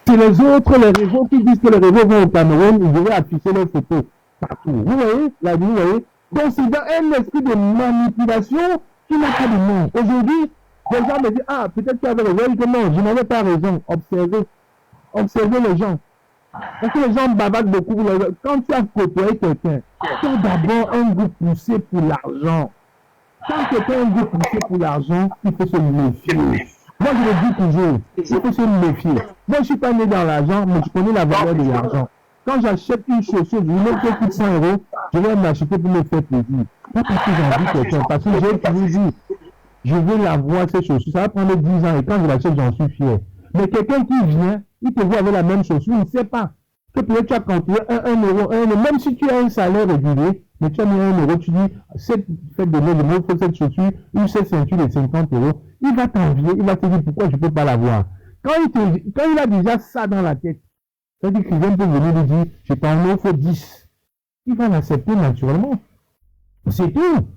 C'est les autres, les réseaux qui disent que les réseaux vont au Cameroun, ils devraient afficher leurs photos partout. Vous voyez, vous voyez. Donc c'est dans un esprit de manipulation qui n'a pas de nom. Aujourd'hui, les gens me disent, ah, peut-être qu'il y avait raison, que non, je n'avais pas raison. Observez les gens. Parce que les gens bavardent beaucoup. Quand tu as côtoyé quelqu'un, tu as d'abord un goût poussé pour l'argent. Quand quelqu'un a un goût poussé pour l'argent, il faut se méfier. Moi, je le dis toujours, il faut se méfier. Moi, je ne suis pas né dans l'argent, mais je connais la valeur de l'argent. Quand j'achète une chaussure, je veux qu'elle coûte 100 €, je vais m'acheter pour me faire plaisir. Pas parce que j'ai envie quelqu'un, parce que j'ai toujours dit, je veux l'avoir, cette chaussure. Ça va prendre 10 ans et quand je l'achète, j'en suis fier. Mais quelqu'un qui vient, il te voit avec la même chaussure, il ne sait pas que peut-être tu as compté 1 €, même si tu as un salaire régulier, mais tu as mis 1 €, tu dis, cette fête de Noël, il faut cette chaussure, ou cette ceinture de 50 €, il va t'envier, il va te dire pourquoi je ne peux pas l'avoir. Quand il a déjà ça dans la tête, c'est-à-dire qu'il vient pour venir lui dire, je t'en offre 10, il va l'accepter naturellement. C'est tout.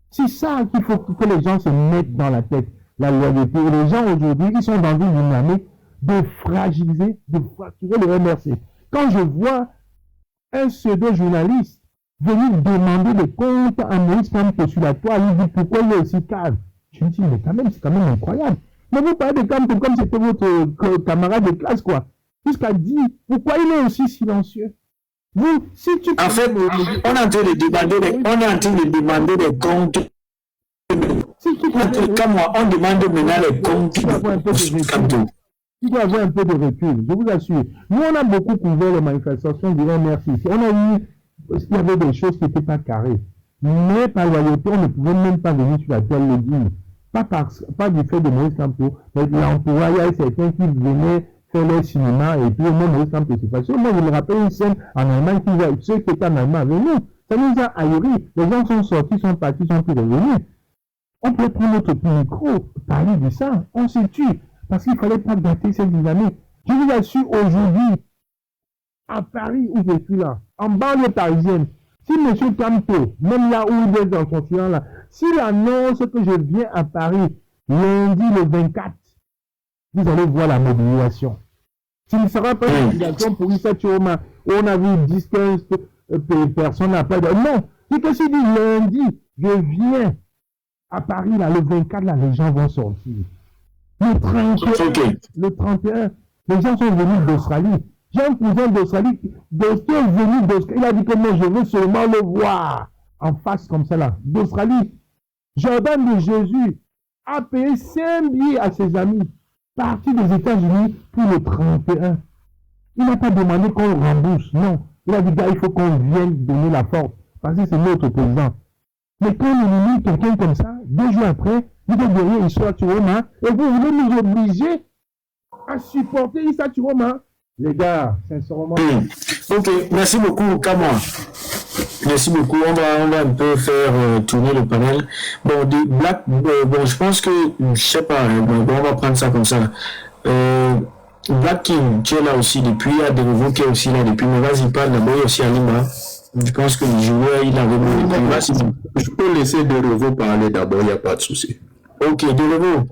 C'est ça qu'il faut que les gens se mettent dans la tête, la loyauté. Et les gens aujourd'hui, ils sont dans une dynamique de fragiliser, de fracturer le MRC. Quand je vois un pseudo-journaliste venir demander des comptes à Moïse Kamto sur la toile, il dit pourquoi il est aussi calme. Je me dis, mais quand même, c'est quand même incroyable. Mais vous parlez de Kamto comme c'était votre camarade de classe, quoi. Jusqu'à dire, pourquoi il est aussi silencieux? Vous, si tu en fait, on est en train de demander des comptes. Si tu comme moi, on demande maintenant les comptes de Kamto. Il doit avoir un peu de recul, je vous assure. Nous, on a beaucoup couvert les manifestations du MRC. On a eu, il y avait des choses qui n'étaient pas carrées. Mais par loyauté, on ne pouvait même pas venir sur la toile le dire. Pas du fait de Moïse Kamto, mais de l'entourage, il y a certains qui venaient faire leur cinéma et puis au moins Moïse Kamto s'est passé. Moi, je me rappelle une scène en Allemagne ceux qui étaient en Allemagne avec nous. Ça nous a ahuris. Les gens sont sortis, sont partis, sont plus revenus. On peut prendre notre micro, parler de ça, on se tue. Parce qu'il ne fallait pas gâter cette dynamique. Je vous assure, aujourd'hui, à Paris où je suis là, en banlieue parisienne, si M. Kamto, même là où il est dans son silence là, s'il annonce que je viens à Paris lundi le 24, vous allez voir la mobilisation. Ce ne sera pas une mobilisation pour Issa Chiroma, où on a vu 10-15 personnes à pas de... Non, c'est que si dit lundi, je viens à Paris, là, le 24, là, les gens vont sortir. Le 31, les gens sont venus d'Australie. J'ai un cousin d'Australie, qui est venu d'Australie. Il a dit que moi, je veux seulement le voir en face comme ça là. D'Australie. Jordan de Jésus a payé 5 billets à ses amis, partis des États-Unis pour le 31. Il n'a pas demandé qu'on rembourse, non. Il a dit, gars, il faut qu'on vienne donner la force, parce que c'est notre président. Mais quand on élimine quelqu'un comme ça, 2 jours après, vous êtes derrière Issa Chiroma, et vous voulez nous obliger à supporter Issa Chiroma. Les gars, sincèrement. Ok, merci beaucoup, Kamwa. Merci beaucoup. On va un peu faire tourner le panel. Bon, bon, je pense que, je sais pas, on va prendre ça comme ça. Black King, tu es là aussi depuis, il y a des nouveaux qui est aussi là depuis, mais vas-y, parle d'abord, il y a aussi Alima. Je pense que le joueur, il avait je peux laisser Derevo parler d'abord, il n'y a pas de souci. Ok, Derevo,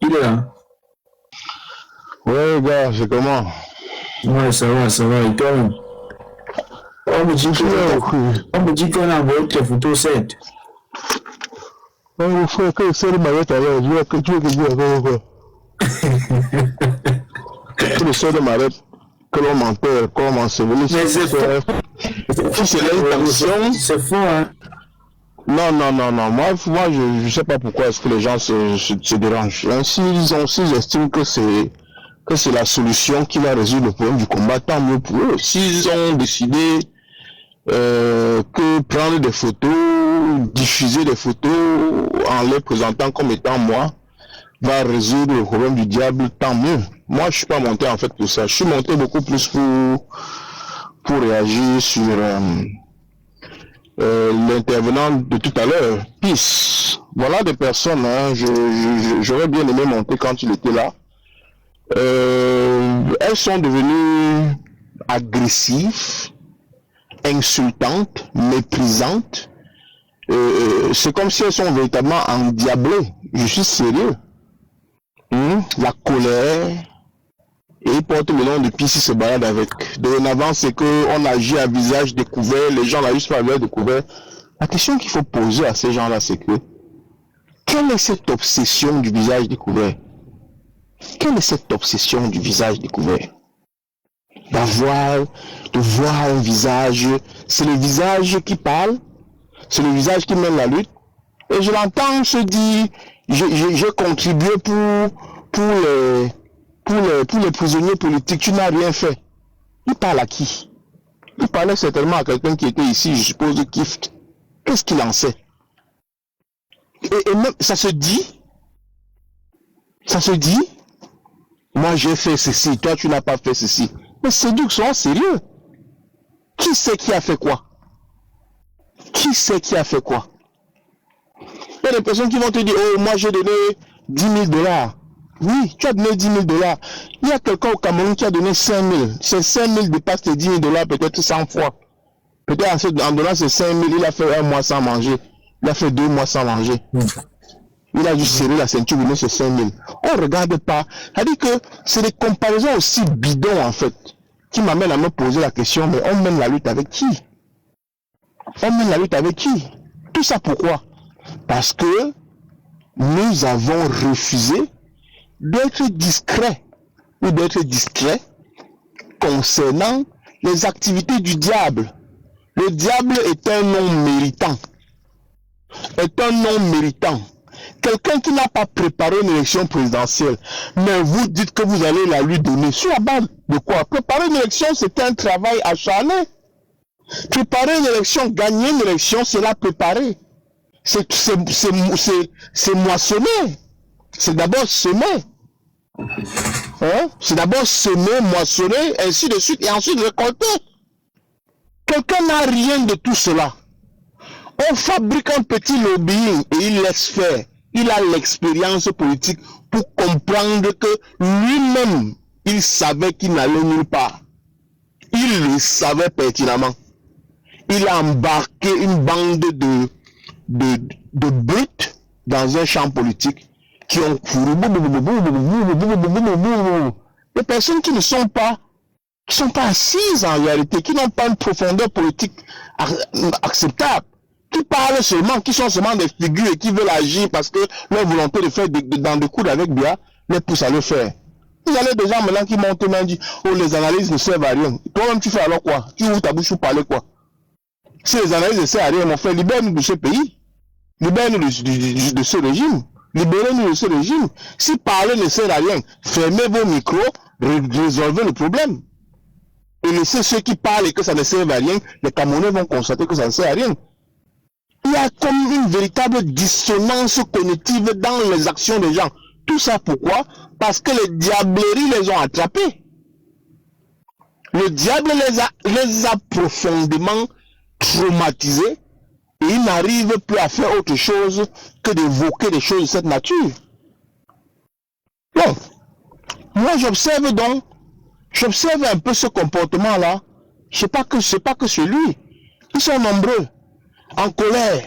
il est là. Ouais, gars, c'est comment? Ouais, ça va, et toi? On me dit qu'on a envoyé tes photos 7. On fait que c'est le mariage alors, je veux que tu veux que je dise quoi. C'est le seul de m'arrête que l'on m'enterre, comme enseveli. Mais c'est faux. Si c'est l'intention. C'est faux, hein. Non. Moi, je ne sais pas pourquoi est-ce que les gens se dérangent. S'ils estiment que c'est la solution qui va résoudre le problème du combat, tant mieux pour eux. S'ils ont décidé que prendre des photos, diffuser des photos en les présentant comme étant moi, va résoudre le problème du diable, tant mieux. Moi, je suis pas monté en fait pour ça. Je suis monté beaucoup plus pour réagir sur l'intervenant de tout à l'heure. Peace. Voilà des personnes, hein, j'aurais bien aimé monter quand il était là. Elles sont devenues agressives, insultantes, méprisantes. C'est comme si elles sont véritablement endiablées. Je suis sérieux. La colère, et il porte le nom de Pissi se balade avec. Dorénavant, c'est qu'on agit à visage découvert, les gens n'agissent pas à visage découvert. La question qu'il faut poser à ces gens-là, c'est que quelle est cette obsession du visage découvert? Quelle est cette obsession du visage découvert? De voir un visage, c'est le visage qui parle, c'est le visage qui mène la lutte. Et je l'entends se dire, j'ai contribué pour les prisonniers politiques, tu n'as rien fait. Il parle à qui? Il parlait certainement à quelqu'un qui était ici, je suppose, de Kift. Qu'est-ce qu'il en sait? Et même, ça se dit, moi j'ai fait ceci, toi tu n'as pas fait ceci. Mais c'est dur, sois sérieux. Qui sait qui a fait quoi? Qui sait qui a fait quoi? Il y a des personnes qui vont te dire, oh, moi j'ai donné 10 000 $. Oui, tu as donné 10 000 $. Il y a quelqu'un au Cameroun qui a donné 5 000. Ces 5 000 dépassent les 10 000 $ peut-être 100 fois. Peut-être en donnant ces 5 000, il a fait 1 mois sans manger. Il a fait 2 mois sans manger. Il a juste serré la ceinture pour donner ces 5 000. On ne regarde pas. C'est-à-dire que c'est des comparaisons aussi bidons en fait, qui m'amènent à me poser la question, mais on mène la lutte avec qui? On mène la lutte avec qui? Tout ça pourquoi? Parce que nous avons refusé d'être discrets ou d'être discrets concernant les activités du diable. Le diable est un nom méritant. Quelqu'un qui n'a pas préparé une élection présidentielle, mais vous dites que vous allez la lui donner. Sur la base de quoi? Préparer une élection, c'est un travail acharné. Préparer une élection, gagner une élection, c'est la préparer. C'est moissonner. C'est d'abord semer. Hein? C'est d'abord semer, moissonner, ainsi de suite, et ensuite récolter. Quelqu'un n'a rien de tout cela. On fabrique un petit lobbying et il laisse faire. Il a l'expérience politique pour comprendre que lui-même, il savait qu'il n'allait nulle part. Il le savait pertinemment. Il a embarqué une bande de brutes dans un champ politique qui ont couru. Des personnes qui ne sont pas assises en réalité, qui n'ont pas une profondeur politique acceptable, qui parlent seulement, qui sont seulement des figures et qui veulent agir parce que leur volonté de faire dans des coups avec Bia les pousse à le faire. Vous avez des gens maintenant qui montent et disent, oh, les analyses ne servent à rien. Toi-même, tu fais alors quoi? Tu ouvres ta bouche pour parler quoi? Si les analyses ne servent à rien, mon frère, libère-nous de ce pays. Libère-nous de ce régime. Libérez-nous de ce régime. Si parler ne sert à rien, fermez vos micros, résolvez le problème. Et laissez ceux qui parlent et que ça ne sert à rien, les Camerounais vont constater que ça ne sert à rien. Il y a comme une véritable dissonance cognitive dans les actions des gens. Tout ça pourquoi? Parce que les diableries les ont attrapés. Le diable les a profondément traumatisés et ils n'arrivent plus à faire autre chose que d'évoquer des choses de cette nature. Bon, moi j'observe un peu ce comportement-là. Je sais pas que c'est lui. Ils sont nombreux, en colère,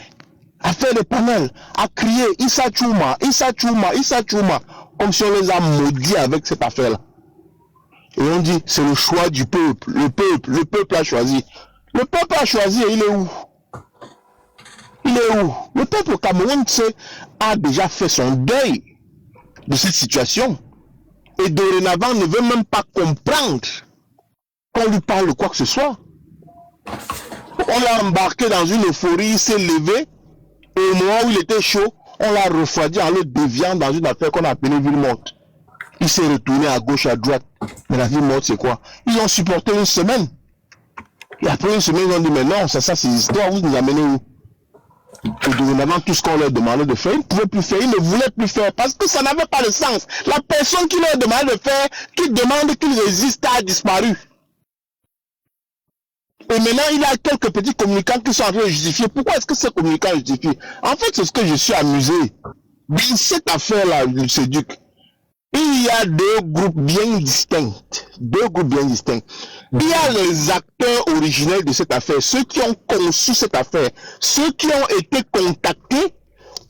à faire des panels, à crier Issa Chouma, Issa Chouma, Issa Chouma, comme si on les a maudits avec cette affaire-là. Et on dit, c'est le choix du peuple, le peuple a choisi. Le peuple a choisi et il est où? Il est où? Le peuple au Cameroun a déjà fait son deuil de cette situation. Et dorénavant ne veut même pas comprendre qu'on lui parle de quoi que ce soit. On l'a embarqué dans une euphorie, il s'est levé, et au moment où il était chaud, on l'a refroidi en le déviant dans une affaire qu'on a appelée ville morte. Il s'est retourné à gauche, à droite. Mais la ville morte, c'est quoi? Ils ont supporté une semaine. Et après une semaine, ils ont dit, mais non, c'est ça, c'est l'histoire, vous nous amenez où? Et dorénavant, tout ce qu'on leur demandait de faire, ils ne pouvaient plus faire, ils ne voulaient plus faire, parce que ça n'avait pas de sens. La personne qui leur demandait de faire, qui demande qu'ils existent, a disparu. Et maintenant, il y a quelques petits communicants qui sont en train de justifier. Pourquoi est-ce que ces communicants justifient? En fait, c'est ce que je suis amusé. Dans cette affaire-là, M. Duc, il y a deux groupes bien distincts. Il y a les acteurs originels de cette affaire, ceux qui ont conçu cette affaire, ceux qui ont été contactés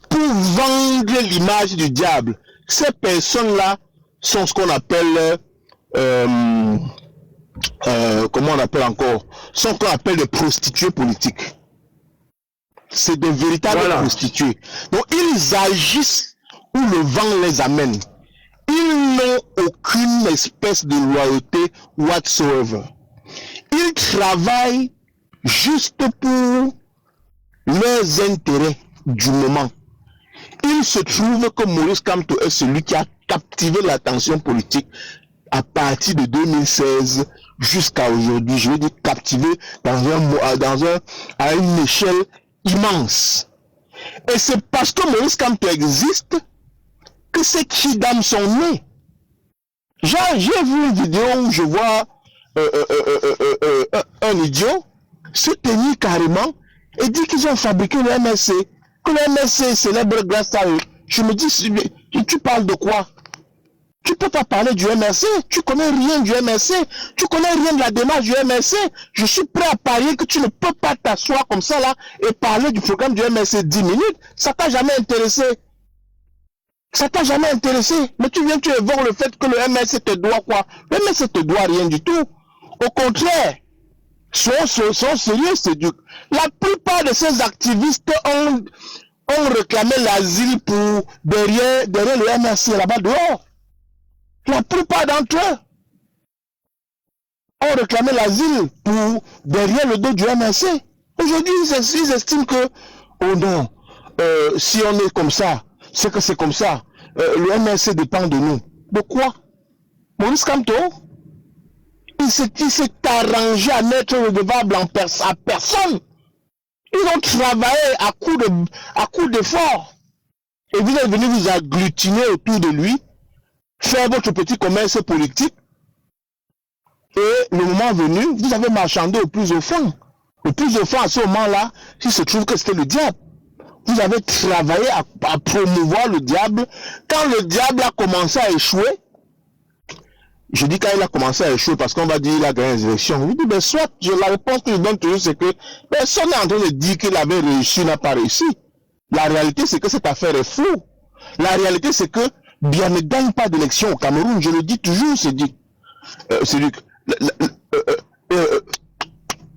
pour vendre l'image du diable. Ces personnes-là sont ce qu'on appelle comment on appelle encore, ce qu'on appelle des prostituées politiques. C'est de véritables prostituées. Donc ils agissent où le vent les amène. Ils n'ont aucune espèce de loyauté whatsoever. Ils travaillent juste pour leurs intérêts du moment. Il se trouve que Maurice Kamto est celui qui a captivé l'attention politique à partir de 2016 jusqu'à aujourd'hui. Je veux dire captivé à une échelle immense. Et c'est parce que Maurice Kamto existe que ces kidams sont nés. J'ai vu une vidéo où je vois un idiot se tenir carrément et dire qu'ils ont fabriqué le MSC. Que le MSC est célèbre grâce à eux. Je me dis, tu parles de quoi? Tu peux pas parler du MSC, tu connais rien du MSC, tu connais rien de la démarche du MSC. Je suis prêt à parier que tu ne peux pas t'asseoir comme ça là et parler du programme du MSC 10 minutes. Ça t'a jamais intéressé. Ça t'a jamais intéressé. Mais tu évoques le fait que le MSC te doit quoi? Le MSC te doit rien du tout. Au contraire, sont sérieux, c'est du... La plupart de ces activistes ont réclamé l'asile pour derrière le MSC là-bas dehors. La plupart d'entre eux ont réclamé l'asile pour derrière le dos du MSC. Aujourd'hui, ils estiment que, oh non, si on est comme ça, c'est que c'est comme ça. Le MSC dépend de nous. De quoi? Maurice Kamto, il s'est arrangé à n'être redevable à personne. Ils ont travaillé à coup d'effort. Et vous êtes venus vous agglutiner autour de lui, faire votre petit commerce politique. Et le moment venu, vous avez marchandé au plus au fond. Le plus au fond, à ce moment-là, il se trouve que c'était le diable. Vous avez travaillé à promouvoir le diable. Quand le diable a commencé à échouer, je dis quand il a commencé à échouer parce qu'on va dire qu'il a gagné les élections. Je dis, ben soit, la réponse que je donne toujours, c'est que personne n'est en train de dire qu'il avait réussi ou n'a pas réussi. La réalité, c'est que cette affaire est floue. La réalité, c'est que Biya ne gagne pas d'élection au Cameroun. Je le dis toujours, c'est dit.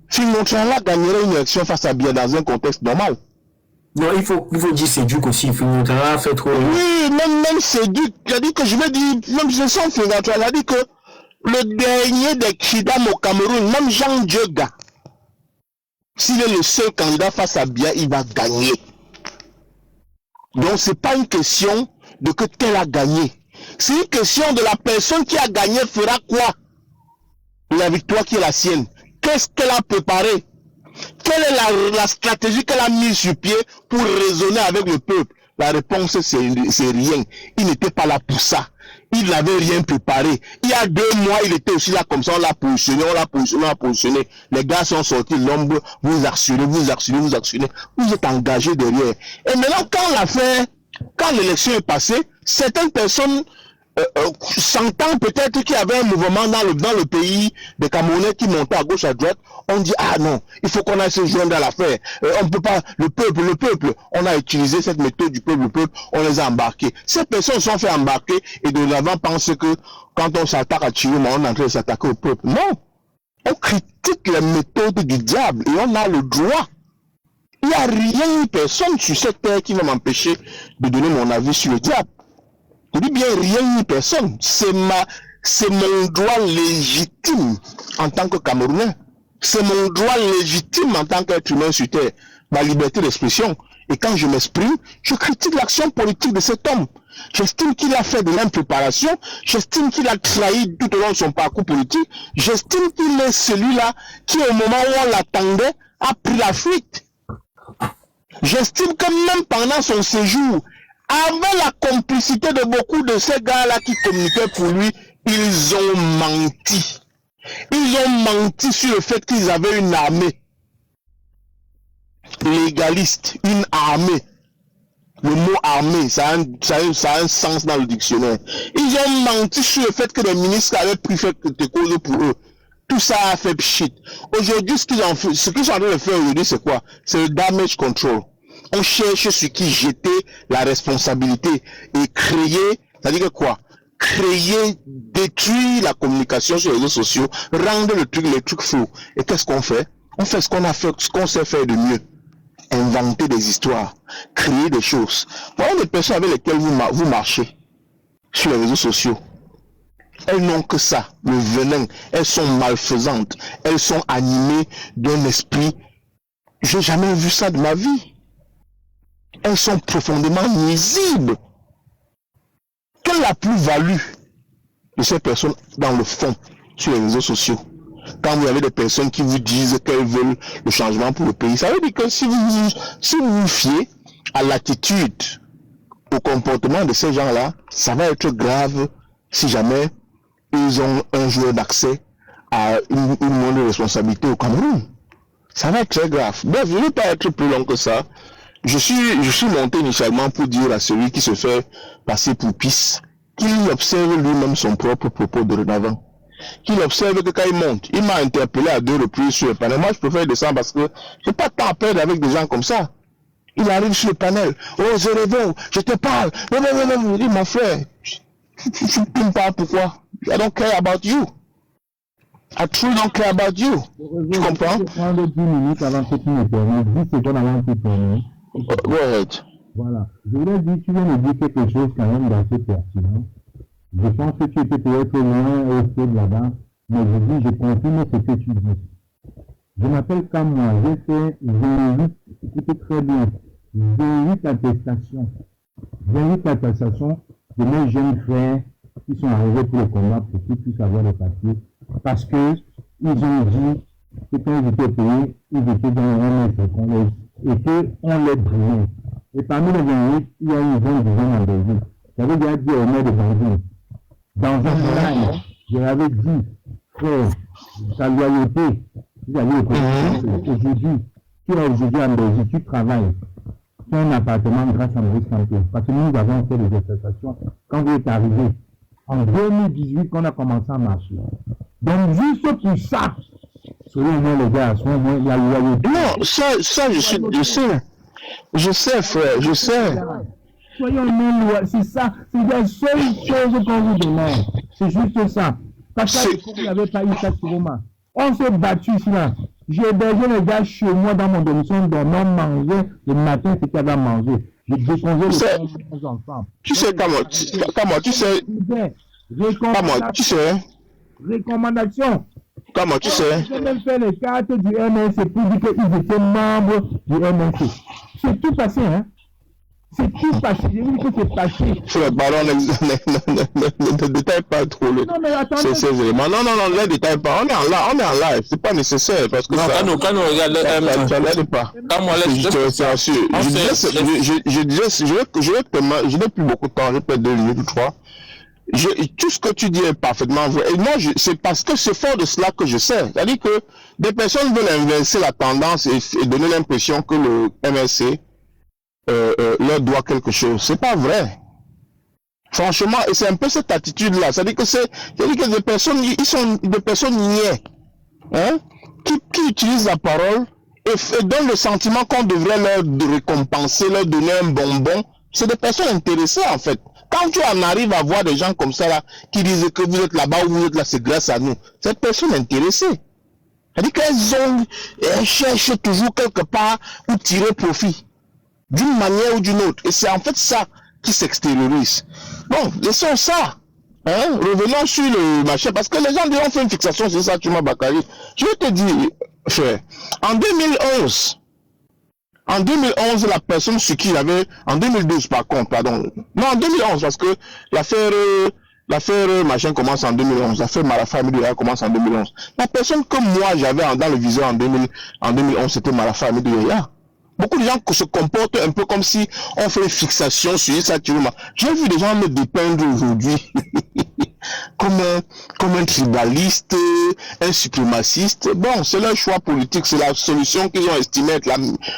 Fingontranla gagnerait une élection face à Biya dans un contexte normal. Non, il faut dire Séduc aussi. Fingontranla a fait trop. Oui, même Séduc. J'ai dit que je vais dire, même je sens Fingontranla a dit que le dernier des kidams au Cameroun, même Jean Djega, s'il est le seul candidat face à Biya, il va gagner. Donc c'est pas une question de que tel a gagné. C'est une question de la personne qui a gagné fera quoi? La victoire qui est la sienne. Qu'est-ce qu'elle a préparé? Quelle est la stratégie qu'elle a mise sur pied pour raisonner avec le peuple? La réponse c'est rien. Il n'était pas là pour ça. Il n'avait rien préparé. Il y a 2 mois, il était aussi là comme ça, on l'a positionné. Les gars sont sortis, l'ombre, vous actionnez. Vous êtes engagés derrière. Et maintenant, quand l'élection est passée, certaines personnes s'entendent peut-être qu'il y avait un mouvement dans le pays des Camerounais qui montaient à gauche, à droite. On dit, ah non, il faut qu'on aille se joindre à l'affaire. On ne peut pas, le peuple, on a utilisé cette méthode du peuple, on les a embarqués. Ces personnes sont fait embarquer et de l'avant pensent que quand on s'attaque à Chirou, on est en train de s'attaquer au peuple. Non, on critique les méthodes du diable et on a le droit. Il n'y a rien, personne sur cette terre qui va m'empêcher de donner mon avis sur le diable. Je dis bien rien ni personne. C'est mon droit légitime en tant que Camerounais. C'est mon droit légitime en tant qu'être humain sur terre. Ma liberté d'expression. Et quand je m'exprime, je critique l'action politique de cet homme. J'estime qu'il a fait de l'impréparation. J'estime qu'il a trahi tout au long de son parcours politique. J'estime qu'il est celui-là qui, au moment où on l'attendait, a pris la fuite. J'estime que même pendant son séjour, avec la complicité de beaucoup de ces gars-là qui communiquaient pour lui, ils ont menti. Ils ont menti sur le fait qu'ils avaient une armée légaliste, une armée. Le mot armée, ça a un sens dans le dictionnaire. Ils ont menti sur le fait que les ministres avaient pris fait des causes pour eux. Tout ça a fait pchit. Aujourd'hui, ce qu'ils sont en train de faire aujourd'hui, c'est quoi? C'est le damage control. On cherche sur qui jeter la responsabilité et créer, c'est-à-dire que quoi? créer, détruire la communication sur les réseaux sociaux, rendre les trucs faux. Et qu'est-ce qu'on fait? On fait ce qu'on sait faire de mieux. Inventer des histoires, créer des choses. Voilà les personnes avec lesquelles vous marchez sur les réseaux sociaux. Elles n'ont que ça, le venin. Elles sont malfaisantes. Elles sont animées d'un esprit. J'ai jamais vu ça de ma vie. Elles sont profondément nuisibles. Quelle est la plus-value de ces personnes dans le fond sur les réseaux sociaux? Quand vous avez des personnes qui vous disent qu'elles veulent le changement pour le pays, ça veut dire que si vous vous fiez à l'attitude, au comportement de ces gens-là, ça va être grave si jamais ils ont un jour d'accès à une moindre responsabilité au Cameroun. Ça va être très grave. Bref, je ne vais pas être plus long que ça. Je suis monté initialement pour dire à celui qui se fait passer pour pisse qu'il observe lui-même son propre propos dorénavant. Qu'il observe que quand il monte, il m'a interpellé à 2 reprises sur le panel. Moi, je préfère descendre parce que j'ai pas de temps à perdre avec des gens comme ça. Il arrive sur le panel. Oh, Zérévo, je te parle. Non. Il dit, mon frère, tu me parles pourquoi? I don't care about you. I truly don't care about you. Tu comprends? Je vais prendre 10 minutes avant que tu me termines, 10 secondes avant que tu termines. Go ahead. Voilà. Je voulais dire, tu viens de dire quelque chose quand même d'assez pertinent. Je pense que tu étais peut-être loin au de là-bas, mais je confirme ce que tu dis. Je m'appelle comme moi, j'ai fait 28, écoutez très bien, 28 attestations. 28 attestations de mes jeunes frères qui sont arrivés pour le combat pour qu'ils puissent avoir des papiers. Parce que ils ont dit que quand ils étaient payés, ils étaient dans un autre et qu'on les brûlait. Et parmi les 28, il y a une zone de gens en Belgique. J'avais déjà dit au maire de Belgique. Dans un moment, je l'avais dit, frère, ta loyauté, vous avez aujourd'hui, tu es aujourd'hui en Belgique, tu travailles, tu as un appartement grâce à Maurice Kamto. Parce que nous avons fait des attestations quand vous êtes arrivé en 2018 qu'on a commencé à marcher. Donc, juste pour ça, selon moi, les gars, selon moi, il y a loyauté. Non, ça, je sais, frère, je sais. Soyons non loin, c'est ça, c'est la seule chose qu'on vous demande. C'est juste ça. Parce que vous n'avez pas eu ça sur moi. On s'est battu ici là. J'ai hébergé les gars chez moi dans mon domicile, dont on mangeait le matin ce qu'il y avait à manger. J'ai déposé les enfants. Tu sais comment, tu sais. Comment, tu sais. Recommandation. Comment tu sais. J'ai même fait les cartes du MNC pour dire qu'ils étaient membres du MNC. C'est tout passé, hein. C'est tout passé. J'ai vu que c'est passé. Frère, pardon, ne détaille pas trop ces éléments. Non, ne détaille pas. On est en live. C'est pas nécessaire parce que non, ça. Quand nous regardons, ça n'aide pas. Je n'ai plus beaucoup de temps. Je peux 2 minutes ou 3. Tout ce que tu dis est parfaitement vrai. Et moi, c'est parce que c'est fort de cela que je sais. C'est-à-dire que des personnes veulent inverser la tendance et donner l'impression que le MSC leur doit quelque chose. C'est pas vrai. Franchement, et c'est un peu cette attitude-là. C'est-à-dire que des personnes, ils sont des personnes niais, hein, qui utilisent la parole et donnent le sentiment qu'on devrait leur récompenser, leur donner un bonbon. C'est des personnes intéressées, en fait. Quand tu en arrives à voir des gens comme ça, là, qui disent que vous êtes là-bas ou vous êtes là, c'est grâce à nous. Cette personne intéressée. C'est-à-dire qu'elles cherchent toujours quelque part où tirer profit. D'une manière ou d'une autre. Et c'est en fait ça qui s'extériorise. Bon, laissons ça. Hein? Revenons sur le marché. Parce que les gens ont fait une fixation sur ça, Touma Bakary. Je vais te dire, frère, en 2011, la personne sur qui il y avait, en 2012 par contre, pardon. Non, en 2011, parce que l'affaire machin commence en 2011. L'affaire Marafa Amidouya commence en 2011. La personne que moi j'avais dans le viseur en 2011, c'était Marafa Amidouya. Beaucoup de gens se comportent un peu comme si on fait une fixation sur ça. J'ai vu des gens me dépeindre aujourd'hui comme un tribaliste, un suprémaciste. Bon, c'est leur choix politique, c'est la solution qu'ils ont estimé être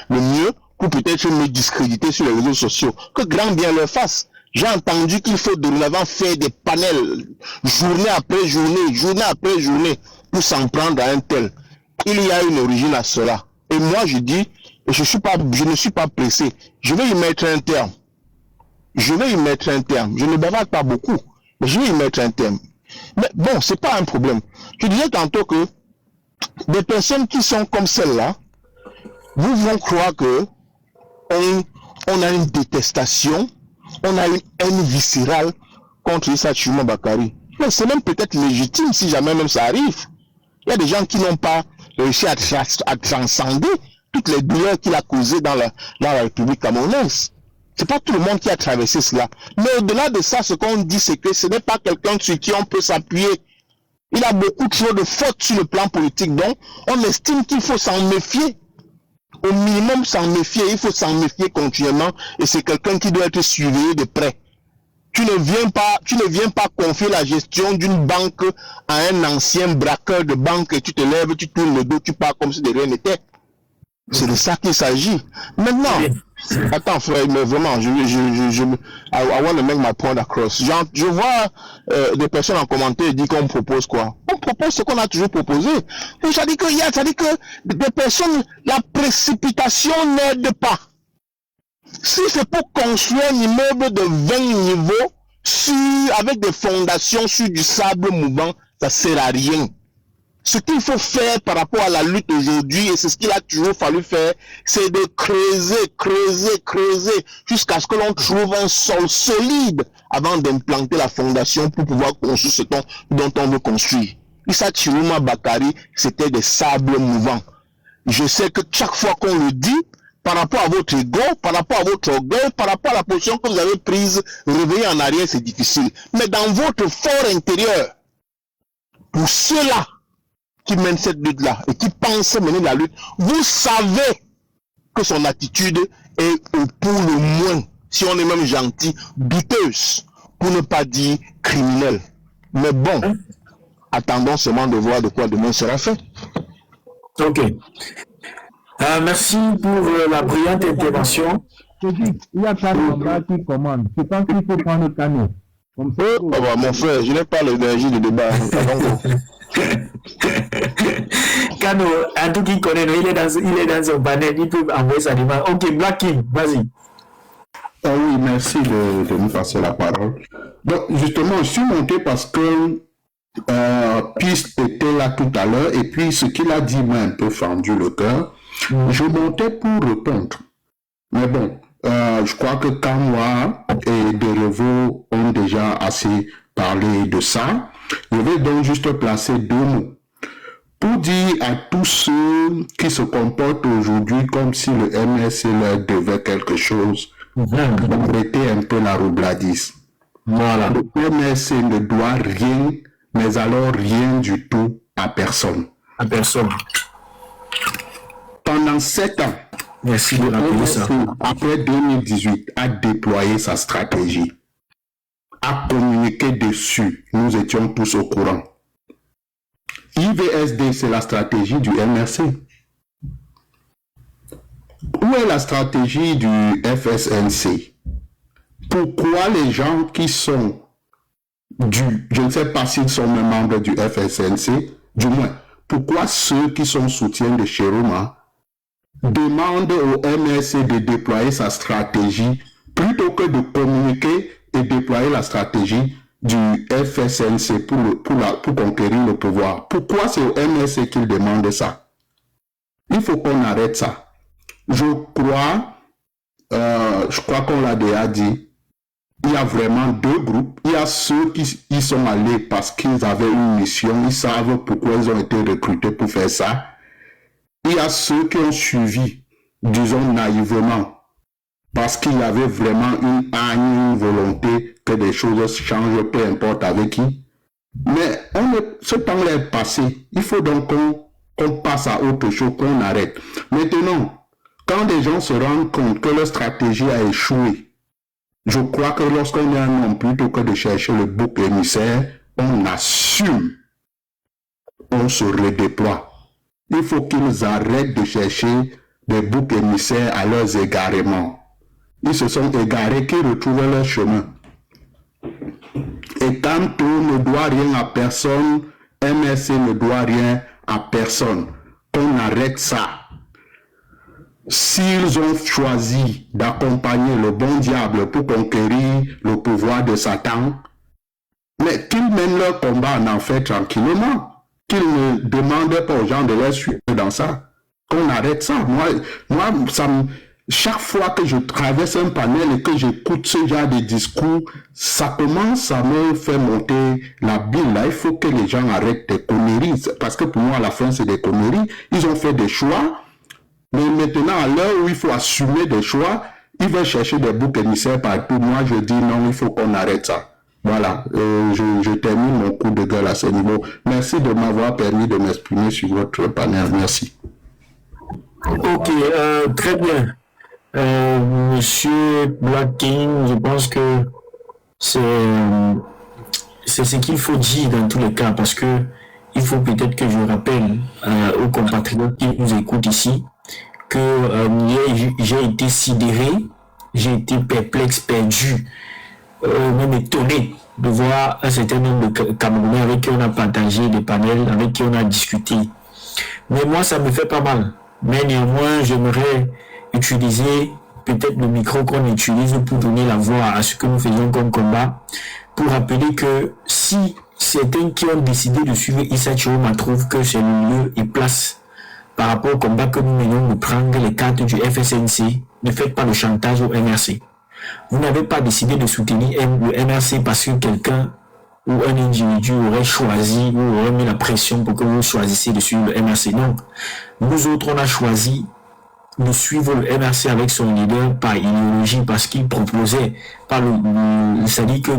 le mieux pour peut-être me discréditer sur les réseaux sociaux. Que grand bien leur fasse. J'ai entendu qu'il faut dorénavant faire des panels journée après journée pour s'en prendre à un tel. Il y a une origine à cela. Et moi je dis, je ne suis pas pressé. Je vais y mettre un terme. Je ne bavarde pas beaucoup. Mais je vais y mettre un terme. Mais bon, c'est pas un problème. Je disais tantôt que des personnes qui sont comme celle-là, vous vont croire que on a une détestation, on a une haine viscérale contre Issa Chuma Bakary. Mais c'est même peut-être légitime si jamais même ça arrive. Il y a des gens qui n'ont pas réussi à transcender toutes les douleurs qu'il a causées dans la République camerounaise. C'est pas tout le monde qui a traversé cela. Mais au-delà de ça, ce qu'on dit, c'est que ce n'est pas quelqu'un sur qui on peut s'appuyer. Il a beaucoup trop de fautes sur le plan politique, donc on estime qu'il faut s'en méfier. Au minimum s'en méfier, il faut s'en méfier continuellement, et c'est quelqu'un qui doit être suivi de près. Tu ne viens pas confier la gestion d'une banque à un ancien braqueur de banque et tu te lèves, tu tournes le dos, tu pars comme si de rien n'était. C'est de ça qu'il s'agit. Maintenant, attends frère, mais vraiment, I want to make my point across. Je vois des personnes en commentaire dire qu'on propose quoi? On propose ce qu'on a toujours proposé. Ça dit que des personnes, la précipitation n'aide pas. Si c'est pour construire un immeuble de 20 niveaux avec des fondations sur du sable mouvant, ça sert à rien. Ce qu'il faut faire par rapport à la lutte aujourd'hui, et c'est ce qu'il a toujours fallu faire, c'est de creuser, jusqu'à ce que l'on trouve un sol solide avant d'implanter la fondation pour pouvoir construire ce dont on veut construire. Issa Chuma Bakary, c'était des sables mouvants. Je sais que chaque fois qu'on le dit, par rapport à votre ego, par rapport à votre orgueil, par rapport à la position que vous avez prise, revenir en arrière, c'est difficile. Mais dans votre fort intérieur, pour ceux-là qui mènent cette lutte-là et qui pensent mener la lutte, vous savez que son attitude est pour le moins, si on est même gentil, douteuse, pour ne pas dire criminelle. Mais bon, attendons seulement de voir de quoi demain sera fait. Ok. Merci pour la brillante intervention. Il y a Kano qui commande. Je pense qu'il faut prendre Kano. Mon frère, je n'ai pas l'énergie de débat. Kano, en tout qui connaît, il est dans son panel, il peut envoyer sa demande. Ok, Black King, vas-y. Ah oui, merci de nous passer la parole. Donc, justement, je suis monté parce que Piste était là tout à l'heure, et puis ce qu'il a dit m'a un peu fendu le cœur. Je montais pour répondre. Mais bon, je crois que Kamwa et Derevo ont déjà assez parlé de ça. Je vais donc juste placer deux mots. Pour dire à tous ceux qui se comportent aujourd'hui comme si le MSC leur devait quelque chose, d'arrêter un peu la roubladise. Voilà. Le MSC ne doit rien, mais alors rien du tout à personne. À personne. Pendant 7 ans, merci de rappeler ça. Après 2018, a déployé sa stratégie, a communiqué dessus. Nous étions tous au courant. IVSD, c'est la stratégie du MRC. Où est la stratégie du FSNC? Pourquoi les gens qui sont je ne sais pas s'ils sont même membres du FSNC, du moins, pourquoi ceux qui sont soutiens de Chiroma demandent au MRC de déployer sa stratégie plutôt que de communiquer et déployer la stratégie du FSNC pour conquérir le pouvoir? Pourquoi c'est au MRC qu'ils demandent ça? Il faut qu'on arrête ça. Je crois qu'on l'a déjà dit, il y a vraiment deux groupes. Il y a ceux qui y sont allés parce qu'ils avaient une mission, ils savent pourquoi ils ont été recrutés pour faire ça. Il y a ceux qui ont suivi, disons naïvement, parce qu'il y avait vraiment une volonté que des choses changent, peu importe avec qui. Mais ce temps-là est passé. Il faut donc qu'on passe à autre chose, qu'on arrête. Maintenant, quand des gens se rendent compte que leur stratégie a échoué, je crois que lorsqu'on est un homme, plutôt que de chercher le bouc émissaire, on assume, on se redéploie. Il faut qu'ils arrêtent de chercher des boucs émissaires à leurs égarements. Ils se sont égarés, qu'ils retrouvent leur chemin. Et quand on ne doit rien à personne, MSC ne doit rien à personne. Qu'on arrête ça. S'ils ont choisi d'accompagner le bon diable pour conquérir le pouvoir de Satan, Mais qu'ils mènent leur combat en enfer tranquillement. Qu'ils ne demandent pas aux gens de les suivre dans ça. Qu'on arrête ça. Moi, ça me... Chaque fois que je traverse un panel et que j'écoute ce genre de discours, ça commence à me faire monter la bile. Là, il faut que les gens arrêtent des conneries. Parce que pour moi, à la fin, c'est des conneries. Ils ont fait des choix. Mais maintenant, à l'heure où il faut assumer des choix, ils veulent chercher des boucs émissaires partout. Moi, je dis non, il faut qu'on arrête ça. Voilà, je termine mon coup de gueule à ce niveau. Merci de m'avoir permis de m'exprimer sur votre panel. Merci. Ok, très bien. Monsieur Black King, je pense que c'est ce qu'il faut dire dans tous les cas, parce que il faut peut-être que je rappelle aux compatriotes qui nous écoutent ici que j'ai été sidéré, j'ai été perplexe, perdu, même étonné de voir un certain nombre de Camerounais avec qui on a partagé des panels, avec qui on a discuté. Mais moi, ça me fait pas mal. Mais néanmoins, j'aimerais utiliser peut-être le micro qu'on utilise pour donner la voix à ce que nous faisons comme combat, pour rappeler que si certains qui ont décidé de suivre Issa Chiroma trouvent que c'est le lieu et place par rapport au combat que nous menons de prendre les cartes du FSNC, ne faites pas le chantage au MRC. Vous n'avez pas décidé de soutenir le MRC parce que quelqu'un ou un individu aurait choisi ou aurait mis la pression pour que vous choisissiez de suivre le MRC. Non. Nous autres, on a choisi de suivre le MRC avec son leader par idéologie, parce qu'il proposait, c'est-à-dire que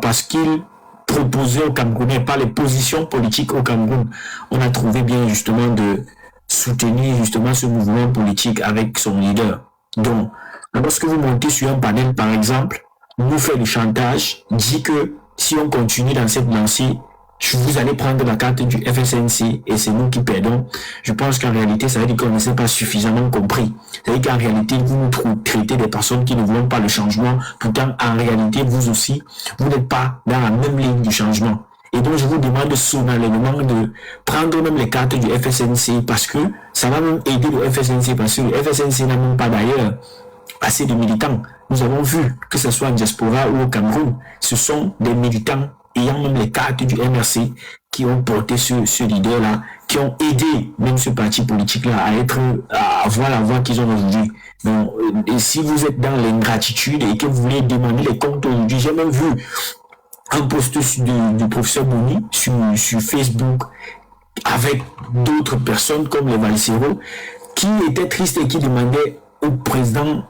parce qu'il proposait au Camerounais, par les positions politiques au Cameroun, on a trouvé bien justement de soutenir justement ce mouvement politique avec son leader. Donc, lorsque vous montez sur un panel, par exemple, nous fait le chantage, dit que si on continue dans cette lancée, vous allez prendre la carte du FSNC et c'est nous qui perdons. Je pense qu'en réalité, ça veut dire qu'on ne s'est pas suffisamment compris. Ça veut dire qu'en réalité, vous nous traitez des personnes qui ne voient pas le changement. Pourtant, en réalité, vous aussi, vous n'êtes pas dans la même ligne du changement. Et donc, je vous demande solennellement de prendre même les cartes du FSNC parce que ça va même aider le FSNC, parce que le FSNC n'a même pas d'ailleurs assez de militants. Nous avons vu, que ce soit en diaspora ou au Cameroun, ce sont des militants ayant même les cartes du MRC qui ont porté ce leader-là, qui ont aidé même ce parti politique-là à avoir la voix qu'ils ont aujourd'hui. Donc, et si vous êtes dans l'ingratitude et que vous voulez demander les comptes aujourd'hui, j'ai même vu un post du professeur Boni sur Facebook avec d'autres personnes comme les Valsero qui étaient tristes et qui demandaient au président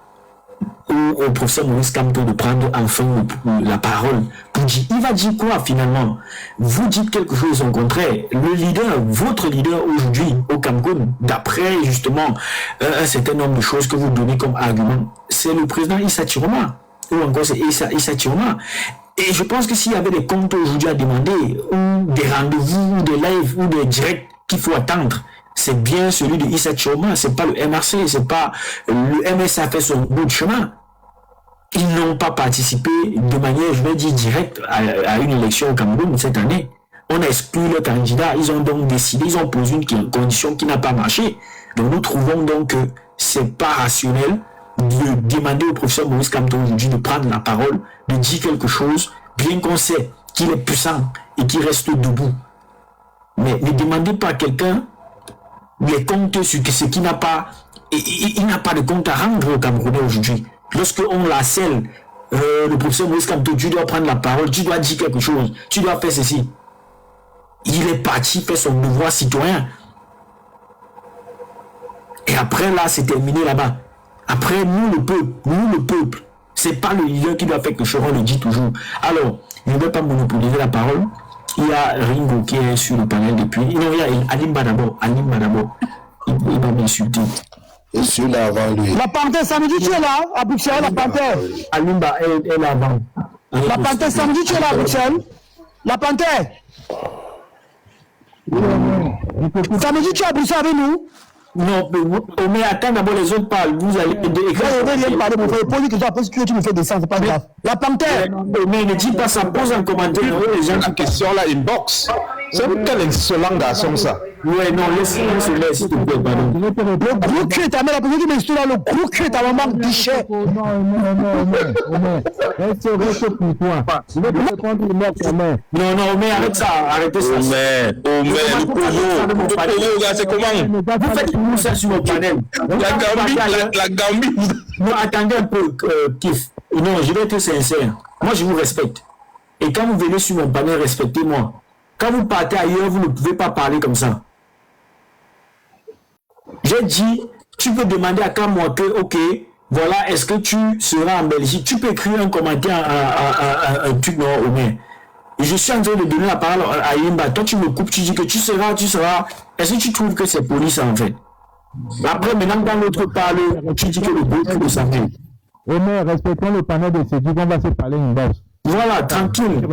ou au professeur Maurice Kamto de prendre enfin la parole pour dire, il va dire quoi finalement? Vous dites quelque chose au contraire. Le leader, votre leader aujourd'hui au Cameroun, d'après justement un certain nombre de choses que vous donnez comme argument, c'est le président Issa Chiroma, ou encore c'est Issa Chiroma. Et je pense que s'il y avait des comptes aujourd'hui à demander, ou des rendez-vous, ou des lives, ou des directs qu'il faut attendre, c'est bien celui de Issa Chiroma, c'est pas le MRC, c'est pas le MRC a fait son bout de chemin. Ils n'ont pas participé de manière, je vais dire, directe à une élection au Cameroun cette année. On a exclu le candidat, ils ont donc décidé, ils ont posé une condition qui n'a pas marché. Donc nous trouvons donc que c'est pas rationnel de demander au professeur Maurice Kamto aujourd'hui de prendre la parole, de dire quelque chose, bien qu'on sait qu'il est puissant et qu'il reste debout. Mais ne demandez pas à quelqu'un les comptes sur ce qui n'a pas, il n'a pas de compte à rendre au Camerounais aujourd'hui. Lorsqu'on l'harcèle, le professeur Maurice Kamto, tu dois prendre la parole, tu dois dire quelque chose, tu dois faire ceci. Il est parti faire son devoir citoyen. Et après là, c'est terminé là-bas. Après, nous le peuple, c'est pas le leader qui doit faire quelque chose, on le dit toujours. Alors, je ne vais pas monopoliser la parole. Il y a Ringo qui est sur le panel depuis. Non, il y a Alimba d'abord. Il va m'insulter. Et celui-là avant lui. La panthère, samedi, tu es là, à Bruxelles, la panthère. Alimba est avant. La panthère, samedi, tu es là, à Bruxelles. La panthère. Samedi, tu es à Bruxelles avec nous. Non, mais attends d'abord, les autres parlent. Vous allez écrire. Je vais parler, mon frère. Pose une question, après que tu me fais descendre, c'est pas grave. La panthère. Mais ne dis pas ça, pose un commentaire. La question là, inbox. C'est quel excellent garçon ça. Ouais, non, laisse-le, s'il te plaît, pardon. Le gros cul est à main, la position de l'histoire, le gros cul est à maman guichet. Non, reste pour toi. Je vais te prendre une merde quand même. Non, mais arrête ça, arrêtez ça. Le Congo, gars, c'est comment? Vous faites une ça sur mon panel. La Gambie. Non, attendez un peu, Kif. Non, je vais être sincère. Moi, je vous respecte. Et quand vous venez sur mon panel, respectez-moi. Quand vous partez ailleurs, vous ne pouvez pas parler comme ça. J'ai dit, tu peux demander à Kamwa que, ok, voilà, est-ce que tu seras en Belgique? Tu peux écrire un commentaire à un truc non, Omer. Et je suis en train de donner la parole à Yimba. Toi, tu me coupes, tu dis que tu seras. Est-ce que tu trouves que c'est poli ça en fait? Après, maintenant, dans l'autre parle, tu dis que le groupe le savait. Omer, respectons le panel de Cédric, on va se parler une bosse. Voilà, tranquille.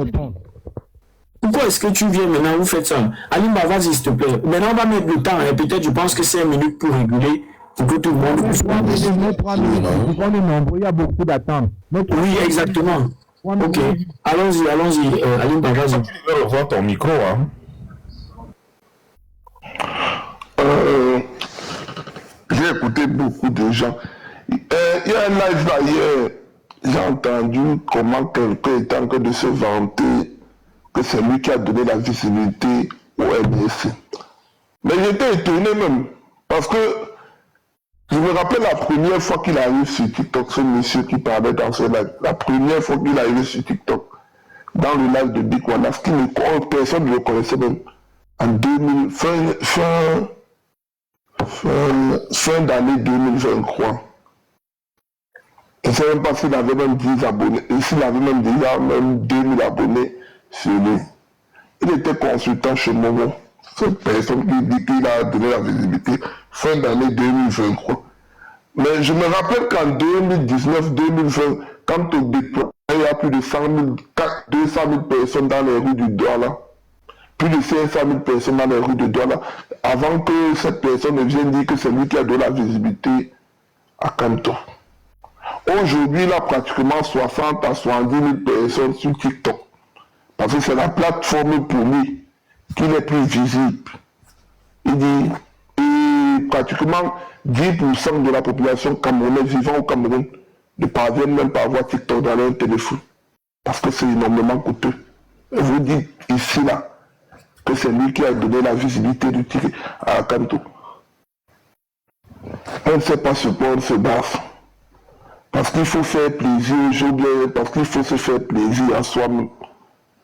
Pourquoi est-ce que tu viens maintenant, vous faites ça? Alimba, vas-y, s'il te plaît. Maintenant, on va mettre le temps, et peut-être, je pense que 5 minutes pour réguler, pour que tout le monde puisse parler. Il y a beaucoup d'attentes. Oui, exactement. Ok, allons-y, Alimba, vas-y. Tu devrais revoir ton micro, hein. J'ai écouté beaucoup de gens. Il y a un live là hier, j'ai entendu comment quelqu'un est en train de se vanter que c'est lui qui a donné la visibilité au MSC. Mais j'étais étonné même, parce que je me rappelle la première fois qu'il arrive sur TikTok, ce monsieur qui parlait dans ce live, la première fois qu'il arrive sur TikTok, dans le live de Dick Wallace, personne ne le connaissait même, en 2000, fin d'année 2023. Je ne sais même pas s'il avait même 10 abonnés, et s'il avait même déjà même 2000 abonnés sur lui. Il était consultant chez Momo. Cette personne qui dit qu'il a donné la visibilité fin d'année 2023. Mais je me rappelle qu'en 2019-2020, quand au déploiement, il y a plus de 200 000 personnes dans les rues du Douala. Plus de 500 000 personnes dans les rues de Douala. Avant que cette personne ne vienne dire que c'est lui qui a donné la visibilité à Kanto. Aujourd'hui, il a pratiquement 60 à 70 000 personnes sur TikTok. Parce que c'est la plateforme pour lui qui est plus visible. Il dit, et pratiquement 10% de la population camerounaise vivant au Cameroun ne parviennent même pas à avoir TikTok dans leur téléphone. Parce que c'est énormément coûteux. Et vous dites ici, là, que c'est lui qui a donné la visibilité du ticket à Kanto. On ne sait pas sur quoi on se base. Parce qu'il faut faire plaisir aux gens, parce qu'il faut se faire plaisir à soi-même.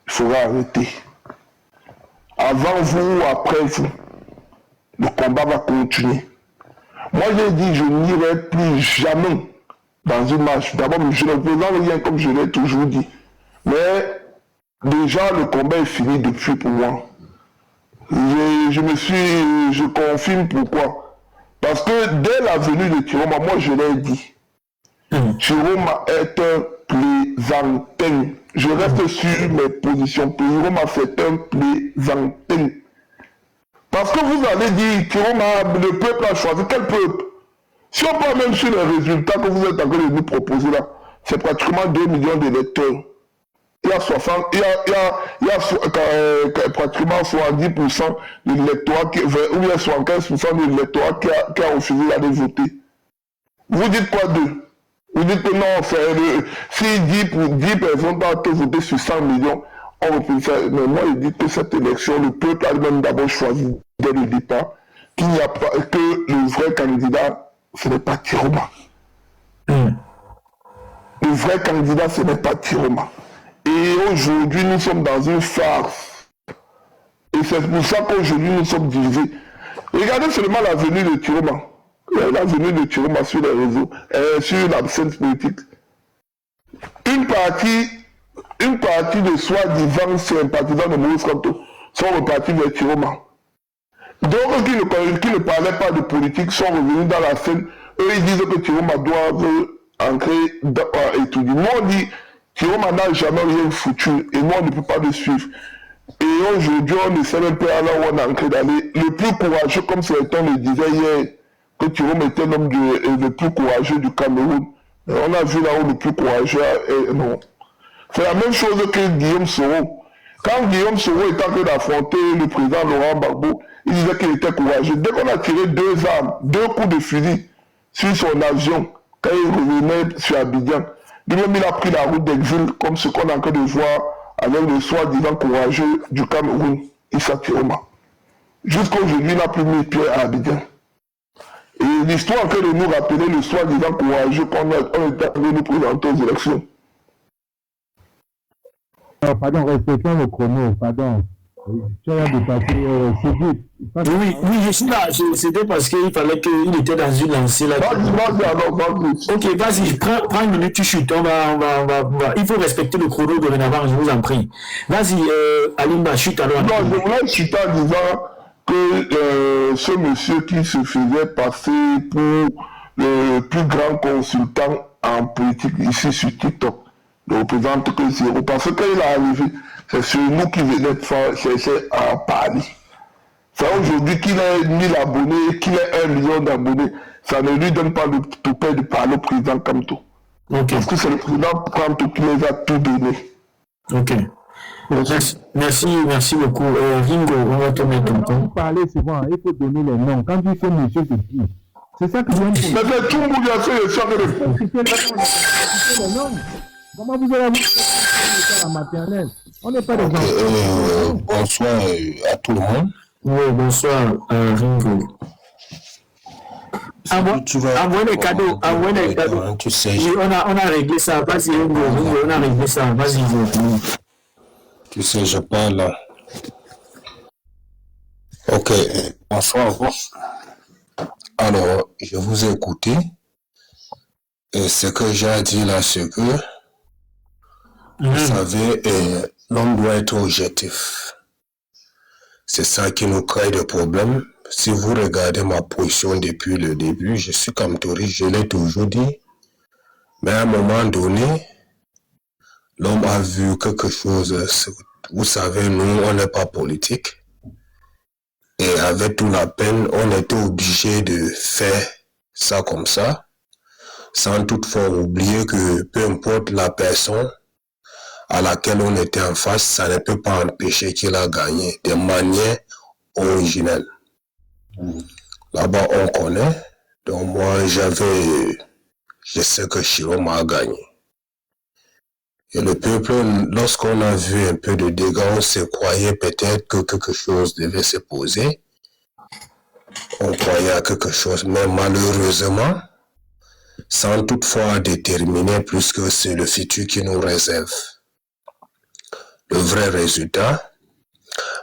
Il faudra arrêter. Avant vous ou après vous, le combat va continuer. Moi j'ai dit je n'irai plus jamais dans une marche. D'abord je ne présente rien comme je l'ai toujours dit. Mais déjà le combat est fini depuis pour moi. Je confirme pourquoi. Parce que dès la venue de Tiroma, moi je l'ai dit. Tiroma est un plaisantin. Je reste sur mes positions. Tiroma c'est un plaisantin. Parce que vous allez dire, Tiroma, le peuple a choisi. Quel peuple? Si on parle même sur les résultats que vous êtes en train de nous proposer là, c'est pratiquement 2 millions d'électeurs. Il y a pratiquement 70% de l'électorat, ou bien 75% de l'électorat qui a refusé d'aller voter. Vous dites quoi d'eux? Vous dites que non, si 10 personnes doivent voter sur 100 millions, on refuse ça. Mais moi, je dis que cette élection, le peuple a même d'abord choisi dès le départ qu'il n'y a pas, que le vrai candidat, ce n'est pas Tiroma. Le vrai candidat, ce n'est pas Tiroma. Et aujourd'hui, nous sommes dans une farce. Et c'est pour ça qu'aujourd'hui, nous sommes divisés. Regardez seulement la venue de Tiroma. La venue de Tiroma sur les réseaux, sur la scène politique. Une partie de soi-disant sympathisants de Maurice Kamto sont repartis vers Tiroma. D'autres qui ne parlaient pas de politique sont revenus dans la scène. Eux, ils disent que Tiroma doit entrer dans étudier. Moi, on dit Tiroma n'a jamais rien foutu et moi, on ne peut pas le suivre. Et aujourd'hui, on ne sait même pas là où on est entré d'aller. Le plus courageux, comme certains le disaient hier, que Tiroma était l'homme le plus courageux du Cameroun. Et on a vu là où le plus courageux est non. C'est la même chose que Guillaume Soro. Quand Guillaume Soro était en train d'affronter le président Laurent Gbagbo, il disait qu'il était courageux. Dès qu'on a tiré 2 armes, 2 coups de fusil sur son avion, quand il revenait sur Abidjan, lui-même il a pris la route d'exil, comme ce qu'on est en train de voir avec le soi-disant courageux du Cameroun, Issa Tiroma. Jusqu'à aujourd'hui, il n'a plus mis pied à Abidjan. Et l'histoire en train de nous rappeler le soi-disant courageux qu'on était en train de nous présenter aux élections. Non, pardon, respectons le chrono, pardon. Tu as dépassé, c'est vite. Oui, je suis là. C'était parce qu'il fallait qu'il était dans une lancée là. Ok, vas-y, prends une minute, tu chutes. Il faut respecter le chrono dorénavant, je vous en prie. Vas-y, Alimba, chute alors. Non, je voulais chuter en disant que ce monsieur qui se faisait passer pour le plus grand consultant en politique ici sur TikTok ne représente que zéro. Parce que quand il est arrivé, c'est sur nous qui venait chercher à parler. C'est aujourd'hui qu'il ait 1000 abonnés, qu'il ait 1 million d'abonnés. Ça ne lui donne pas le toupet de parler au président Kamto. Okay. Parce que c'est le président Kamto qui les a tout donné. Ok. Merci beaucoup. Ringo, on va te mettre ton temps. Pour parler souvent, il faut donner les noms. Quand tu fais monsieur, c'est qui? C'est ça que je viens de dire. Mais c'est tout le monde qui a fait le champ de les noms. Comment vous allez avoir la maternelle? On n'est pas des enfants. Bonsoir à tout le monde. Oui, bonsoir, Ringo. Envoie les cadeaux, Tu sais, oui, on a réglé ça. Vas-y, Ringo, on a réglé ça. Vas-y, tu sais, je parle. Ok, bonsoir. Alors, je vous ai écouté. Et ce que j'ai dit là, c'est que, vous savez, l'homme doit être objectif. C'est ça qui nous crée des problèmes. Si vous regardez ma position depuis le début, je suis comme touriste, je l'ai toujours dit. Mais à un moment donné, l'homme a vu quelque chose. Vous savez, nous, on n'est pas politique. Et avec toute la peine, on était obligé de faire ça comme ça, sans toutefois oublier que peu importe la personne à laquelle on était en face, ça ne peut pas empêcher qu'il a gagné de manière originelle. Là-bas, on connaît. Donc moi, je sais que Chiroma a gagné. Et le peuple, lorsqu'on a vu un peu de dégâts, on se croyait peut-être que quelque chose devait se poser. On croyait à quelque chose, mais malheureusement, sans toutefois déterminer plus que c'est le futur qui nous réserve le vrai résultat.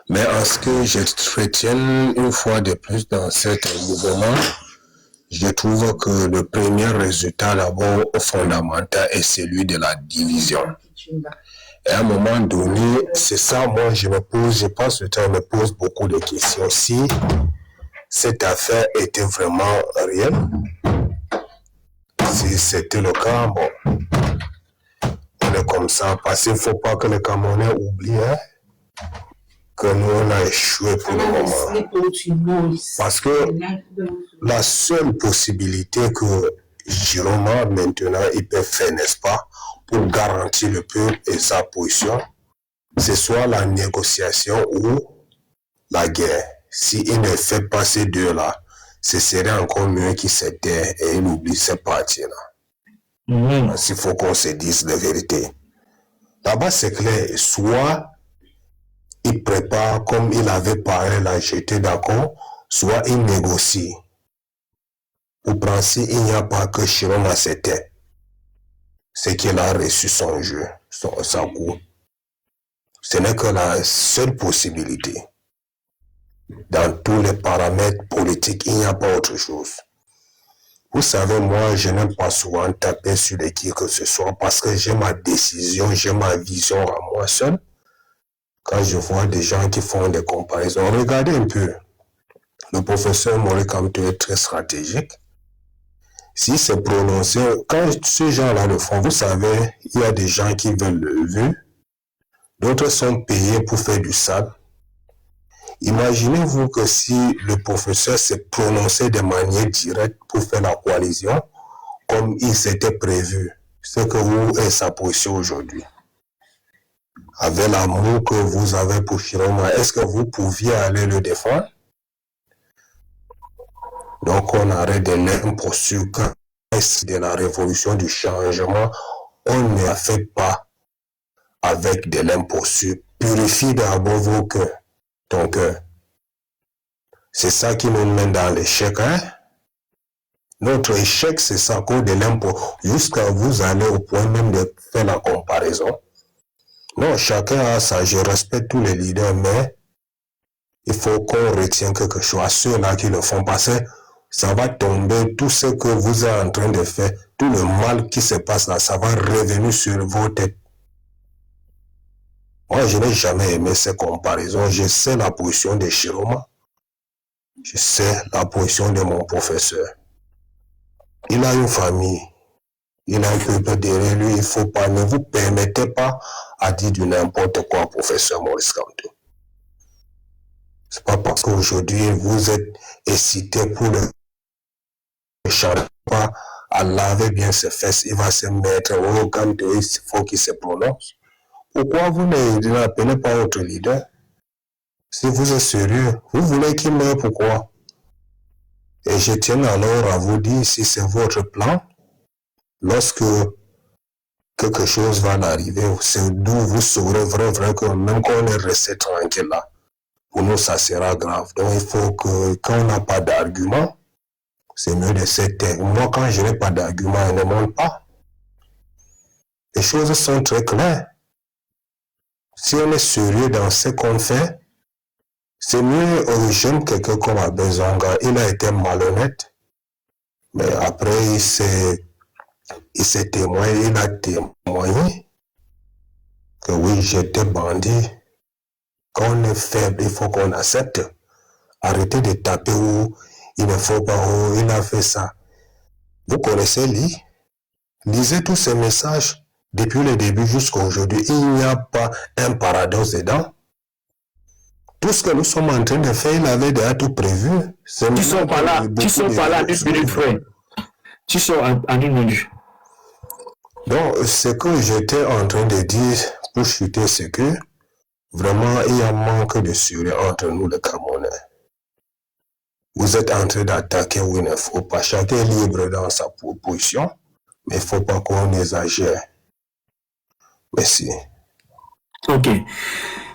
Mais en ce que je retiens une fois de plus dans cet mouvement, je trouve que le premier résultat d'abord fondamental est celui de la division. Et à un moment donné, c'est ça, moi je passe le temps, je me pose beaucoup de questions. Si cette affaire était vraiment réelle, si c'était le cas, bon, on est comme ça, parce qu'il ne faut pas que les Camerounais oublient que nous on a échoué pour le moment. Parce que la seule possibilité que Chiroma maintenant il peut faire, n'est-ce pas, pour garantir le peuple et sa position, c'est soit la négociation ou la guerre. S'il ne fait pas ces deux-là, ce serait encore mieux qu'il se tait et il oublie ces parties-là. Parce qu'il faut qu'on se dise la vérité. Là-bas, c'est clair, soit il prépare comme il avait parlé là, j'étais d'accord, soit il négocie. Au principe, il n'y a pas que Chiroma s'était. C'est qu'il a reçu son jeu, sa coup. Ce n'est que la seule possibilité. Dans tous les paramètres politiques, il n'y a pas autre chose. Vous savez, moi, je n'aime pas souvent taper sur les qui que ce soit parce que j'ai ma décision, j'ai ma vision à moi seul. Quand je vois des gens qui font des comparaisons, regardez un peu. Le professeur Maurice Kamto est très stratégique. Si c'est prononcé, quand ces gens-là le font, vous savez, il y a des gens qui veulent le vu, d'autres sont payés pour faire du sable. Imaginez-vous que si le professeur s'est prononcé de manière directe pour faire la coalition, comme il s'était prévu, c'est que vous est sa position aujourd'hui. avec l'amour que vous avez pour Chiroma, est-ce que vous pouviez aller le défendre? Donc on arrête de l'imposture quand de la révolution du changement, on ne fait pas avec de l'imposture. Purifie d'abord vos cœurs, ton cœur. C'est ça qui nous mène dans l'échec, hein? Notre échec, c'est ça, à cause de l'impôt. Jusqu'à vous aller au point même de faire la comparaison. Non, chacun a ça. Je respecte tous les leaders, mais il faut qu'on retienne quelque chose à ceux-là qui le font passer. Ça va tomber, tout ce que vous êtes en train de faire, tout le mal qui se passe là, ça va revenir sur vos têtes. Moi, je n'ai jamais aimé ces comparaisons. Je sais la position de Chiroma. Je sais la position de mon professeur. Il a une famille. Il a un peuple derrière lui. Il ne faut pas, ne vous permettez pas à dire du n'importe quoi, professeur Maurice Kamto. C'est pas parce qu'aujourd'hui vous êtes excité pour le chant pas à laver bien ses fesses, il va se mettre au Kamto, il faut qu'il se prononce. Pourquoi vous n'appelez pas votre leader? Si vous êtes sérieux, vous voulez qu'il meure, pourquoi? Et je tiens alors à vous dire, si c'est votre plan, lorsque quelque chose va arriver, c'est d'où vous saurez vrai que même quand on est resté tranquille là, pour nous ça sera grave. Donc il faut que quand on n'a pas d'argument, c'est mieux de se taire. Moi quand je n'ai pas d'argument, je ne monte pas. Les choses sont très claires. Si on est sérieux dans ce qu'on fait, c'est mieux aux jeunes quelqu'un comme Abezanga. Il a été malhonnête, mais après il s'est témoigné, il a témoigné que oui, j'étais bandit. Quand on est faible, il faut qu'on accepte. Arrêtez de taper où il ne faut pas, où il a fait ça. Vous connaissez lui? Lisez tous ces messages. Depuis le début jusqu'à aujourd'hui, il n'y a pas un paradoxe dedans. Tout ce que nous sommes en train de faire, il avait déjà tout prévu. Tu sors par là, une minute, frère. Tu sors en une minute. Donc, ce que j'étais en train de dire pour chuter, c'est que vraiment, il y a un manque de sérieux entre nous, les Camerounais. Vous êtes en train d'attaquer où il ne faut pas. Chacun est libre dans sa position, mais il ne faut pas qu'on exagère. Merci. Ok.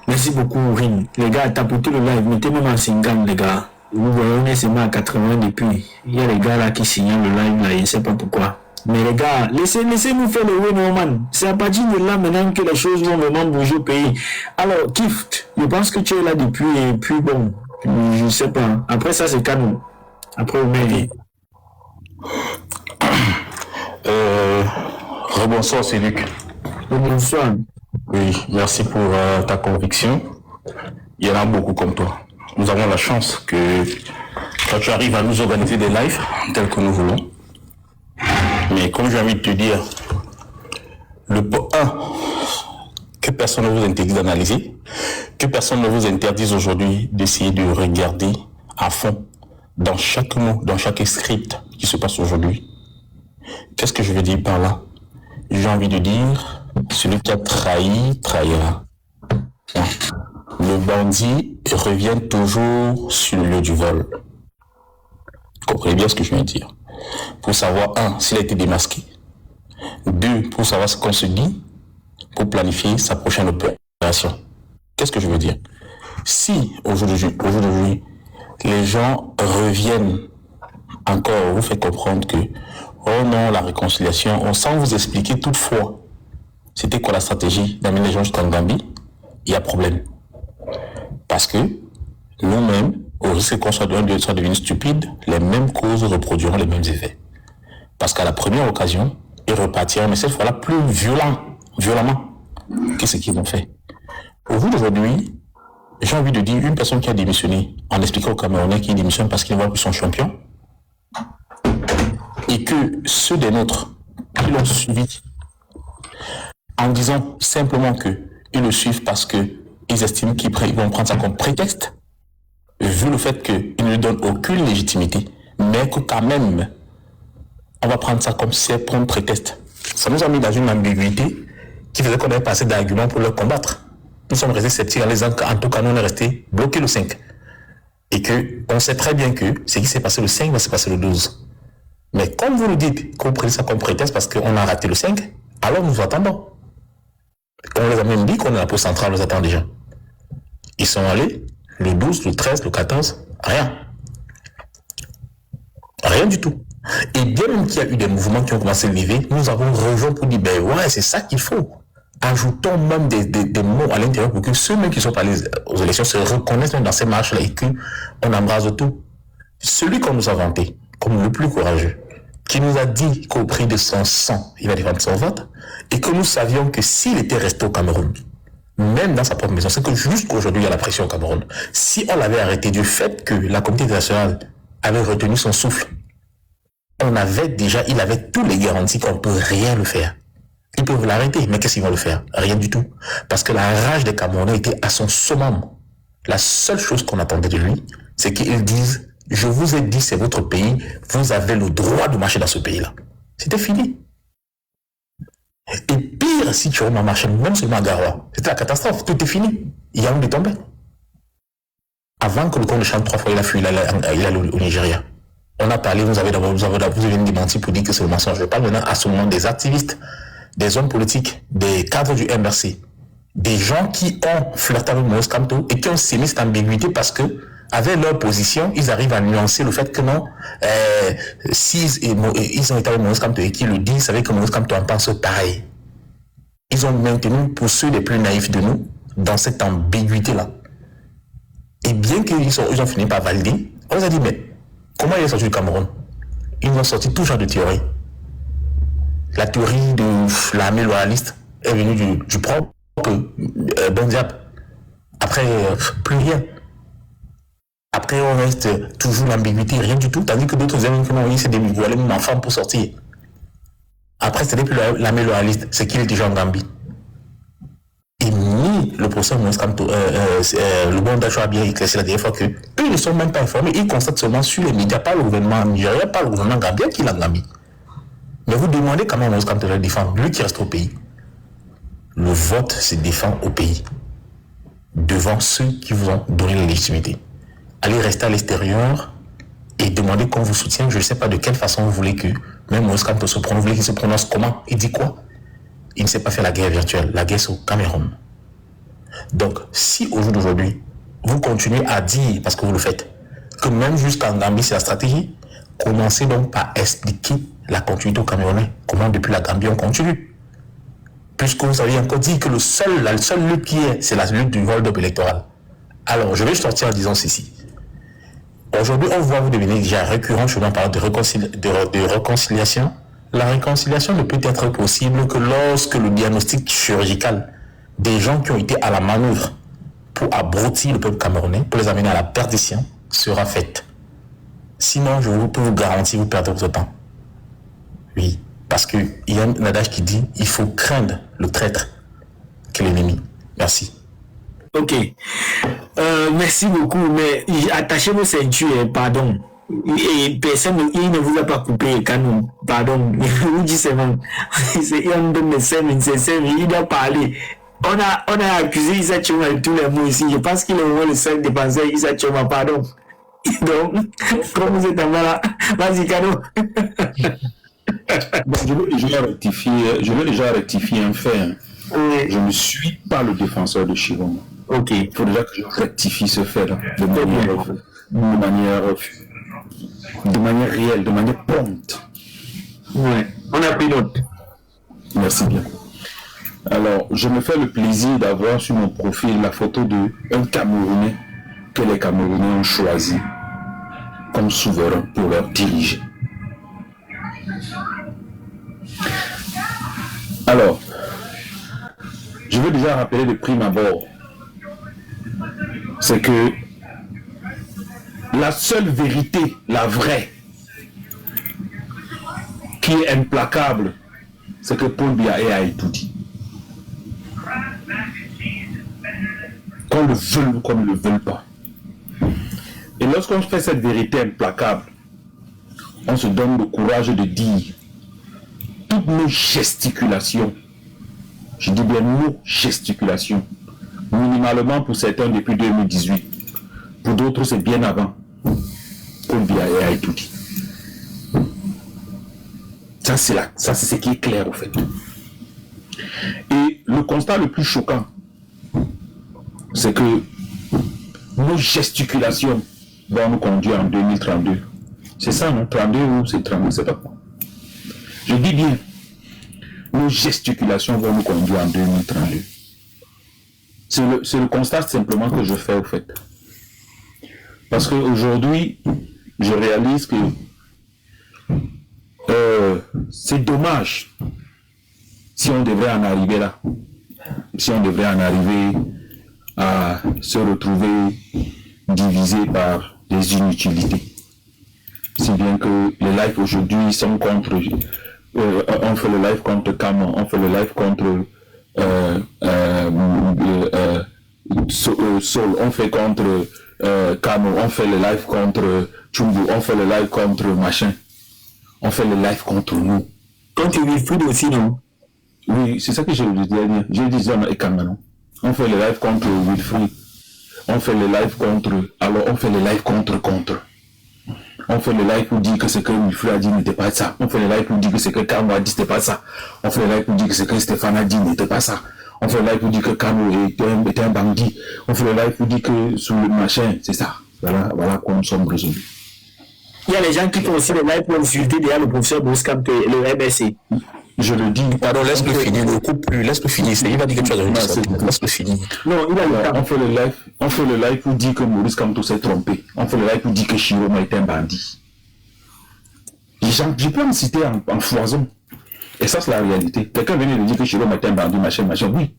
Merci beaucoup, Rin. Les gars, tapotez le live. Mettez même en singam, les gars. Vous voyez, on est seulement à 80 depuis. Il y a les gars là qui signalent le live là, je ne sais pas pourquoi. Mais les gars, laissez-nous faire le win, man. C'est à partir de là maintenant que les choses vont vraiment bouger au pays. Alors, Kift, je pense que tu es là depuis et puis bon, je ne sais pas. Après ça, c'est canon. Après, on met. Rebonsoir, c'est Luc. Bonsoir. Oui, merci pour ta conviction. Il y en a beaucoup comme toi. Nous avons la chance que quand tu arrives à nous organiser des lives tels que nous voulons. Mais comme j'ai envie de te dire, le point 1, que personne ne vous interdit d'analyser, que personne ne vous interdise aujourd'hui d'essayer de regarder à fond dans chaque mot, dans chaque script qui se passe aujourd'hui. Qu'est-ce que je veux dire par là? J'ai envie de dire, celui qui a trahi, trahira. Le bandit revient toujours sur le lieu du vol. Comprenez bien ce que je viens de dire. Pour savoir, 1, s'il a été démasqué. 2, pour savoir ce qu'on se dit, pour planifier sa prochaine opération. Qu'est-ce que je veux dire? Si, aujourd'hui, les gens reviennent encore, vous fait comprendre que, oh non, la réconciliation, sans vous expliquer toutefois, c'était quoi la stratégie d'amener les gens jusqu'en Gambie, il y a problème. Parce que, nous-mêmes, au risque qu'on soit devenu stupide, les mêmes causes reproduiront les mêmes effets. Parce qu'à la première occasion, ils repartiront, mais cette fois-là plus violemment que ce qu'ils ont fait. Au bout d'aujourd'hui, j'ai envie de dire, une personne qui a démissionné, en expliquant aux Camerounais qu'il démissionne parce qu'il ne voit plus son champion, et que ceux des nôtres qui l'ont suivi, en disant simplement qu'ils le suivent parce qu'ils estiment qu'ils vont prendre ça comme prétexte, vu le fait qu'ils ne lui donnent aucune légitimité, mais que quand même, on va prendre ça comme c'est pour un prétexte. Ça nous a mis dans une ambiguïté qui faisait qu'on avait pas assez d'arguments pour le combattre. nous sommes restés sceptiques en disant qu'en tout cas, nous on est resté bloqué le 5. Et qu'on sait très bien que ce qui s'est passé le 5 va se passer le 12. Mais comme vous le dites, qu'on prenne ça comme prétexte parce qu'on a raté le 5, alors nous attendons. On les a même dit qu'on est la pause centrale, nous attend déjà. Ils sont allés le 12, le 13, le 14, rien. Rien du tout. Et bien même qu'il y a eu des mouvements qui ont commencé à lever, nous avons rejoint pour dire, ben ouais, c'est ça qu'il faut. Ajoutons même des mots à l'intérieur pour que ceux-mêmes qui sont allés aux élections se reconnaissent dans ces marches-là et qu'on embrase tout. Celui qu'on nous a vanté comme le plus courageux, qui nous a dit qu'au prix de son sang, il va défendre son vote, et que nous savions que s'il était resté au Cameroun, même dans sa propre maison, c'est que jusqu'aujourd'hui, il y a la pression au Cameroun. Si on l'avait arrêté du fait que la communauté internationale avait retenu son souffle, il avait tous les garanties qu'on ne peut rien le faire. Ils peuvent l'arrêter, mais qu'est-ce qu'ils vont le faire? Rien du tout. Parce que la rage des Camerounais était à son summum. La seule chose qu'on attendait de lui, c'est qu'ils disent, je vous ai dit, c'est votre pays, vous avez le droit de marcher dans ce pays-là. C'était fini. Et pire, si tu as marché, même seulement à Garoua, c'était la catastrophe, tout est fini. Il y a un de tombé. Avant que le compte de chante 3 fois, il a fui, il allait au Nigeria. On a parlé, vous avez démenti pour dire que c'est le mensonge. Je parle maintenant à ce moment des activistes, des hommes politiques, des cadres du MRC, des gens qui ont flirté avec Moïse Kamto et qui ont sémé cette ambiguïté parce que, avec leur position, ils arrivent à nuancer le fait que non, s'ils ont été avec Moïse Kamto et qu'ils le disent, c'est que Moïse Kamto en pense pareil. Ils ont maintenu, pour ceux les plus naïfs de nous, dans cette ambiguïté-là. Et bien qu'ils ont fini par valider, on les a dit, mais comment il est sorti du Cameroun? Ils ont sorti tout genre de théories. La théorie de l'armée loyaliste est venue du propre Ben Diab. Après, plus rien. Après, on reste toujours l'ambiguïté, rien du tout. Tandis que d'autres aiment que non, oui, c'est des même enfants pour sortir. Après, ce n'est plus l'armée loyaliste, c'est qu'il est déjà en Gambie. Et ni le professeur Moïse Kamto, le bon d'achat a bien éclairci la dernière fois que eux ne sont même pas informés. Ils constatent seulement sur les médias, pas le gouvernement nigérien, pas le gouvernement gambien qui est en Gambie. Mais vous demandez comment Moïse Kamto le défend, lui qui reste au pays. Le vote se défend au pays, devant ceux qui vous ont donné la légitimité. Allez rester à l'extérieur et demander qu'on vous soutienne. Je ne sais pas de quelle façon vous voulez que même Moïse Kamto se prononce. Vous voulez qu'il se prononce comment? Il dit quoi? Il ne sait pas faire la guerre virtuelle. La guerre, c'est au Cameroun. Donc, si au jour d'aujourd'hui, vous continuez à dire, parce que vous le faites, que même jusqu'en Gambie, c'est la stratégie, commencez donc par expliquer la continuité au Camerounais. Comment depuis la Gambie, on continue. Puisque vous avez encore dit que la seule lutte qui est, c'est la lutte du hold-up électoral. Alors, je vais sortir en disant ceci. Aujourd'hui, on voit vous devenir déjà récurrent, je vais en parler de réconciliation. La réconciliation ne peut être possible que lorsque le diagnostic chirurgical des gens qui ont été à la manœuvre pour abrutir le peuple camerounais, pour les amener à la perdition, sera fait. Sinon, je peux vous garantir, vous perdez votre temps. Oui, parce qu'il y a un adage qui dit il faut craindre le traître que l'ennemi. Merci. Ok. Merci beaucoup, mais attachez vos ceintures, pardon. Et personne il ne vous a pas coupé le canon. Pardon. Je vous dis seulement. Il doit parler. On a accusé Issa Tchoma de tous les mots ici. Je pense qu'il est vraiment le seul défenseur Issa Tchoma, pardon. Donc, comme vous êtes en là, vas-y, canon. Bon, je veux déjà rectifier un fait. Oui. Je ne suis pas le défenseur de Chiroma. Ok. Il faut déjà que je rectifie ce fait-là de manière réelle, de manière prompte. Ouais. On a pris note. Merci bien. Alors, je me fais le plaisir d'avoir sur mon profil la photo d'un Camerounais que les Camerounais ont choisi comme souverain pour leur diriger. Alors, je veux déjà rappeler de prime abord, c'est que la seule vérité, la vraie, qui est implacable, c'est que Paul Biya a tout dit. Qu'on le veuille ou qu'on ne le veuille pas. Et lorsqu'on fait cette vérité implacable, on se donne le courage de dire toutes nos gesticulations, je dis bien nos gesticulations, Minimalement pour certains depuis 2018. Pour d'autres, c'est bien avant. Paul Biya a tout dit. Ça, c'est ce qui est clair, en fait. Et le constat le plus choquant, c'est que nos gesticulations vont nous conduire en 2032. C'est ça, non? 32 ou c'est 32, c'est pas quoi. Je dis bien, nos gesticulations vont nous conduire en 2032. C'est le constat simplement que je fais, au fait. Parce qu'aujourd'hui, je réalise que c'est dommage si on devrait en arriver là. Si on devrait en arriver à se retrouver divisé par des inutilités. Si bien que les lives aujourd'hui sont contre... on fait le live contre Camon, on fait le live contre Sol, on fait contre Camo, on fait le live contre Chumbu, on fait le live contre machin. On fait le live contre nous. Contre Wilfried aussi, non? Oui, c'est ça que je voulais dire. Je disais et Kamano. On fait le live contre Wilfried. On fait le live contre... Alors on fait le live contre. On fait le live pour dire que ce que Wilfried a dit n'était pas ça. On fait le live pour dire que ce que Camo a dit n'était pas ça. On fait le live pour dire que ce que Stéphane a dit n'était pas ça. On fait le live pour dire que Camo était un bandit. On fait le live pour dire que sous le machin, c'est ça. Voilà quoi nous sommes résolus. Il y a les gens qui font aussi le live pour insulter derrière le professeur Boscam, le MSC. Je le dis. Pardon, laisse-le finir, ne coupe plus, laisse-le finir. Il va dire que tu as donné ça. Laisse-le finir. Non, on fait le live pour dire que Maurice Kamto s'est trompé. On fait le live pour dire que Chiroma est un bandit. Je peux me citer en foison. Et ça, c'est la réalité. Quelqu'un venait de dire que Chiroma est un bandit, machin. Oui.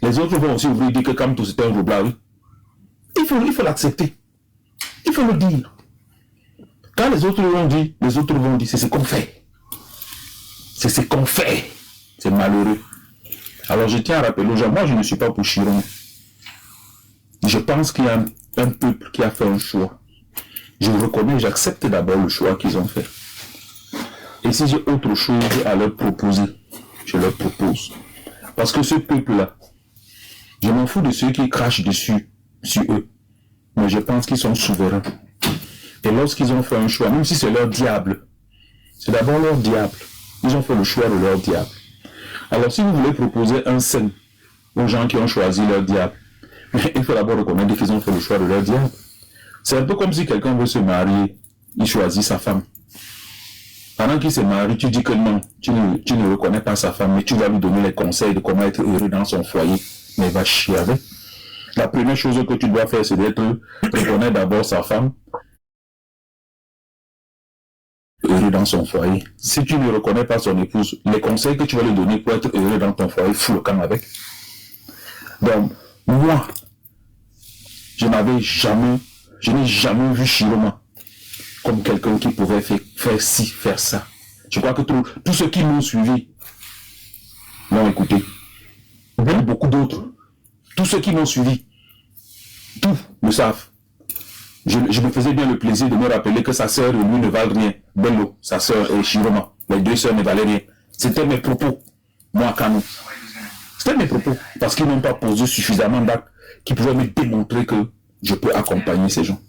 Les autres vont aussi ouvrir dire que Kamto c'était un roublard. Il faut l'accepter. Il faut le dire. Quand les autres vont dire, c'est ce qu'on fait. C'est ce qu'on fait. C'est malheureux. Alors je tiens à rappeler aux gens, moi je ne suis pas pour Chiron. Je pense qu'il y a un peuple qui a fait un choix. Je reconnais, j'accepte d'abord le choix qu'ils ont fait. Et si j'ai autre chose à leur proposer, je leur propose. Parce que ce peuple-là, je m'en fous de ceux qui crachent dessus, sur eux. Mais je pense qu'ils sont souverains. Et lorsqu'ils ont fait un choix, même si c'est leur diable, c'est d'abord leur diable. Ils ont fait le choix de leur diable. Alors si vous voulez proposer un scène aux gens qui ont choisi leur diable, il faut d'abord reconnaître qu'ils ont fait le choix de leur diable. C'est un peu comme si quelqu'un veut se marier, il choisit sa femme. Pendant qu'il se marie, tu dis que non, tu ne reconnais pas sa femme, mais tu vas lui donner les conseils de comment être heureux dans son foyer. Mais il va chier avec. La première chose que tu dois faire, c'est d'être reconnaître d'abord sa femme, heureux dans son foyer. Si tu ne reconnais pas son épouse, les conseils que tu vas lui donner pour être heureux dans ton foyer, fous le camp avec. Donc, moi, je n'ai jamais vu Chiroma comme quelqu'un qui pouvait faire ci, faire ça. Je crois que tous ceux qui m'ont suivi l'ont écouté. Il y a beaucoup d'autres. Tous ceux qui m'ont suivi, tous le savent. Je me faisais bien le plaisir de me rappeler que sa sœur et lui ne valent rien. Bello, sa sœur et Chiroma, les deux sœurs ne valaient rien. C'était mes propos, moi, Kano. C'était mes propos, parce qu'ils n'ont pas posé suffisamment d'actes qui pouvaient me démontrer que je peux accompagner ces gens.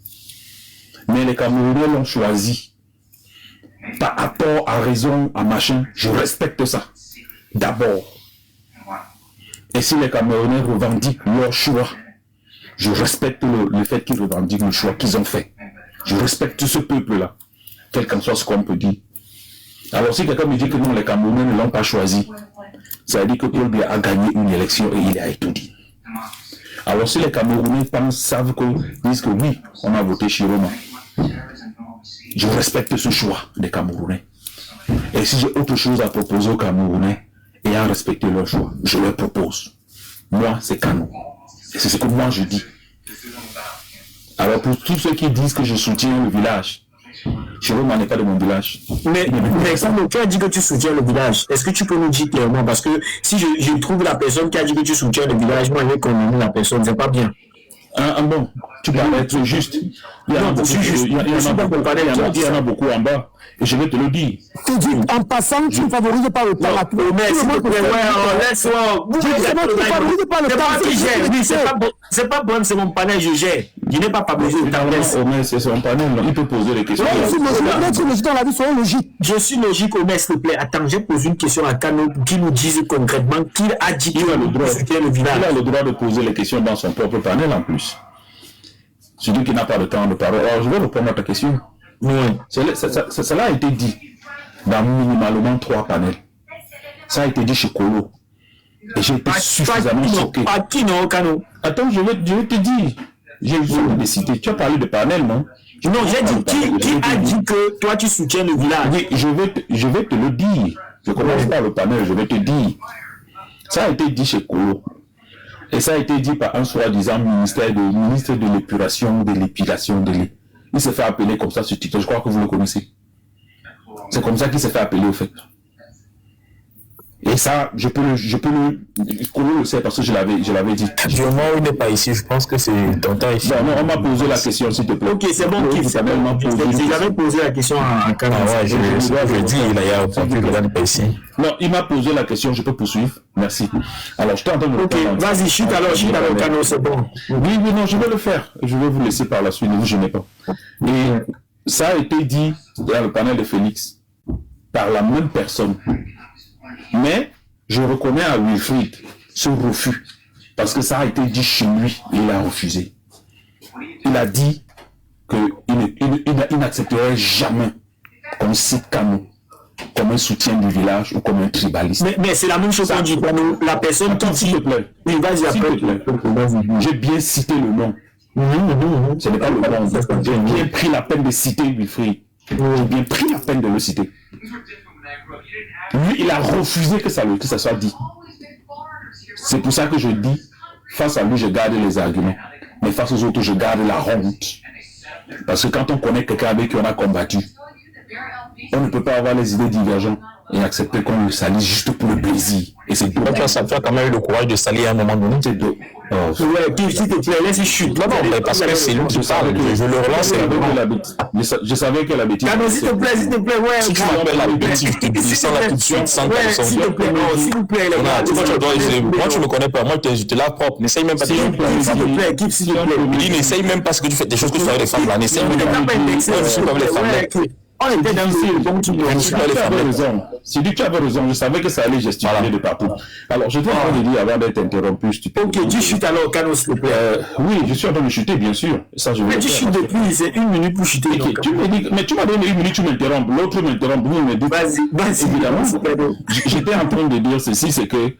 Mais les Camerounais l'ont choisi. Pas à tort, à raison, à machin. Je respecte ça. D'abord. Et si les Camerounais revendiquent leur choix, je respecte le fait qu'ils revendiquent le choix qu'ils ont fait. Je respecte ce peuple-là, quel qu'en soit ce qu'on peut dire. Alors si quelqu'un me dit que non, les Camerounais ne l'ont pas choisi, ça veut dire que Paul Biya a gagné une élection et il a étudié. Alors si les Camerounais disent que oui, on a voté Chiroma, je respecte ce choix des Camerounais. Et si j'ai autre chose à proposer aux Camerounais, et à respecter leur choix, je leur propose. Moi, c'est Kano. Et c'est ce que moi je dis. Alors pour tous ceux qui disent que je soutiens le village, Chiroma n'est pas de mon village. Mais Alexandre, tu as dit que tu soutiens le village. Est-ce que tu peux nous dire clairement? Parce que si je trouve la personne qui a dit que tu soutiens le village, moi je vais condamner la personne, c'est pas bien. Bon, tu parlais être juste. Il y en a beaucoup en bas. Et je vais te le dire. Tu dis, en passant, tu ne favorises pas le temps. Mais s'il te plaît, laisse-moi. Tu ne favorises pas le temps. C'est pas bon, c'est mon panel, je gère. Je n'ai pas besoin de temps. Omer, c'est son panel, il peut poser les questions. Je suis logique, Omer, s'il te plaît. Attends, j'ai posé une question à Kano qui nous dise concrètement qu'il a dit qu'il a le droit le droit de poser les questions dans son propre panel en plus. Celui qui n'a pas de temps de parler. Alors, je vais répondre à ta question. Oui. Cela a été dit dans minimalement 3 panels. Ça a été dit chez Kolo. Et j'ai été suffisamment choqué. Attends, je vais te dire. J'ai eu des cités. Tu as parlé de panel, non? Non, j'ai dit qui a dit que toi tu soutiens le village. Oui, je vais te le dire. Je commence par le panel, je vais te dire. Ça a été dit chez Kolo. Et ça a été dit par un soi-disant ministre de l'épuration, de l'épilation, il s'est fait appeler comme ça sur TikTok. Je crois que vous le connaissez. C'est comme ça qu'il s'est fait appeler au fait. Et ça, je peux le Kolo le sait parce que je l'avais dit. Du moment où il n'est pas ici, je pense que c'est Tonton ici. Non, on m'a posé la question, s'il te plaît. Ok, c'est bon, j'avais posé la question à Kano. Je dis, il y a un point que n'est pas ici. Non, il m'a posé la question, je peux poursuivre. Merci. Alors, je t'entends de ok, vas-y, chute alors, Kano, c'est bon. Oui, non, je vais le faire. Je vais vous laisser par la suite, ne vous gênez pas. Et ça a été dit dans le panel de Félix par la même personne. Mais je reconnais à Wilfried ce refus, parce que ça a été dit chez lui et il a refusé. Il a dit qu'il n'accepterait jamais qu'on cite Kano comme un soutien du village ou comme un tribaliste. Mais c'est la même chose qu'on dit Kano. La personne qui s'il te plaît. Oui, vas-y, après. J'ai bien cité le nom. Ce n'est pas le nom. J'ai bien pris la peine de citer Wilfried. J'ai bien pris la peine de le citer. Lui, il a refusé que ça soit dit. C'est pour ça que je dis, face à lui, je garde les arguments. Mais face aux autres, je garde la honte. Parce que quand on connaît quelqu'un avec qui on a combattu, on ne peut pas avoir les idées divergentes et accepter qu'on le salisse juste pour le plaisir. Et c'est dommage. Tu as quand même eu le courage de salir à un moment donné. C'est dommage. Ouais, s'il te plaît, laisse chute. Non, mais parce que c'est lui qui parle. Je le relance. Je savais que la bêtise. S'il te plaît, ouais. Si tu m'appelles la bêtise, je te descends là tout de suite, sans personne. S'il te plaît, moi, tu me connais pas. Moi, je te la propre. N'essaye même pas. S'il te plaît. Il n'essaye même pas ce que tu fais, des choses que tu fais avec les femmes là. N'essaye même pas. Moi, je suis comme les femmes là. On était dans le film, donc tu avais raison. Si tu avais raison, je savais que ça allait gesticuler de partout. Alors, je t'ai en train de dire avant d'être interrompu, stupide. Ok, tu chutes alors, Kano, s'il te plaît. Oui, je suis en train de chuter, bien sûr. Ça, mais tu chutes depuis, c'est 1 minute pour chuter. Okay, mais tu m'as donné 1 minute, tu m'interrompes. L'autre m'interrompt. Oui, mais vas-y. Évidemment, j'étais en train de dire ceci, c'est que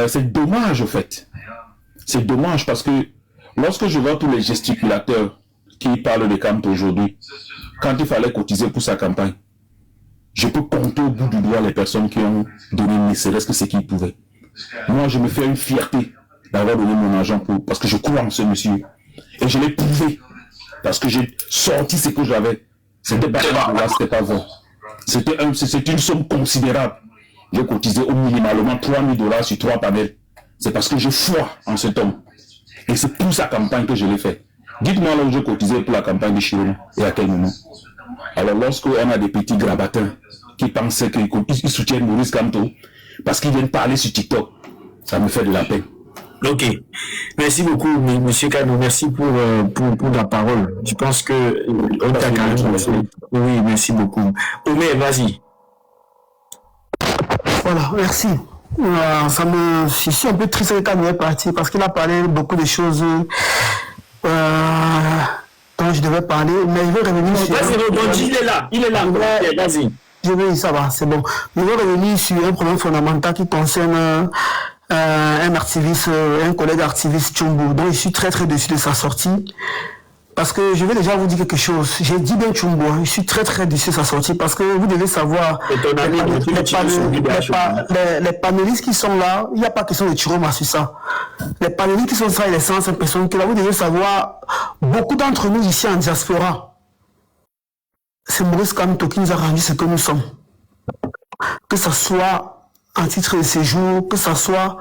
c'est dommage, au fait. C'est dommage parce que lorsque je vois tous les gesticulateurs qui parlent de Kamto aujourd'hui, quand il fallait cotiser pour sa campagne, je peux compter au bout du doigt les personnes qui ont donné ne serait-ce que ce qu'ils pouvaient. Moi, je me fais une fierté d'avoir donné mon argent parce que je crois en ce monsieur. Et je l'ai prouvé parce que j'ai sorti ce que j'avais. C'était pas là, c'était pas vrai. C'était une somme considérable. J'ai cotisé au minimalement $3,000 sur 3 panels. C'est parce que je foi en cet homme. Et c'est pour sa campagne que je l'ai fait. Dites-moi là où je cotisais pour la campagne de Chiroma et à quel moment. Alors lorsqu'on a des petits grabatins qui pensaient qu'ils soutiennent Maurice Kamto parce qu'ils viennent parler sur TikTok, ça me fait de la peine. Ok. Merci beaucoup, monsieur Kano. Merci pour la parole. Je pense que on t'a quand même. Oui, merci beaucoup. Omer, vas-y. Voilà, merci. Je suis un peu triste que Kano est parti parce qu'il a parlé beaucoup de choses dont je devais parler, mais je vais revenir sur... Vas-y, rebondis, il est là, vas-y. Ça va, c'est bon. Je vais revenir sur un problème fondamental qui concerne un activiste, un collègue activiste Tchumbo, dont je suis très très déçu de sa sortie. Parce que je vais déjà vous dire quelque chose. J'ai dit bien Tchumbo, je suis très très déçu de sa sortie parce que vous devez savoir, les panélistes qui sont là, il n'y a pas question de Chiroma sur ça. Les panélistes qui sont là, les 105 personnes qui là, vous devez savoir, beaucoup d'entre nous ici en diaspora, c'est Maurice Kamto qui nous a rendu ce que nous sommes. Que ce soit en titre de séjour, que ce soit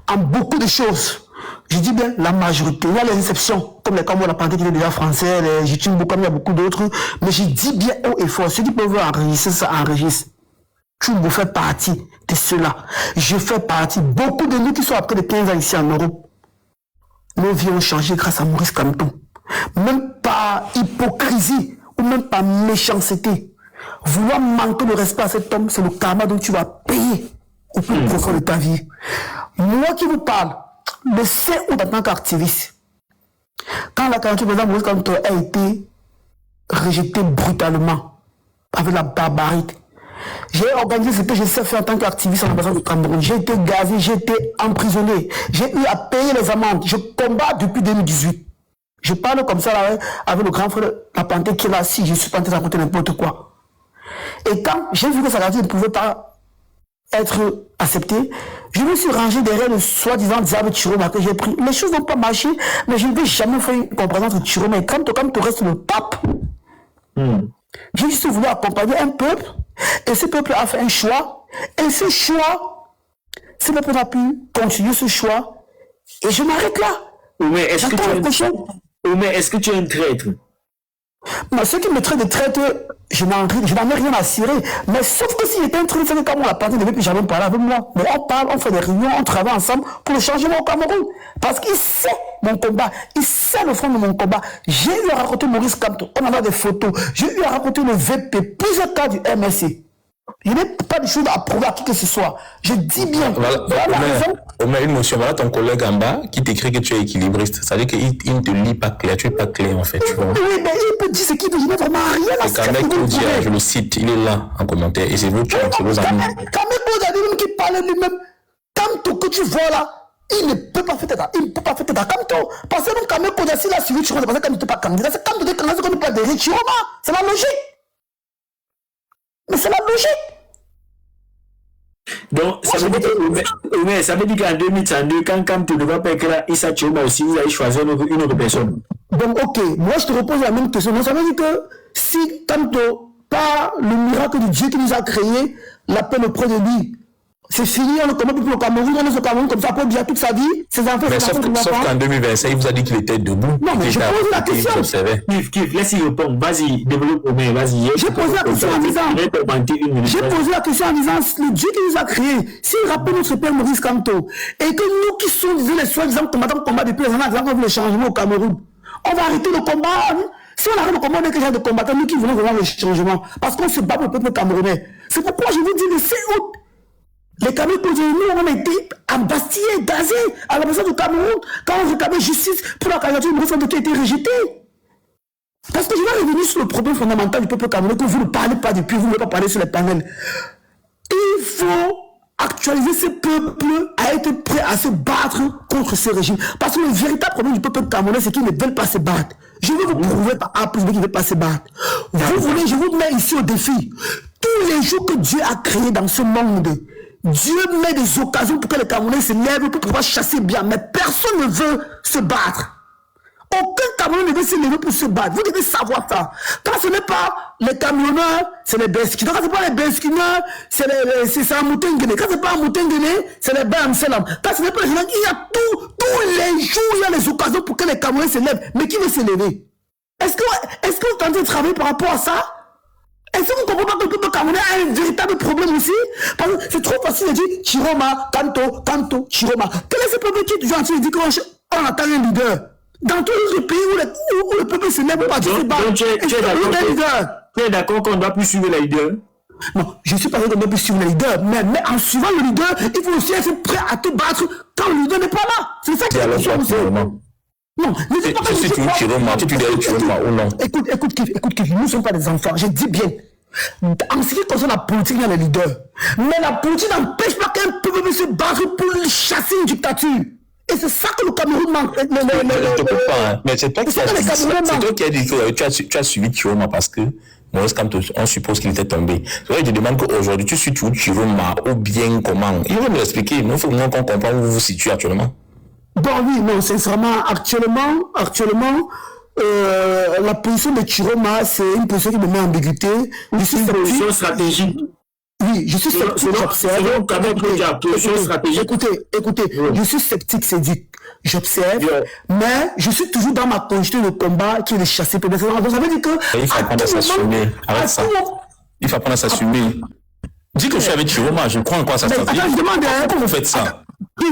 en beaucoup de choses. Je dis bien la majorité. Il y a les exceptions, comme les Cameroun, la Panthère qui est déjà français, les Jitumbo, comme il y a beaucoup d'autres. Mais je dis bien haut et fort, ceux qui peuvent enregistrer ça, enregistrent. Chumbo fait partie de ceux-là. Je fais partie. Beaucoup de nous qui sont après de 15 ans ici en Europe, nos vies ont changé grâce à Maurice Kamto. Même par hypocrisie ou même par méchanceté. Vouloir manquer de respect à cet homme, c'est le karma dont tu vas payer au plus profond de ta vie. Moi qui vous parle, le 7 août en tant qu'activiste, quand la candidature du président Maurice Kamto a été rejetée brutalement, avec la barbarie, j'ai organisé ce que je sais faire en tant qu'activiste en l'ambassade du Cameroun. J'ai été gazé, j'ai été emprisonné, j'ai eu à payer les amendes. Je combats depuis 2018. Je parle comme ça là, avec le grand frère la Panthère qui est là, si je suis pas en train de raconter n'importe quoi. Et quand j'ai vu que sa candidature ne pouvait pas être acceptée, je me suis rangé derrière le soi-disant diable Chiroma que j'ai pris. Les choses n'ont pas marché, mais je ne vais jamais faire une comparaison entre Chiroma et Kamto. Kamto reste le pape. J'ai juste voulu accompagner un peuple, et ce peuple a fait un choix, et ce choix, ce peuple a pu continuer ce choix, et je m'arrête là. Mais est-ce que tu es un traître? Mais ceux qui me traitent de traître, je n'en ai rien à cirer. Mais sauf que s'il était un traître, c'est comme on l'a parlé, il ne devait plus jamais parler avec moi. Mais on parle, on fait des réunions, on travaille ensemble pour le changement au Cameroun. Parce qu'il sait mon combat, il sait le fond de mon combat. J'ai eu à raconter Maurice Kamto, on en a des photos. J'ai eu à raconter le VP, plusieurs cas du MSC. Je n'ai pas de choses à prouver à qui que ce soit. Je dis bien. Omer, une notion, voilà ton collègue en bas qui t'écrit que tu es équilibriste. Ça veut dire qu'il ne te lit pas clair, tu n'es pas clair en fait. Tu vois. Oui, mais il peut dire ce qu'il veut, je n'ai vraiment rien à dire. Kamek Kodia, je le cite, il est là en commentaire et c'est vous qui c'est vos amis. Kamek Kodia lui-même qui parle lui-même. Kamto que tu vois là, il ne peut pas faire tête à Kamto. Parce que Kamek Kodia, s'il a suivi Chiroma, c'est parce que Kamto n'est pas candidat. C'est Kamto qui est candidat, c'est qu'on ne peut pas derrière Chiroma. C'est la logique. Mais c'est la logique. Donc, ça veut dire qu'en 2032, quand Kamto ne va pas écrire Issa Chiroma aussi, vous allez choisir une autre personne. Donc, ok, moi je te repose la même question. Donc, ça veut dire que si Kamto, par le miracle de Dieu qui nous a créé, l'appelle auprès de lui, c'est fini, on le combat pour le Cameroun, on est au Cameroun comme ça pour dire toute sa vie, ses enfants, mais sauf qu'en 2025, il vous a dit qu'il était debout. Non, mais je pose la question. Kif, laisse-y répondre. Vas-y, développe, mais vas-y. J'ai posé la question en disant, le Dieu qui nous a créé, s'il rappelle notre père Maurice Kamto, et que nous qui sommes les soi-disant combattants de combat depuis les années, on veut le changement au Cameroun, on va arrêter le combat. Si on arrête le combat, on est déjà de combattants, nous qui voulons vraiment le changement, parce qu'on se bat pour le peuple camerounais. C'est pourquoi je vous dis le 7 août. Les Camerounais, nous, on a été embastillés, gazés à l'ambassade du Cameroun quand on réclamait justice pour la candidature de Maurice Kamto qui a été rejetée. Parce que je vais revenir sur le problème fondamental du peuple camerounais que vous ne parlez pas depuis, vous ne voulez pas parler sur les panels. Il faut actualiser ce peuple à être prêt à se battre contre ce régime. Parce que le véritable problème du peuple camerounais, c'est qu'ils ne veulent pas se battre. Je vais vous prouver par A plus B qu'ils ne veulent pas se battre. Vous voulez, je vous mets ici au défi. Tous les jours que Dieu a créé dans ce monde, Dieu met des occasions pour que les Camerounais se lèvent pour pouvoir chasser bien. Mais personne ne veut se battre. Aucun Camerounais ne veut se lever pour se battre. Vous devez savoir ça. Quand ce n'est pas les Camerounais, c'est les Beskineurs. Quand ce n'est pas les Beskineurs, c'est un Moutenguene. Quand ce n'est pas un Moutenguene, c'est les Bamselam. Quand ce n'est pas les gens, il y a tous les jours, il y a les occasions pour que les Camerounais se lèvent. Mais qui veut se lever? Est-ce que vous tentez de travailler par rapport à ça? Est-ce que vous ne comprenez pas que le peuple camerounais a un véritable problème aussi? Parce que c'est trop facile de dire Chiroma, Kamto, Chiroma. Quel est ce peuple qui est toujours en train de dire qu'on attend un leader? Dans tous les pays où le peuple se lève pour partir se battre. Tu es d'accord qu'on ne doit plus suivre les leaders? Non, je suis pas d'accord qu'on ne doit plus suivre les leaders. Mais en suivant le leader, il faut aussi être prêt à te battre quand le leader n'est pas là. C'est ça qui est la question aussi. Non, si tu veux Chiroma, tu dis Chiroma ou non? Écoute, nous ne sommes pas des enfants, je dis bien. En ce qui concerne la politique, il y a les leaders. Mais la politique n'empêche pas qu'un peuple puisse se battre pour chasser une dictature. Et c'est ça que le Cameroun manque. Je ne te peux pas, mais c'est toi qui as dit que tu as suivi Chiroma parce que Maurice Kamto, on suppose qu'il était tombé. C'est vrai que je demande qu'aujourd'hui, tu suis toujours Chiroma ou bien comment? Il va me l'expliquer. Il faut qu'on comprenne où vous vous situez actuellement. Bon, oui, non, sincèrement, actuellement, la position de Chiroma, c'est une position qui me met en ambiguïté. Je suis une position stratégique. Oui, je suis sceptique, j'observe. Écoutez, je suis sceptique, c'est dit. j'observe, mais je suis toujours dans ma continuité de combat qui est de chasser PDS. Donc ça veut dire que... Il faut apprendre à s'assumer. Arrête ça. Il faut apprendre à s'assumer. Dis que je suis avec Chiroma, je crois en quoi ça se passe. Attends, je demande... Comment vous faites ça? Il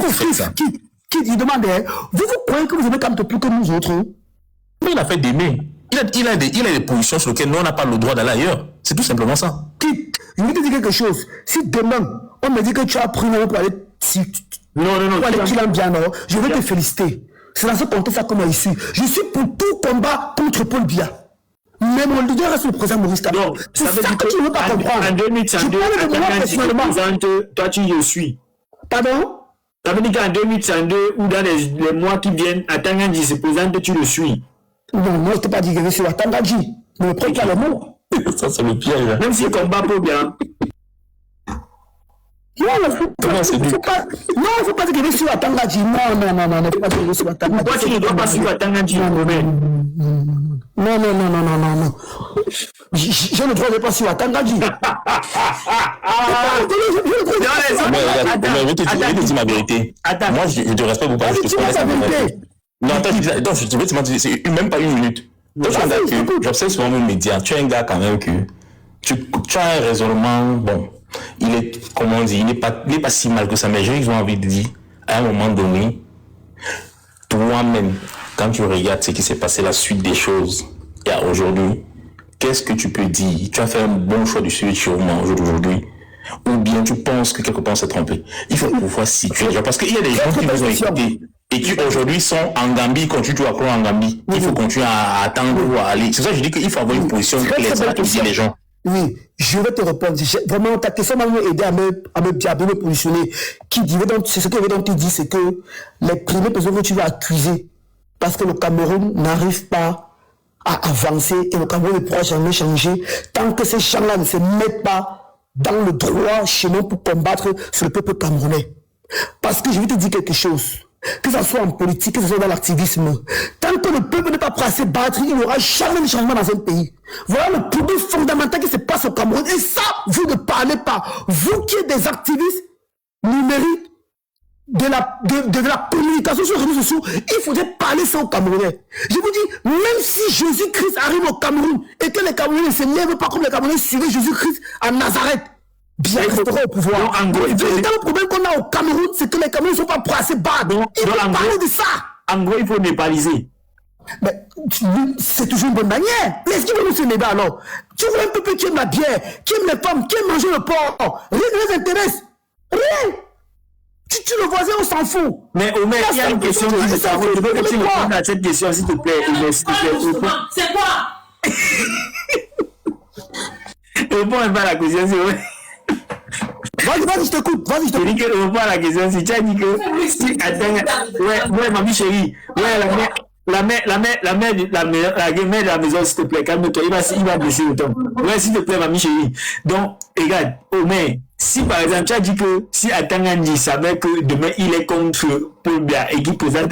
demande, vous croyez que vous avez quand même plus que nous autres? Mais il a fait d'aimer. Il a des positions sur lesquelles nous, on n'a pas le droit d'aller ailleurs. C'est tout simplement ça. Je vais te dire quelque chose. Si demain, on me dit que tu as pris pour aller... Non. Pour aller je vais te féliciter. C'est dans ce contexte que moi je suis. Je suis pour tout combat contre Paul Biya. Mais mon leader reste le président Maurice Talon. Non, ça veut dire que tu ne veux pas comprendre. En 2032, toi tu y suis. Pardon? Ça veut dire qu'en 2032 ou dans les mois qui viennent, Atangandji se présente, tu le suis. Non, moi je t'ai pas dit que je suis Atangandji. Mais prends pas le mot. Ça c'est le piège. Même si combat Paul Biya. Non, il ne faut pas dire que je suis Atangandji. Non, ne faut pas dire que je suis Atangandji. Pourquoi tu ne dois pas suivre Atangandji? Non. Je ne dois pas suivre Atangandji. Mais je te dis ma vérité. Moi, je te respecte beaucoup. Je te connais la vérité. Non, attends, je vais te mentir, c'est même pas une minute. Toi, tu es un gars que j'observe souvent mes médias. Tu es un gars quand même que tu as un raisonnement, bon, il est, comment on dit, il n'est pas si mal que ça, mais j'ai envie de dire, à un moment donné, toi-même, quand tu regardes ce qui s'est passé, la suite des choses, et à aujourd'hui, qu'est-ce que tu peux dire? Tu as fait un bon choix du suivi de Chiroma aujourd'hui, ou bien tu penses que quelque part on s'est trompé? Il faut pouvoir situer les gens, parce qu'il y a des gens qui vous ont écouté et qui aujourd'hui sont en Gambie, continuent toujours à croire en Gambie. Il faut continuer à attendre ou à aller. C'est ça que je dis qu'il faut avoir une position claire pour dire les gens. Oui, je vais te répondre. Vraiment, ta question m'a aidé à me positionner. C'est ce que je veux te dire, c'est que les premières personnes que tu vas accuser, parce que le Cameroun n'arrive pas à avancer et le Cameroun ne pourra jamais changer tant que ces gens-là ne se mettent pas dans le droit chemin pour combattre sur le peuple camerounais. Parce que je vais te dire quelque chose, que ce soit en politique, que ce soit dans l'activisme, tant que le peuple n'est pas prêt à se battre, il n'y aura jamais de changement dans un pays. Voilà le problème fondamental qui se passe au Cameroun. Et ça, vous ne parlez pas. Vous qui êtes des activistes numériques, de la communication sur les réseaux sociaux, il faudrait parler ça aux Camerounais. Je vous dis, même si Jésus-Christ arrive au Cameroun et que les Camerounais ne se lèvent pas comme les Camerounais suivaient Jésus-Christ à Nazareth, bien resteront au pouvoir. Le problème qu'on a au Cameroun, c'est que les Camerounais ne sont pas prêts à se battre. Il faut parler de ça. En gros, il faut népaliser. Mais c'est toujours une bonne manière. Mais est-ce qu'il veut nous se nébler alors? Tu vois un peuple qui aime la bière, qui aime les femmes, qui aime manger le porc. Rien ne les intéresse. Rien. Tu le voisin, on s'en fout. Mais Omer, il y a une question que je veux que tu répondes à cette question, s'il te plaît. C'est quoi? Réponds un peu à la question, c'est vrai. Vas-y, je t'écoute. Vas-y, je t'écoute. Je réponds à la question. Si tu as dit que... Ouais, mamie chérie. Ouais, la mère de la maison, s'il te plaît, calme-toi. Il va baisser le ton. Ouais, s'il te plaît, mamie chérie. Donc, regarde, Omer, si par exemple, tu as dit que si Atangandji savait que demain il est contre Paul Biya et qu'il présente... C'est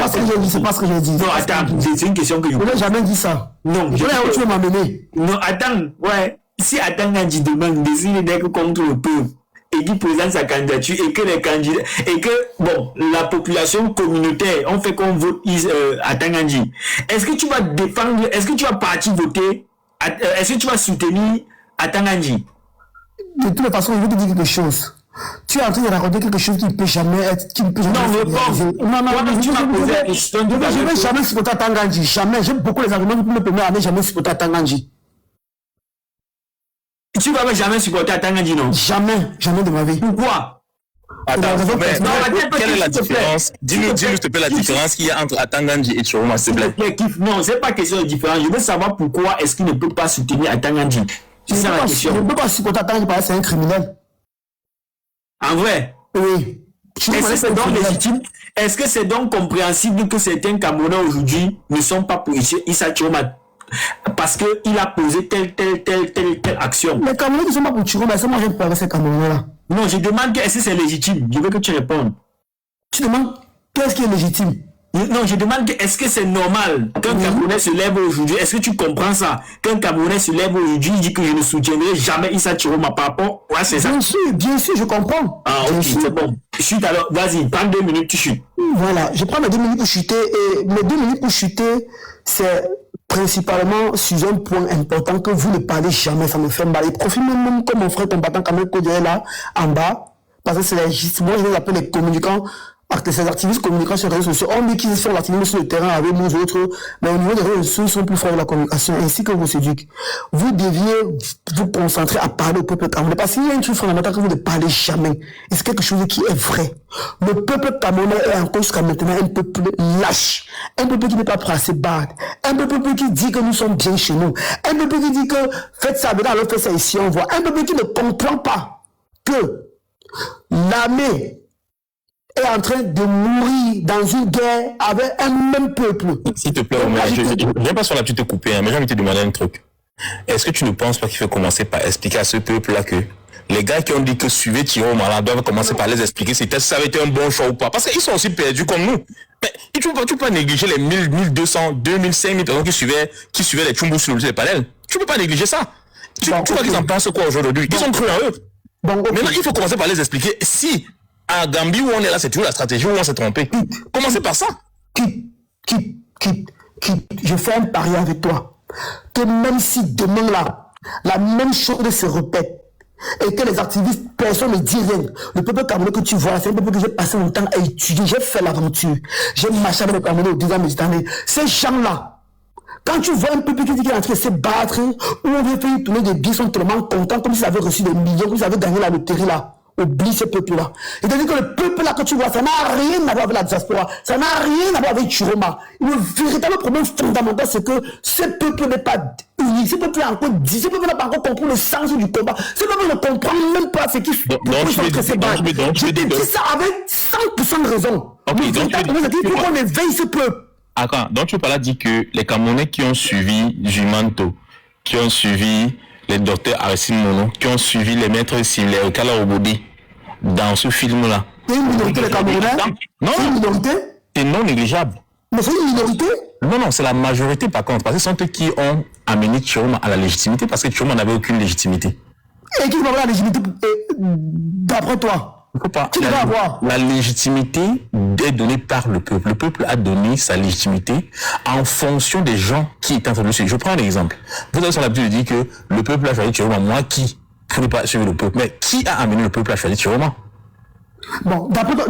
pas ce que j'ai dit. Non, attends, c'est une question que je... Je n'ai jamais dit ça. Non, je voulais où tu veux m'amener. Non, attends, ouais. Si Atangandji demain décide d'être contre le peuple et qu'il présente sa candidature et que les candidats et que bon la population communautaire on fait qu'on vote Atangandji, est-ce que tu vas défendre, est-ce que tu vas partir voter, est-ce que tu vas soutenir Atangandji? De toute façon, je vais te dire quelque chose. Tu es en train de raconter quelque chose qui ne peut jamais être, qui ne peut jamais je vais jamais supporter Atangandji, jamais. J'aime beaucoup les arguments qui me permettent de jamais supporter Atangandji. Tu vas jamais supporter Atangandji, non? Jamais de ma vie. Pourquoi? Attends, quelle est la différence? Dis-nous s'il te plaît la différence qu'il y a entre Atangandji et Chiroma, s'il te plaît. Non, c'est pas question de différence. Je veux savoir pourquoi est-ce qu'il ne peut pas soutenir Atangandji. C'est ça la question. Je ne peux pas supporter Atangandji parce que c'est un criminel. En vrai? Oui. Est-ce que c'est donc légitime? Est-ce que c'est donc compréhensible que certains Camerounais aujourd'hui ne sont pas pour Issa Chiroma parce qu'il a posé telle action? Les Camerounais ne sont pas pour Chiroma, c'est moi qui parle de ces Camerounais-là. Non, je demande que est-ce que c'est légitime? Je veux que tu répondes. Tu demandes qu'est-ce qui est légitime? Non, je demande est-ce que c'est normal qu'un Camerounais se lève aujourd'hui? Est-ce que tu comprends ça? Qu'un Camerounais se lève aujourd'hui, il dit que je ne soutiendrai jamais Issa Chiroma par rapport. Ouais, c'est ça. Bien sûr, je comprends. Ah, ok, c'est bon. Chute alors, vas-y, prends 2 minutes, tu chutes. Voilà, je prends mes 2 minutes pour chuter, et mes 2 minutes pour chuter, c'est principalement sur un point important que vous ne parlez jamais, ça me fait mal. Et profite même comme mon frère combattant Kamel Kodje là, en bas, parce que c'est moi je les appelle les communicants, ces activistes communicants sur les réseaux sociaux. On dit qu'ils font l'activisme sur le terrain avec nous autres, mais au niveau des réseaux sociaux, ils sont plus forts de la communication, ainsi que vos éduques. Vous deviez vous concentrer à parler au peuple camerounais, parce qu'il y a une chose fondamentale que vous ne parlez jamais, et c'est quelque chose qui est vrai. Le peuple camerounais est encore jusqu'à maintenant un peuple lâche, un peuple qui n'est pas prêt à se battre, un peuple qui dit que nous sommes bien chez nous, un peuple qui dit que faites ça, alors faites ça ici, on voit, un peuple qui ne comprend pas que l'armée est en train de mourir dans une guerre avec un même peuple. S'il te plaît, Omer, je n'aime pas sur la petite te couper, hein, mais j'ai envie de te demander un truc. Est-ce que tu ne penses pas qu'il faut commencer par expliquer à ce peuple-là que les gars qui ont dit que suivez Thierry Omala doivent commencer par les expliquer si ça avait été un bon choix ou pas? Parce qu'ils sont aussi perdus comme nous. Mais tu ne peux pas négliger les 1000, 1200, 2000, 5000 personnes qui suivaient les Tchoumbous sur le panel. Tu ne peux pas négliger ça. Tu vois qu'ils en pensent quoi aujourd'hui? Ils ont cru en eux. Maintenant, il faut commencer par les expliquer. Si à Gambie où on est là, c'est toujours la stratégie où on s'est trompé. Commencez par ça. Je fais un pari avec toi. Que même si demain là, la même chose se répète, et que les activistes, personne ne dit rien. Le peuple camerounais que tu vois, c'est un peuple que j'ai passé mon temps à étudier. J'ai fait l'aventure. J'ai marché avec les Camerounais au 10 ans mes années. Ces gens-là, quand tu vois un peuple qui dit qu'il est en train de se battre, où on vient faire tourner des billes, sont tellement contents, comme s'ils avaient reçu des millions, comme s'ils avaient gagné la loterie là. Oublie ce peuple-là. C'est-à-dire que le peuple-là que tu vois, ça n'a rien à voir avec la diaspora, ça n'a rien à voir avec Chiroma. Le véritable problème fondamental, c'est que ce peuple n'est pas uni, ce peuple est encore dit, ce peuple n'a pas encore compris le sens du combat, ce peuple ne comprend même pas ce qui se passe. Je te dis ça avec 100% de raison. Le véritable problème, c'est qu'il faut qu'on éveille ce peuple. Attends, donc tu parles dit que les Camerounais qui ont suivi Jumanto, qui ont suivi les docteurs Aristide Mono, qui ont suivi les maîtres Simler au Kala Obodi dans ce film-là. C'est une minorité les Camerounais? Non, c'est une minorité? C'est non négligeable. Mais c'est une minorité? Non, c'est la majorité par contre, parce que ce sont eux qui ont amené Chiroma à la légitimité, parce que Chiroma n'avait aucune légitimité. Et qui va avoir la légitimité d'après toi? Qui va avoir la légitimité est donnée par le peuple. Le peuple a donné sa légitimité en fonction des gens qui étaient en train de le suivre. Je prends un exemple. Vous avez l'habitude de dire que le peuple a choisi Chiroma. Moi, qui ne pas suivre le peuple? Mais qui a amené le peuple à choisir Chiroma? Bon, d'après toi,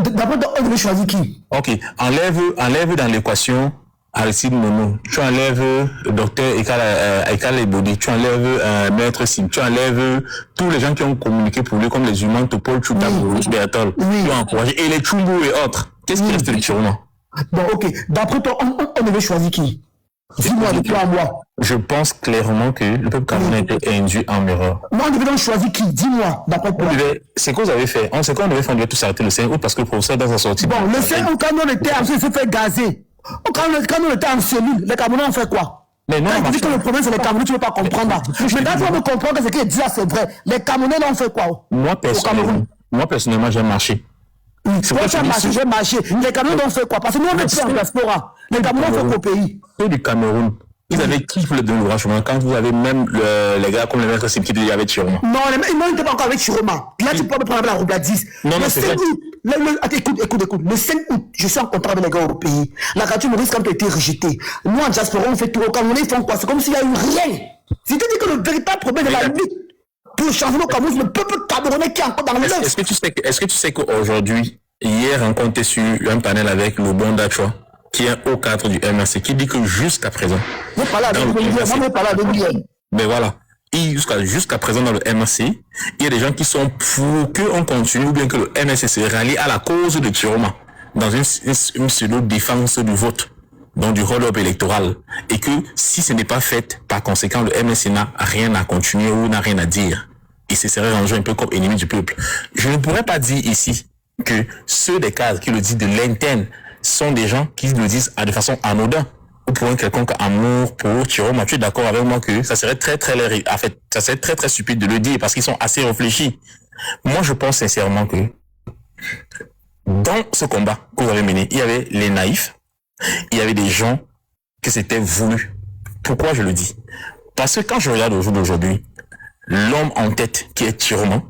on devait choisir qui? Ok, enlève dans l'équation Aristide Mono, tu enlèves le docteur Ekala Ebodi, tu enlèves Maître Sim, tu enlèves tous les gens qui ont communiqué pour lui, comme les humains, Topol, Chouta, Bertol, tu as encouragé, et les Chumbu et autres. Qu'est-ce qui reste de Chiroma? Bon, ok, d'après toi, on devait choisir qui? Dis-moi, de toi à moi. Je pense clairement que le peuple camerounais était induit en erreur. Non, on devait donc choisir qui? Dis-moi, d'après toi. C'est quoi vous avez fait? On sait qu'on devait faire, on devait tous arrêter le 5 août parce que le professeur dans sa sortie. Bon, le 5 août, quand on était en train de se faire gazer, quand on était en cellule, les Camerounais ont fait quoi? Mais non, quand tu dis que le problème c'est les Camerounais, tu ne veux pas comprendre. Mais quand tu vas me comprendre que ce qu'il dit là, c'est vrai. Les Camerounais ont fait quoi? Moi, personnellement, j'ai marché. Moi, j'ai marché. Les Camerounais ont fait quoi? Parce que nous, on est plus en diaspora. Les Camerounais ont fait qu'au pays. Ceux du Cameroun, ils avaient qui pour le donner le rachement quand vous avez même les gars comme les maîtres Sim qui étaient avec Chiroma? Non, ils n'étaient pas encore avec Chiroma. Là, tu peux me prendre la Roubla 10. Non, c'est vrai. Écoute. Le 5 août, je suis en contrat avec les gars au pays. La capture Maurice, quand tu as été rejeté. Nous, en diaspora, on fait tout. Au Cameroun, ils font quoi? C'est comme s'il n'y a eu rien. C'est-à-dire que le véritable problème de la lutte pour changer le Cameroun, le peuple camerounais qui est encore dans le l'œuf. Est-ce que tu sais qu'aujourd'hui, hier, on comptait sur un panel avec le bon Dachois, qui est un haut cadre du MRC, qui dit que jusqu'à présent. Moi, je ne parle pas de mais voilà. Jusqu'à présent dans le MRC, il y a des gens qui sont pour qu'on continue ou bien que le MRC se rallie à la cause de Chiroma dans une pseudo-défense du vote, donc du hold-up électoral. Et que si ce n'est pas fait, par conséquent, le MRC n'a rien à continuer ou n'a rien à dire. Et ce serait rangé un peu comme ennemi du peuple. Je ne pourrais pas dire ici que ceux des cadres qui le disent de l'interne sont des gens qui le disent de façon anodine. Ou pour un quelconque amour pour Chiroma. Tu es d'accord avec moi que ça serait ça serait très très stupide de le dire parce qu'ils sont assez réfléchis. Moi, je pense sincèrement que dans ce combat que vous avez mené, il y avait les naïfs, il y avait des gens que c'était voulu. Pourquoi je le dis? Parce que quand je regarde au jour d'aujourd'hui, l'homme en tête qui est Chiroma,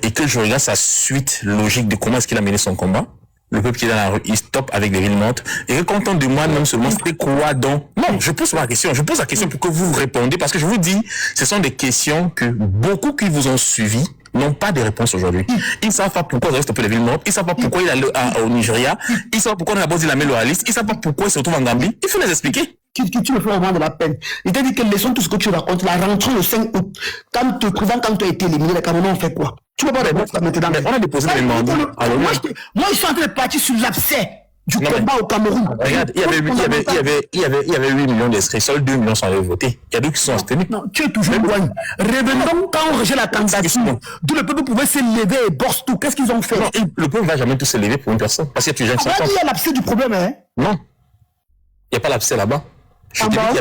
et que je regarde sa suite logique de comment est-ce qu'il a mené son combat, le peuple qui est dans la rue, il stoppe avec des villes mortes. Et quand on demande même seulement c'était quoi donc, non, je pose la question pour que vous répondiez, parce que je vous dis, ce sont des questions que beaucoup qui vous ont suivi n'ont pas de réponse aujourd'hui. Ils ne savent pas pourquoi ils ont stoppé les villes mortes, ils ne savent pas pourquoi il est allé au Nigeria, ils ne savent pas pourquoi on a d'abord dit la méloaliste, ils ne savent pas pourquoi il se retrouve en Gambie. Il faut les expliquer. Tu me fais vraiment de la peine. Il t'a dit que laissons tout ce que tu racontes, la rentrée le 5 août, quand tu as été éliminé, les Camerounais ont fait quoi? Tu peux pas répondre ça maintenant. Mais on a déposé des demandes. Moi, je suis en train de partir sur l'abcès du combat au Cameroun. Regarde, il y avait 8 millions d'inscrits, seuls 2 millions sont allés voter. Il y a d'autres qui sont abstenus. Non, tu es toujours loin. Revenons quand on rejette la candidature. Tout le peuple pouvait se lever et bosse tout. Qu'est-ce qu'ils ont fait? Non, le peuple ne va jamais tout se lever pour une personne. Parce que tu gênes 50. Il y a l'abcès du problème, hein? Non. Il n'y a pas l'abcès là-bas. Je te dis qu'il y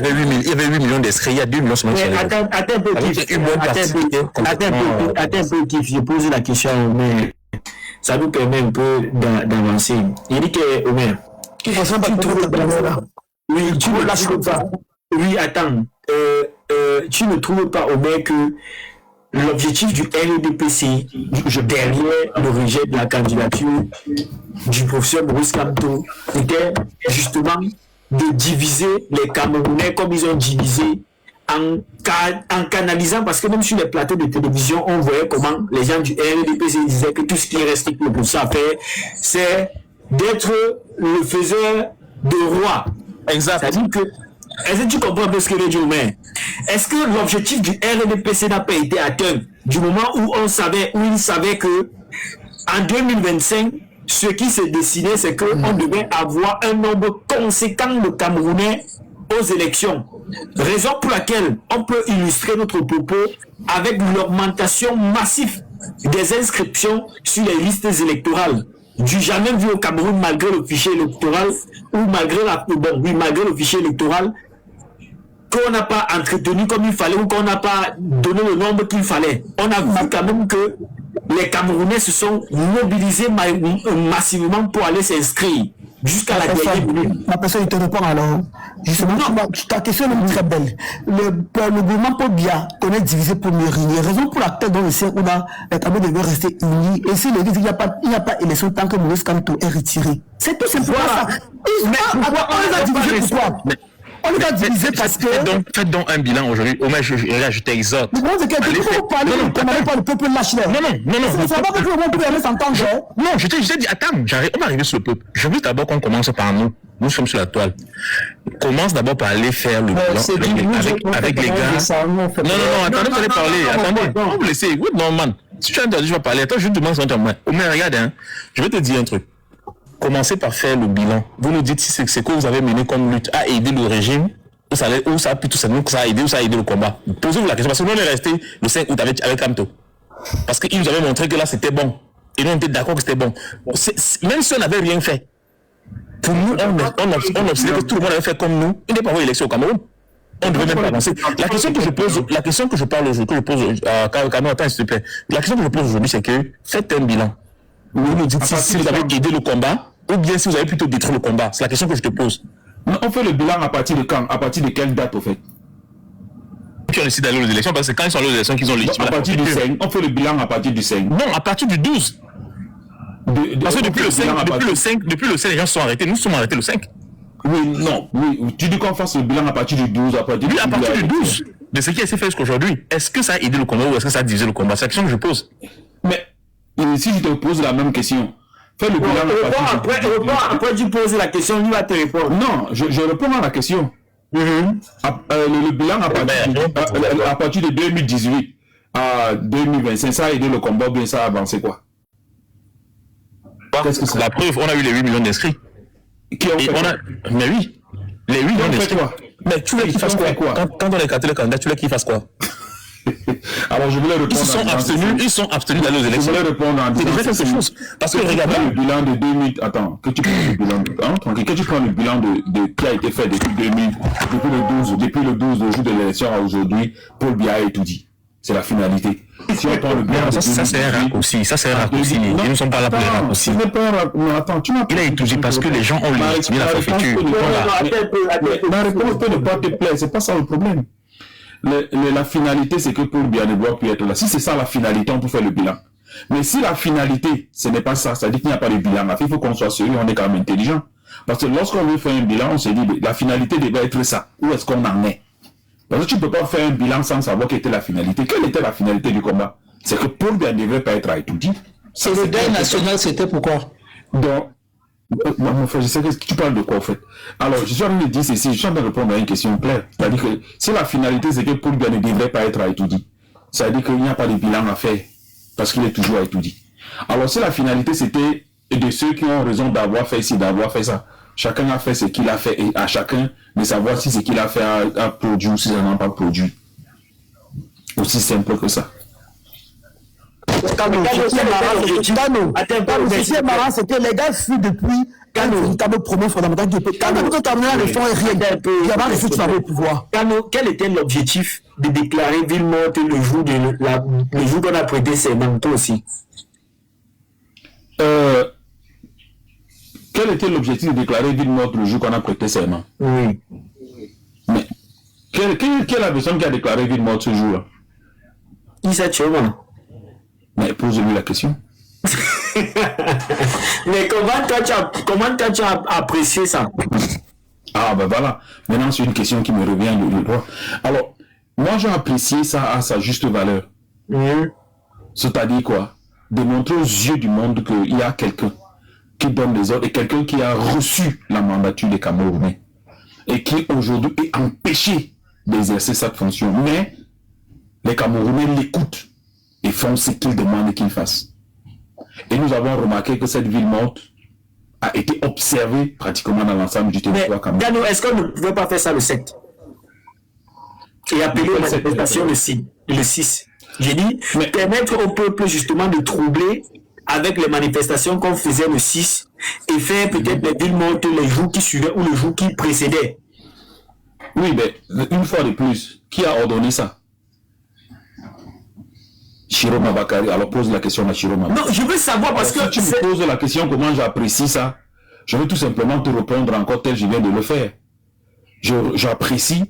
avait 8 millions d'inscrits, il y a 2 millions seulement. Attends un peu, Kif. Je pose la question, mais ça nous permet un peu d'avancer. Il dit que, Omer, tu ne trouves pas. Oui, tu ne trouves pas. Oui, attends. Tu ne trouves pas, Omer, que l'objectif du RDPC, derrière le rejet de la candidature du professeur Maurice Kamto, était justement de diviser les Camerounais comme ils ont divisé en canalisant, parce que même sur les plateaux de télévision, on voyait comment les gens du RDPC disaient que tout ce qui reste pour ça à faire, c'est d'être le faiseur de roi. Exact. C'est-à-dire que, est-ce que tu comprends un peu ce que je dis, mais est-ce que l'objectif du RDPC n'a pas été atteint du moment où il savait que en 2025, ce qui se dessinait, c'est qu'on devait avoir un nombre conséquent de Camerounais aux élections. Raison pour laquelle on peut illustrer notre propos avec l'augmentation massive des inscriptions sur les listes électorales. Du jamais vu au Cameroun malgré le fichier électoral ou malgré le fichier électoral qu'on n'a pas entretenu comme il fallait ou qu'on n'a pas donné le nombre qu'il fallait. On a vu quand même que les Camerounais se sont mobilisés massivement pour aller s'inscrire jusqu'à la dernière minute. Ma personne, il te répond alors. Justement, ta question est très belle. Le gouvernement Paul Biya connaît divisé pour mieux régner. Raison pour laquelle dans le CERN, les Camerounais devaient rester unis. Et si le dit qu'il n'y a pas élection tant que Maurice Kamto est retiré. C'est tout simplement ça. On les a divisés pourquoi? On les a divisés parce que... Faites donc un bilan aujourd'hui. Au moins, je t'exhorte. Le problème, c'est que tu peux parler pas le peuple lâche là. Non. Ça va pas que le monde peut aller s'entendre. Non, je t'ai dit, attends, on va arriver sur le peuple. Je veux d'abord qu'on commence par nous. Nous sommes sur la toile. Commence d'abord par aller faire le bilan avec les gars. Non, attendez, vous allez parler. Attendez, vous laissez. Oui, non, man. Si tu as entendu, je vais parler. Attends, je te demande son temps. Mais regarde, je vais te dire un truc. Commencez par faire le bilan. Vous nous dites si c'est ce que vous avez mené comme lutte à aider le régime, ou ça a pu tout simplement que ça a aidé ou ça a aidé le combat. Posez-vous la question, parce que nous on est resté le 5 août avec Kamto. Parce qu'ils nous avaient montré que là c'était bon. Et nous on était d'accord que c'était bon. Même si on n'avait rien fait, pour nous on observait que tout le monde avait fait comme nous. Il n'est pas eu élection au Cameroun. On devait même pas avancer. La question que je pose attends s'il te plaît. La question que je pose aujourd'hui, c'est que faites un bilan. Vous nous dites si vous avez aidé le combat, ou bien si vous avez plutôt détruit le combat. C'est la question que je te pose. On fait le bilan à partir de quand? À partir de quelle date, au fait? Qui ont décidé d'aller aux élections, parce que quand ils sont allés aux élections, qu'ils ont légitimé. À partir du 5. On fait le bilan à partir du 5. Non, à partir du 12. Parce que depuis le 5, les gens sont arrêtés. Nous sommes arrêtés le 5. Oui. Tu dis qu'on fasse le bilan à partir du 12, à partir du 12. De ce qui a été fait jusqu'aujourd'hui. Est-ce que ça a aidé le combat ou est-ce que ça a divisé le combat? C'est la question que je pose. Mais si je te pose la même question, fais le bilan après tu poses la question, lui va te répondre. Non, je réponds à la question. Le bilan à partir de 2018 à 2025, ça a aidé le combat ou bien ça a avancé quoi? Qu'est-ce que c'est? La preuve, on a eu les 8 millions d'inscrits. Mais oui, les 8 millions d'inscrits. Mais tu voulais qu'ils fassent quoi? Quand on a écarté le candidat, tu voulais qu'ils fassent quoi? Alors je voulais répondre. Ils sont abstenus d'aller aux élections. Je voulais répondre en disant quelque chose. Parce que regarde le bilan de 2000. Attends, que tu prends le bilan de qui a été fait depuis le 12, le jour de l'élection à aujourd'hui, Paul Biya a étudié. C'est la finalité. Si on prend le bilan, ça c'est un raccourci. Ils ne sont pas là pour les raccourcis. Il a étudié parce que les gens ont légitimé la forfaiture. La réponse peut ne pas te plaire. C'est pas ça le problème. La finalité, c'est que Paul Biya ne doit plus être là. Si c'est ça la finalité, on peut faire le bilan. Mais si la finalité, ce n'est pas ça, ça dit qu'il n'y a pas de bilan. Il faut qu'on soit sérieux, on est quand même intelligent. Parce que lorsqu'on veut faire un bilan, on se dit, la finalité devait être ça. Où est-ce qu'on en est? Parce que tu ne peux pas faire un bilan sans savoir quelle était la finalité. Quelle était la finalité du combat? C'est que Paul Biya ne devait pas être à Etoudi. C'est le deuil national, c'était pourquoi? Donc, mon frère, je sais que tu parles de quoi en fait. Alors, je suis en train de dire ceci, je suis en train de répondre à une question claire. C'est-à-dire que si la finalité c'est que Paul Biya ne devrait pas être à Etoudi, ça veut dire qu'il n'y a pas de bilan à faire parce qu'il est toujours à Etoudi. Alors, si la finalité c'était de ceux qui ont raison d'avoir fait ci, d'avoir fait ça, chacun a fait ce qu'il a fait et à chacun de savoir si ce qu'il a fait a produit ou si ça n'a pas produit. Aussi simple que ça. Ce qui est marrant, c'est que les gars fuient depuis un véritable problème fondamental qui peut. Quand on termine la réforme, rien. Il y a pas de suite sur le pouvoir. Quel était l'objectif de déclarer ville morte le jour qu'on a prêté serment, toi aussi? Quel était l'objectif de déclarer ville morte le jour qu'on a prêté serment? Oui. Mais quelle est la personne qui a déclaré ville morte ce jour-là? Issa Tchoma. Mais pose-lui la question. Mais comment tu as apprécié ça? Ah ben voilà. Maintenant c'est une question qui me revient de droit. Alors, moi j'ai apprécié ça à sa juste valeur. C'est-à-dire quoi? Démontrer aux yeux du monde qu'il y a quelqu'un qui donne des ordres et quelqu'un qui a reçu la mandature des Camerounais et qui aujourd'hui est empêché d'exercer cette fonction. Mais les Camerounais l'écoutent et font ce qu'ils demandent qu'il fasse. Et nous avons remarqué que cette ville morte a été observée pratiquement dans l'ensemble du territoire camerounais. Gano, est-ce qu'on ne pouvait pas faire ça le 7 et appeler aux manifestations le 6? J'ai dit, permettre au peuple justement de troubler avec les manifestations qu'on faisait le 6 et faire peut-être les villes mortes les jours qui suivaient ou le jour qui précédait. Oui, mais une fois de plus, qui a ordonné ça? Chiroma Bakari. Alors pose la question à Chiroma. Non, je veux savoir parce que... Si tu me poses la question comment j'apprécie ça, je veux tout simplement te répondre encore tel je viens de le faire. J'apprécie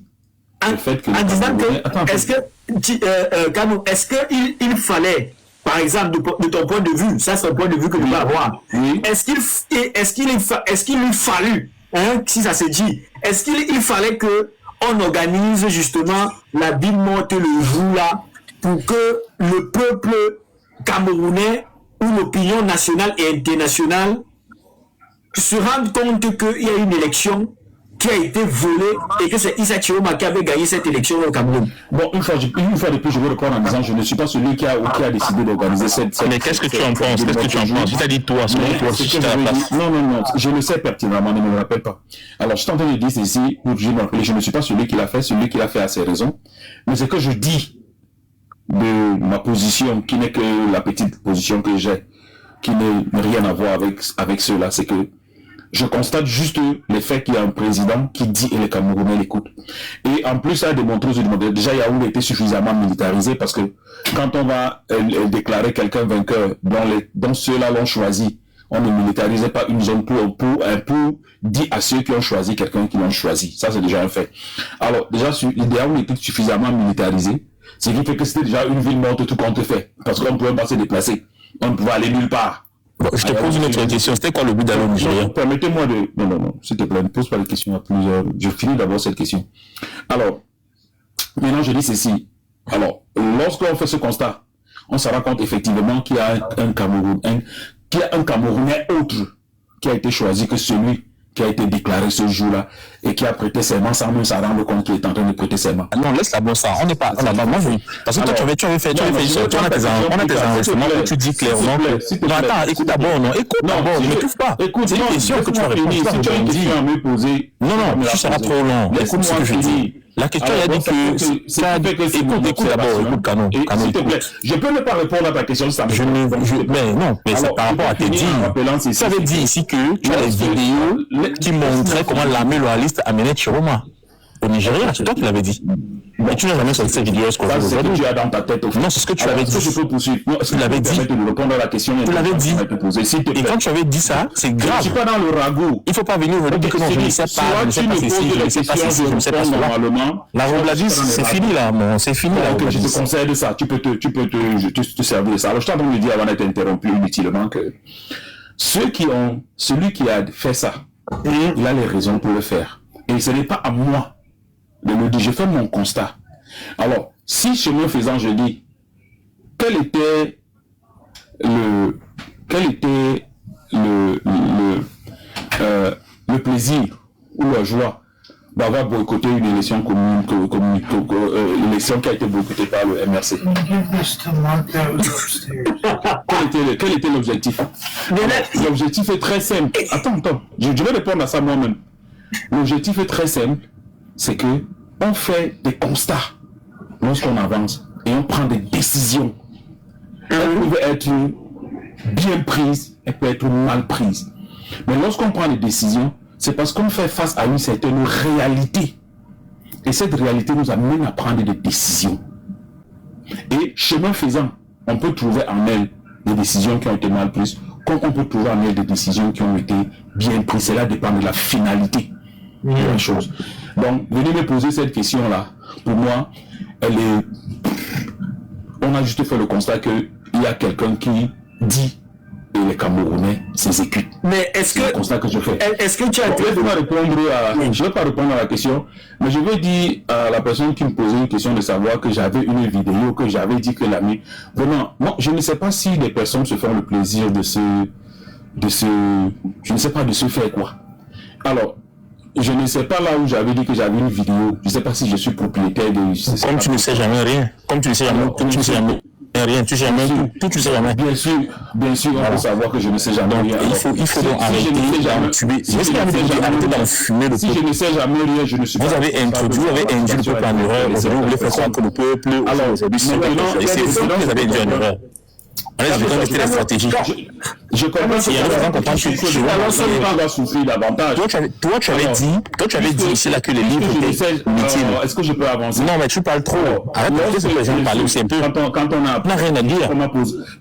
le fait que... En disant que... Est-ce qu'il fallait, par exemple, de ton point de vue, ça c'est un point de vue que je vais avoir, oui. Est-ce qu'il lui fallu, si ça se dit, est-ce qu'il fallait que on organise justement la ville morte le jour là pour que le peuple camerounais ou l'opinion nationale et internationale se rendent compte qu'il y a une élection qui a été volée et que c'est Issa Tchoma qui avait gagné cette élection au Cameroun? Bon, une fois de plus, je vais reprendre en disant je ne suis pas celui qui a décidé d'organiser cette... Mais qu'est-ce que tu en penses? Qu'est-ce que tu en penses? Tu t'as dit toi, non, je le sais pertinemment, ne me rappelle pas. Alors, je suis en train de dire ceci, je ne suis pas celui qui l'a fait, celui qui l'a fait a ses raisons. Mais ce que je dis de ma position, qui n'est que la petite position que j'ai, qui n'a rien à voir avec cela, c'est que je constate juste les faits qu'il y a un président qui dit et les Camerounais l'écoutent. Et en plus, ça a démontré que déjà Yaoundé était suffisamment militarisé parce que quand on va déclarer quelqu'un vainqueur, dont ceux-là l'ont choisi, on ne militarisait pas une zone pour dire à ceux qui ont choisi quelqu'un qui l'ont choisi. Ça, c'est déjà un fait. Alors, déjà, Yaoundé était suffisamment militarisé, ce qui fait que c'était déjà une ville morte tout compte fait, parce qu'on ne pouvait pas se déplacer. On ne pouvait aller nulle part. Bon, je te pose une autre question. C'était quoi le but d'aller au Nigeria? Permettez-moi de... Non, s'il te plaît, ne pose pas de questions à plusieurs. Je finis d'abord cette question. Alors, maintenant je dis ceci. Alors, lorsqu'on fait ce constat, on se rend compte effectivement qu'il y a un Camerounais autre qui a été choisi que celui qui a été déclaré ce jour-là et qui a prêté serment sans même s'en rendre compte qu'il est en train de prêter serment. Non, laisse la bonne ça. On n'est pas. Parce que toi, tu avais fait. On a tes enregistrements où tu dis clairement que. Non, attends, écoute d'abord, non. Écoute d'abord, ne m'étouffe pas. Écoute, c'est une question que tu vas répondre. Si tu as une question à me poser. Non, tu seras trop long. Écoute ce que je dis. La question, elle a dit que... Écoute d'abord, écoute Kano. S'il te plaît, je peux ne pas répondre à ta question si ça me... Mais non, mais c'est par rapport à tes dires. Ça veut dire ici que tu as des vidéos qui montraient comment l'armée loyaliste amenait Chiroma au Nigeria. C'est toi qui l'avais dit. Bon, Mais tu n'as jamais sorti cette vidéo. Ça, c'est ce que tu as dans ta tête. Non, c'est ce que tu avais dit. Est-ce que je peux poursuivre? Non, est-ce que tu l'avais dit. De répondre à la question? Tu l'avais dit. Et quand tu avais dit ça, c'est grave. Je ne suis pas dans le ragot. Il ne faut pas venir me dire que non, je ne sais pas, je ne sais pas ceci, je ne sais pas ceci, je ne sais pas cela. La Robladis, c'est fini là, c'est fini là. Je te conseille de ça. Tu peux te servir de ça. Alors, je t'ai envie de dire avant d'être interrompu inutilement que celui qui a fait ça, il a les raisons pour le faire. Et ce n'est pas à moi de le dire. Je fais mon constat. Alors, si chemin faisant, je dis, quel était le plaisir ou la joie d'avoir boycotté une élection commune, l'élection qui a été boycottée par le MRC. Quel était l'objectif? L'objectif est très simple. Attends, je vais répondre à ça moi-même. L'objectif est très simple, c'est que on fait des constats lorsqu'on avance et on prend des décisions. Elles peuvent être bien prises, elles peuvent être mal prises. Mais lorsqu'on prend des décisions, c'est parce qu'on fait face à une certaine réalité. Et cette réalité nous amène à prendre des décisions. Et chemin faisant, on peut trouver en elle des décisions qui ont été mal prises, comme on peut trouver en elle des décisions qui ont été bien prises. Cela dépend de la finalité de la chose. Donc, venez me poser cette question-là. Pour moi, on a juste fait le constat qu'il y a quelqu'un qui dit et les Camerounais s'exécutent. Mais est-ce que... C'est le constat que je fais. Est-ce que tu as... Je ne vais pas répondre à la question, mais je vais dire à la personne qui me posait une question de savoir que j'avais une vidéo, que j'avais dit que l'ami... Vraiment, moi, je ne sais pas si les personnes se font le plaisir de se... Je ne sais pas de se faire quoi. Alors, je ne sais pas là où j'avais dit que j'avais une vidéo. Je ne sais pas si je suis propriétaire de... Comme tu ne sais jamais rien. Comme tu ne sais jamais... Tu ne sais jamais... Rien, tu sais jamais tout, tu sais jamais. Bien sûr, on peut savoir que je ne sais jamais rien. Il faut donc arrêter d'enfumer. Arrêter d'enfumer le peuple. Si je ne sais jamais rien, je ne suis pas. Vous avez introduit le peuple en erreur. Vous voulez faire croire que le peuple aujourd'hui c'est vous qui les avez induits en erreur. Allez, je vais donner la stratégie. Je comprends qu'il y a un raison quand tu va souffrir davantage. Toi, tu avais dit ici là que les livres étaient inutiles. Est-ce que je peux avancer? Non, mais tu parles trop. Arrête de laisser les gens parler aussi un peu. Quand on a rien à dire.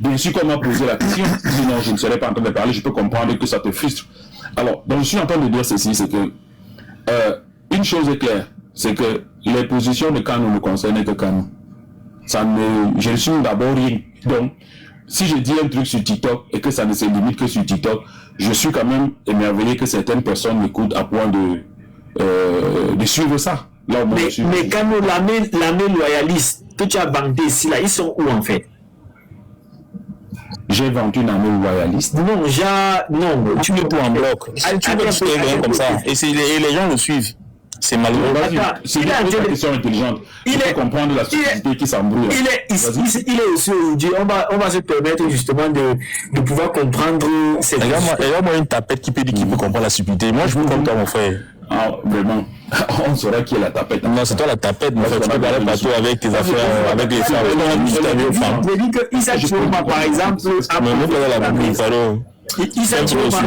Bien sûr qu'on m'a posé la question. Sinon, je ne serais pas en train de parler. Je peux comprendre que ça te frustre. Alors, donc je suis en train de dire ceci, c'est que une chose est claire, c'est que les positions de Kano ne concernent que Kano. Je ne suis d'abord rien. Donc, si je dis un truc sur TikTok et que ça ne se limite que sur TikTok, je suis quand même émerveillé que certaines personnes m'écoutent à point de suivre ça. Là, mais quand l'armée loyaliste que tu as bandé ici, là, ils sont où en fait? J'ai vendu une armée loyaliste. Non, tu me prends en bloc. Tu veux rien comme ça. Et les gens le suivent. C'est malheureux. C'est une question intelligente. Il faut comprendre la stupidité qui s'embrouille. Il est aussi aujourd'hui. On va se permettre justement de pouvoir comprendre cette chose. Regarde-moi une tapette qui peut dire qu'il peut comprendre la stupidité. Moi, je peux comme toi, mon frère. Ah, vraiment. On saura qui est la tapette. Non, c'est toi la tapette, mon frère. Tu peux parler partout avec tes affaires, avec les femmes. Je dis que Issa Chiroma, par exemple, Issa Chiroma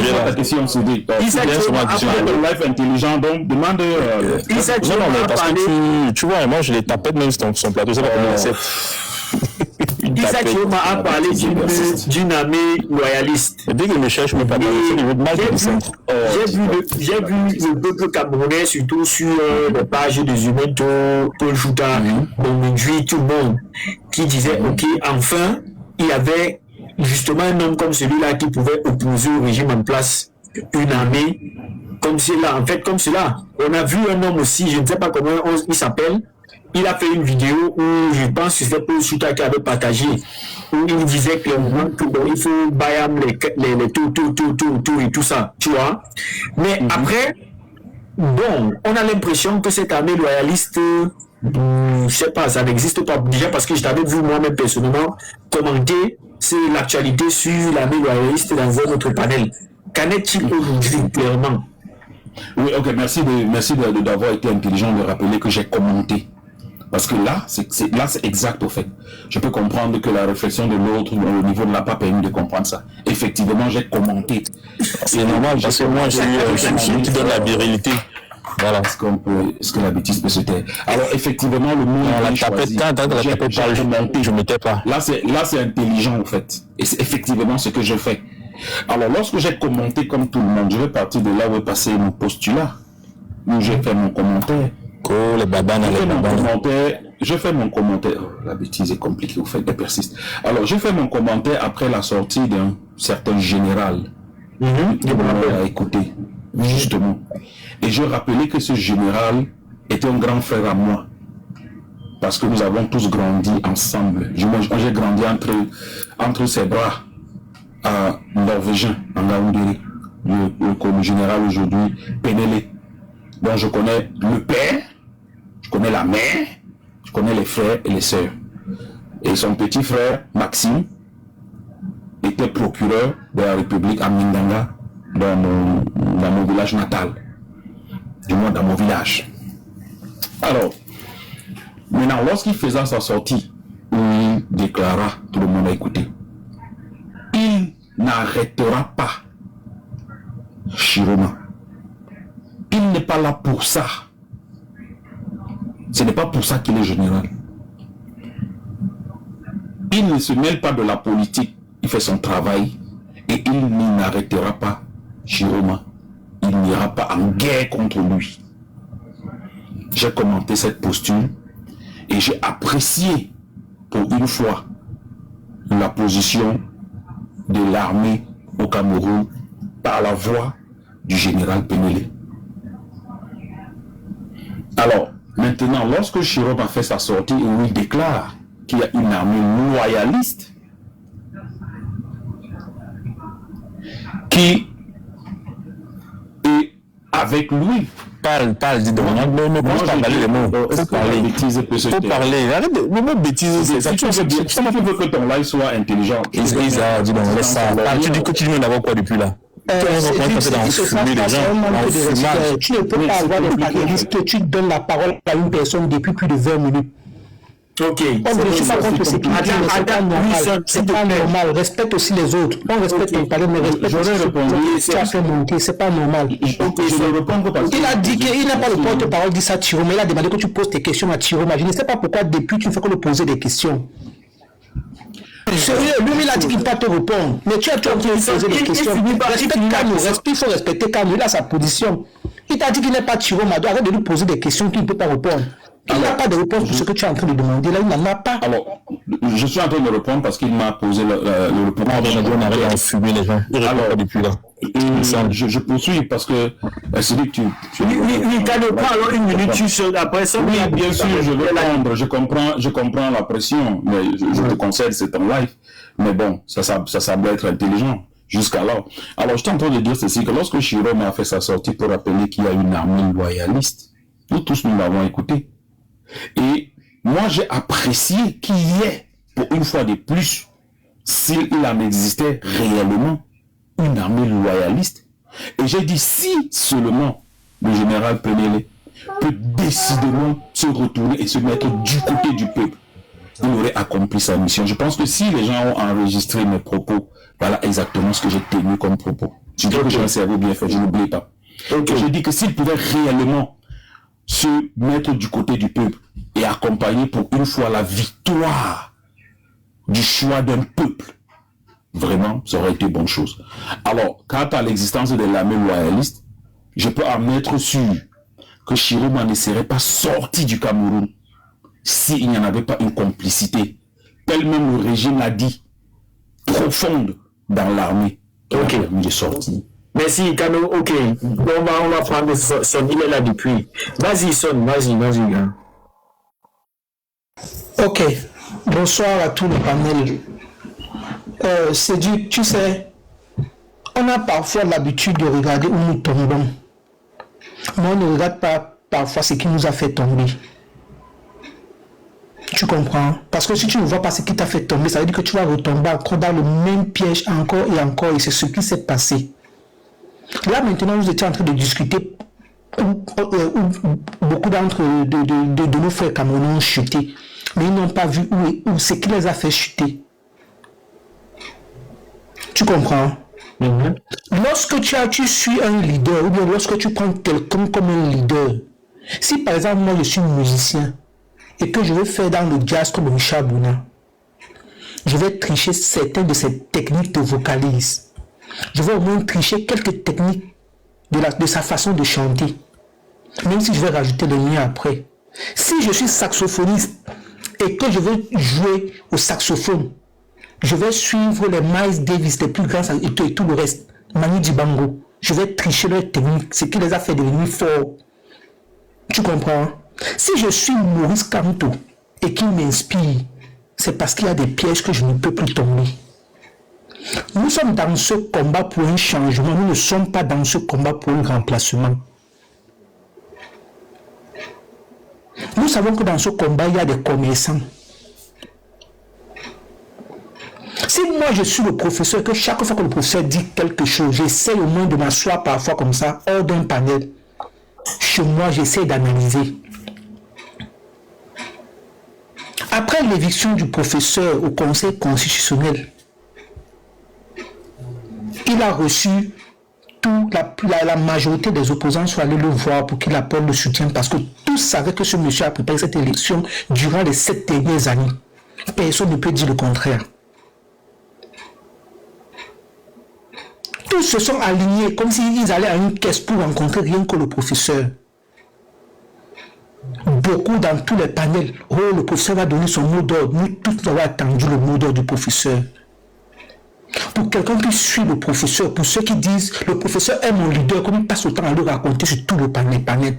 tu vois, moi je les tapette même sur son plateau, c'est pas comment on sait. Issa Chiroma a parlé d'une armée loyaliste. Dès qu'il me cherche, je me parle de mal du centre. J'ai vu le peuple camerounais, surtout sur les pages des humains, Paul Jouta, Bomedjui, tout le monde, qui disait, ok, enfin, il y avait justement un homme comme celui-là qui pouvait opposer au régime en place une armée comme cela. En fait, comme cela. On a vu un homme aussi, je ne sais pas comment il s'appelle. Il a fait une vidéo où je pense que c'était Paul Souta qui avait partagé, où il disait clairement que bon, il faut bayam les tout et tout ça, tu vois. Mais après, bon, on a l'impression que cette armée loyaliste, je sais pas, ça n'existe pas. Déjà parce que je t'avais vu moi-même personnellement commenter l'actualité sur l'armée loyaliste dans un autre panel. Qu'en est-il aujourd'hui, clairement? Oui, ok, merci d'avoir été intelligent de rappeler que j'ai commenté. Parce que là, c'est exact au fait. Je peux comprendre que la réflexion de l'autre au niveau ne l'a pas permis de comprendre ça. Effectivement, j'ai commenté. C'est normal, parce que moi, je suis qui donne la virilité. Voilà. Est-ce que la bêtise peut se taire? Alors, effectivement, le mot... La tapette, je ne mettais pas. Là, c'est intelligent, en fait. Et c'est effectivement ce que je fais. Alors, lorsque j'ai commenté comme tout le monde, je vais partir de là où est passé mon postulat, où j'ai fait mon commentaire. Je fais mon commentaire. Oh, la bêtise est compliquée, au fait, elle persiste. Alors, je fais mon commentaire après la sortie d'un certain général. Que l'on a écouté, justement. Et je rappelais que ce général était un grand frère à moi. Parce que nous avons tous grandi ensemble. J'ai grandi entre ses bras à norvégien, en Gaoundéré. Le général aujourd'hui, Penele. Donc je connais le père, je connais la mère, je connais les frères et les sœurs. Et son petit frère, Maxime, était procureur de la République à Mindanga, dans mon village natal. Du moins dans mon village. Alors, maintenant, lorsqu'il faisait sa sortie, il déclara, tout le monde a écouté, il n'arrêtera pas Chiroma. Il n'est pas là pour ça. Ce n'est pas pour ça qu'il est général. Il ne se mêle pas de la politique. Il fait son travail et il n'arrêtera pas Chiroma. Il n'ira pas en guerre contre lui. J'ai commenté cette posture et j'ai apprécié pour une fois la position de l'armée au Cameroun par la voix du général Penele. Alors, maintenant, lorsque Chiroma a fait sa sortie où il déclare qu'il y a une armée loyaliste qui est avec lui. Parle, dis donc. Ne pense pas parler les mots. Faut parler. Arrête de... Le mot bêtise, c'est ça. Tu veux que ton live soit intelligent. Isa, dis donc, laisse ça. Tu dis que tu viens d'avoir quoi depuis là? Tu ne peux pas avoir des panélistes, tu donnes la parole à une personne depuis plus de 20 minutes. Ok. Je suis pas contre ce qu'il dit, mais c'est pas normal. C'est pas normal. Respecte aussi les autres. On respecte ton palais, mais respecte aussi ce que tu as fait monter. C'est pas normal. Il a dit qu'il n'a pas le porte-parole dit ça à Chiroma. Il a demandé que tu poses tes questions à Chiroma. Je ne sais pas pourquoi depuis tu ne fais que lui poser des questions. Sérieux, lui il a dit qu'il ne peut pas te répondre. Mais tu as en train de poser des questions. Respecte Kano, il faut respecter Kano. Il a sa position. Il t'a dit qu'il n'est pas Chiroma. Arrête de lui poser des questions qu'il ne peut pas répondre. Il n'a pas de réponse pour ce que tu es en train de demander. Là, il n'en a pas. Alors, je suis en train de répondre parce qu'il m'a posé le répondre. On arrive à fumer les gens. Alors, depuis là. Je poursuis parce que c'est lui que tu... Oui, Kano, prends alors une minute, après ça. Oui, bien sûr, je vais répondre. Je comprends la pression, mais je te concède, c'est en live. Mais bon, ça semble être intelligent jusqu'à là. Alors, je suis en train de dire ceci, que lorsque Chiroma a fait sa sortie pour rappeler qu'il y a une armée loyaliste, nous tous, nous l'avons écouté. Et moi, j'ai apprécié qu'il y ait, pour une fois de plus, s'il en existait réellement, une armée loyaliste. Et j'ai dit, si seulement le général Penele peut décidément se retourner et se mettre du côté du peuple, il aurait accompli sa mission. Je pense que si les gens ont enregistré mes propos, voilà exactement ce que j'ai tenu comme propos. Je dis que j'ai un cerveau bien fait, je n'oublie pas. J'ai dit que s'il pouvait réellement se mettre du côté du peuple et accompagner pour une fois la victoire du choix d'un peuple, vraiment, ça aurait été bonne chose. Alors, quant à l'existence de l'armée loyaliste, je peux en être sûr que Chiroma ne serait pas sorti du Cameroun s'il n'y en avait pas une complicité, tel même le régime l'a dit, profonde dans l'armée. Ok. Il est sorti. Merci, Kano. Ok. On va prendre son. Il est là depuis. Vas-y, Son. Vas-y. Gars. Ok. Bonsoir à tout le panel. C'est du. Tu sais, on a parfois l'habitude de regarder où nous tombons. Mais on ne regarde pas parfois ce qui nous a fait tomber. Tu comprends? Parce que si tu ne vois pas ce qui t'a fait tomber, ça veut dire que tu vas retomber encore dans le même piège encore et encore. Et c'est ce qui s'est passé. Là maintenant, nous étions en train de discuter où beaucoup de nos frères camerounais ont chuté. Mais ils n'ont pas vu où ce qui les a fait chuter. Tu comprends? Lorsque tu suis un leader, ou bien lorsque tu prends quelqu'un comme un leader, si par exemple moi je suis musicien et que je veux faire dans le jazz comme Richard Bouna, je vais tricher certaines de ces techniques de vocalise. Je vais au moins tricher quelques techniques de sa façon de chanter, même si je vais rajouter le mien après. Si je suis saxophoniste et que je veux jouer au saxophone, je vais suivre les Miles Davis, les plus grands et tout le reste, Manu Dibango. Je vais tricher leur technique, ce qui les a fait devenir forts. Tu comprends? Si je suis Maurice Kamto et qu'il m'inspire, c'est parce qu'il y a des pièges que je ne peux plus tomber. Nous sommes dans ce combat pour un changement, nous ne sommes pas dans ce combat pour un remplacement. Nous savons que dans ce combat, il y a des commerçants. Si moi je suis le professeur, que chaque fois que le professeur dit quelque chose, j'essaie au moins de m'asseoir parfois comme ça, hors d'un panel. Chez moi, j'essaie d'analyser. Après l'éviction du professeur au Conseil constitutionnel, il a reçu la majorité des opposants sont allés le voir pour qu'il apporte le soutien parce que tous savaient que ce monsieur a préparé cette élection durant les 7 dernières années. Personne ne peut dire le contraire. Tous se sont alignés comme s'ils allaient à une caisse pour rencontrer rien que le professeur. Beaucoup dans tous les panels, le professeur va donner son mot d'ordre. Nous tous avons attendu le mot d'ordre du professeur. Pour quelqu'un qui suit le professeur, pour ceux qui disent le professeur est mon leader, comme il passe le temps à le raconter sur tout le panel,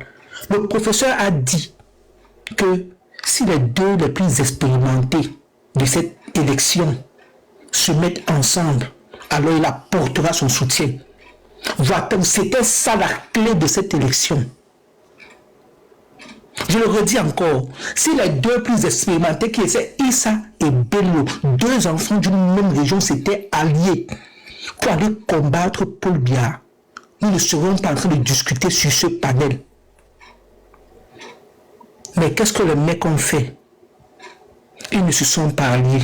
le professeur a dit que si les deux les plus expérimentés de cette élection se mettent ensemble, alors il apportera son soutien. C'était ça la clé de cette élection. Je le redis encore, si les deux plus expérimentés qui étaient Issa et Bello, deux enfants d'une même région, s'étaient alliés pour aller combattre Paul Biya, nous ne serions pas en train de discuter sur ce panel. Mais qu'est-ce que les mecs ont fait? Ils ne se sont pas alliés.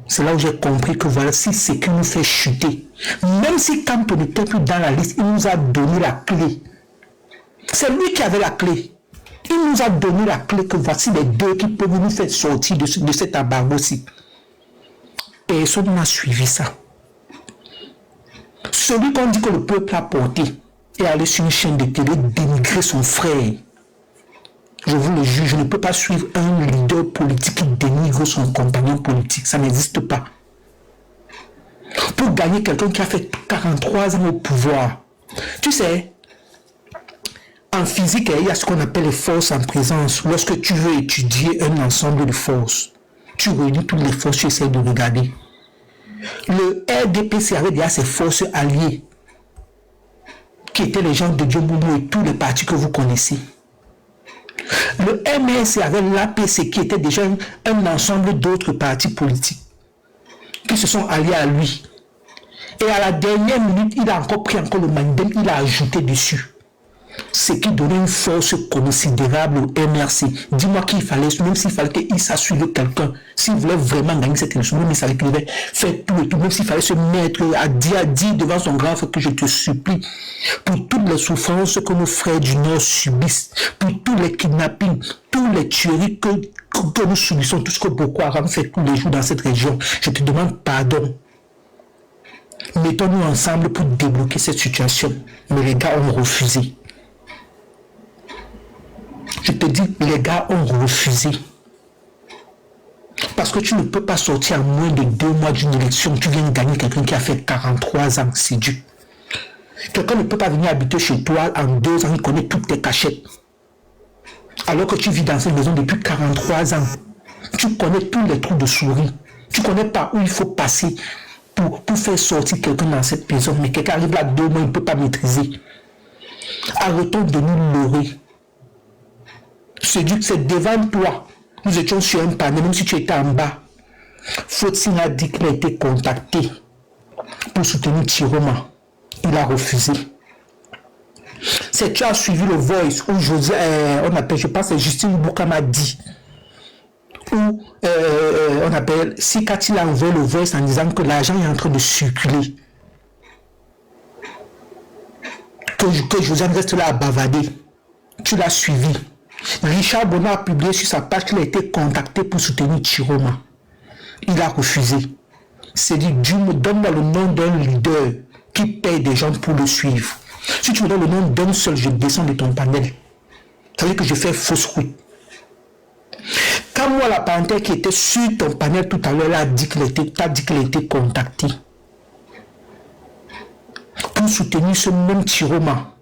C'est là où j'ai compris que voilà, si c'est qui nous fait chuter. Même si Kamto n'était plus dans la liste, il nous a donné la clé. C'est lui qui avait la clé. Il nous a donné la clé que voici les deux qui peuvent nous faire sortir de cet embargo-ci. Personne n'a suivi ça. Celui qu'on dit que le peuple a porté est allé sur une chaîne de télé dénigrer son frère. Je vous le jure, je ne peux pas suivre un leader politique qui dénigre son compagnon politique. Ça n'existe pas. Pour gagner quelqu'un qui a fait 43 ans au pouvoir, tu sais, en physique, il y a ce qu'on appelle les forces en présence. Lorsque tu veux étudier un ensemble de forces, tu réunis toutes les forces, tu essaies de regarder. Le RDPC avait déjà ses forces alliées, qui étaient les gens de Dioboubou et tous les partis que vous connaissez. Le MS avait l'APC, qui était déjà un ensemble d'autres partis politiques, qui se sont alliés à lui. Et à la dernière minute, il a encore pris le Mandem, il a ajouté dessus. Ce qui donnait une force considérable au MRC. Dis-moi qu'il fallait, même s'il fallait qu'il s'assuive quelqu'un, s'il voulait vraiment gagner cette élection, même s'il fallait faire tout et tout, même s'il fallait se mettre à dire devant son grand frère que je te supplie, pour toutes les souffrances que nos frères du Nord subissent, pour tous les kidnappings, tous les tueries que nous subissons, tout ce que Boko Haram fait tous les jours dans cette région, je te demande pardon. Mettons-nous ensemble pour débloquer cette situation. Mais les gars ont refusé. Je te dis, les gars ont refusé. Parce que tu ne peux pas sortir en moins de 2 mois d'une élection. Tu viens de gagner quelqu'un qui a fait 43 ans, c'est dur. Quelqu'un ne peut pas venir habiter chez toi en 2 ans, il connaît toutes tes cachettes. Alors que tu vis dans cette maison depuis 43 ans. Tu connais tous les trous de souris. Tu connais par où il faut passer pour faire sortir quelqu'un dans cette maison. Mais quelqu'un arrive là 2 mois, il ne peut pas maîtriser. Arrêtons de nous leurrer. C'est devant toi. Nous étions sur un panel, même si tu étais en bas. Fautine a dit qu'il a été contacté pour soutenir Tiroma. Il a refusé. C'est tu as suivi le Voice où on appelle, je pense, c'est Justine Boukama dit. Où on appelle, si Cathy a envoyé le Voice en disant que l'argent est en train de circuler. que Josiane reste là à bavader. Tu l'as suivi. Richard Bona a publié sur sa page qu'il a été contacté pour soutenir Chiroma. Il a refusé. C'est dit, Dieu me donne-moi le nom d'un leader qui paye des gens pour le suivre. Si tu me donnes le nom d'un seul, je descends de ton panel. Ça veut dire que je fais fausse route. Quand moi, la parenthèse qui était sur ton panel tout à l'heure, a dit qu'il a été contacté pour soutenir ce même Chiroma.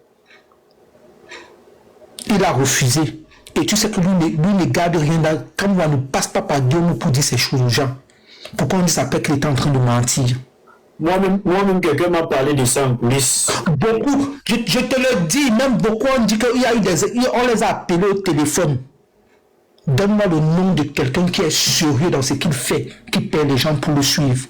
Il a refusé. Et tu sais que lui ne garde rien là. Quand on ne passe pas par Dieu pour dire ces choses aux gens. Pourquoi on dit ça qu'il était en train de mentir? Moi-même, quelqu'un m'a parlé de ça en coulisses. Beaucoup, je te le dis, même beaucoup ont dit qu'il y a eu on les a appelés au téléphone. Donne-moi le nom de quelqu'un qui est sérieux dans ce qu'il fait, qui paie les gens pour le suivre.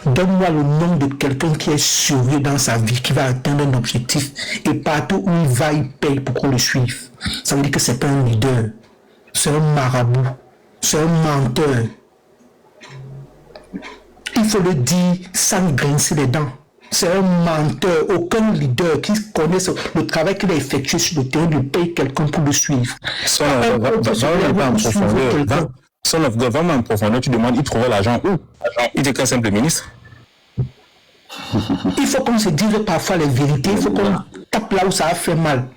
Donne-moi le nom de quelqu'un qui est sérieux dans sa vie, qui va atteindre un objectif. Et partout où il va, il paye pour qu'on le suive. Ça veut dire que c'est pas un leader. C'est un marabout. C'est un menteur. Il faut le dire sans grincer les dents. C'est un menteur. Aucun leader qui connaît le travail qu'il a effectué sur le terrain ne paye quelqu'un pour le suivre. Vraiment en profondeur, tu demandes, il trouvait l'argent où? Il était qu'un simple ministre. Il faut qu'on se dise parfois les vérités. Il faut qu'on tape là où ça a fait mal.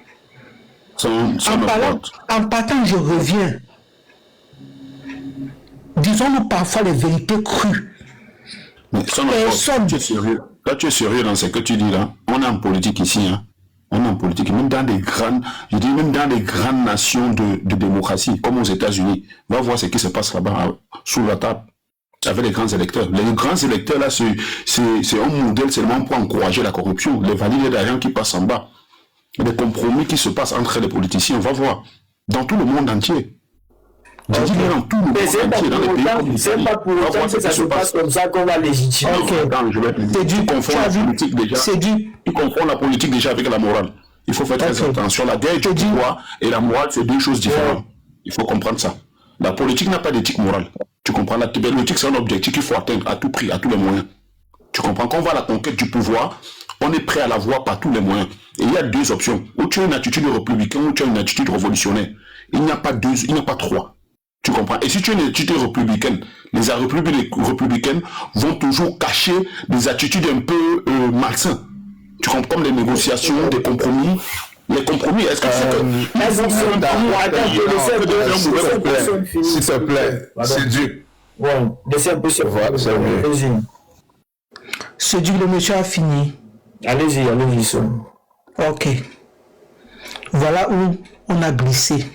En partant, je reviens. Disons-nous parfois les vérités crues. Mais tu es sérieux. Là, tu es sérieux dans ce que tu dis là. On est en politique ici. Hein. On est en politique. Même dans des grandes, je dis même dans des grandes nations de démocratie, comme aux États-Unis. Va voir ce qui se passe là-bas, sous la table, avec les grands électeurs. Les grands électeurs là, c'est un modèle seulement pour encourager la corruption. Les valides d'argent qui passent en bas. Les compromis qui se passent entre les politiciens. On va voir. Dans tout le monde entier. C'est pas pour autant que ça se passe comme ça qu'on va légitimer. Tu confonds la politique déjà. Tu confonds la politique déjà avec la morale. Il faut faire très attention. La guerre du pouvoir et la morale, c'est deux choses différentes. Il faut comprendre ça. La politique n'a pas d'éthique morale. Tu comprends? La politique, c'est un objectif qu'il faut atteindre à tout prix, à tous les moyens. Tu comprends? Quand on va à la conquête du pouvoir, on est prêt à l'avoir par tous les moyens. Et il y a deux options. Ou tu as une attitude républicaine, ou tu as une attitude révolutionnaire. Il n'y a pas deux, il n'y a pas trois. Tu comprends? Et si tu as une attitude républicaine, les républicaines vont toujours cacher des attitudes un peu malsaines. Tu comprends? Comme les négociations, des compromis. Les compromis, est-ce que c'est que... S'il te plaît, c'est Dieu. Ouais, laissez un peu se voir. C'est Dieu, le monsieur a fini. Allez-y, Ok. Voilà où on a glissé.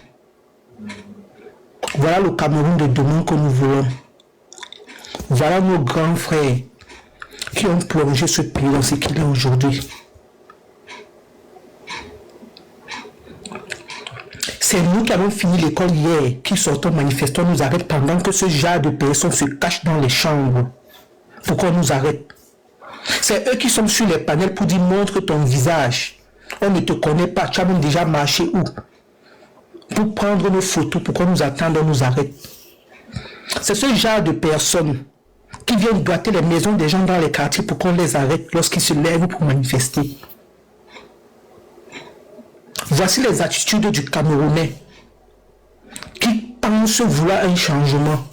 Voilà le Cameroun de demain que nous voulons. Voilà nos grands frères qui ont plongé ce pays dans ce qu'il est aujourd'hui. C'est nous qui avons fini l'école hier, qui sortons manifestants, nous arrêtent pendant que ce genre de personnes se cachent dans les chambres. Pourquoi on nous arrête? C'est eux qui sont sur les panels pour dire montre ton visage. On ne te connaît pas, tu as même déjà marché où? Pour prendre nos photos, pourquoi nous attendent, on nous arrête? C'est ce genre de personnes qui viennent doiter les maisons des gens dans les quartiers pour qu'on les arrête lorsqu'ils se lèvent pour manifester. Voici les attitudes du Camerounais qui pense vouloir un changement.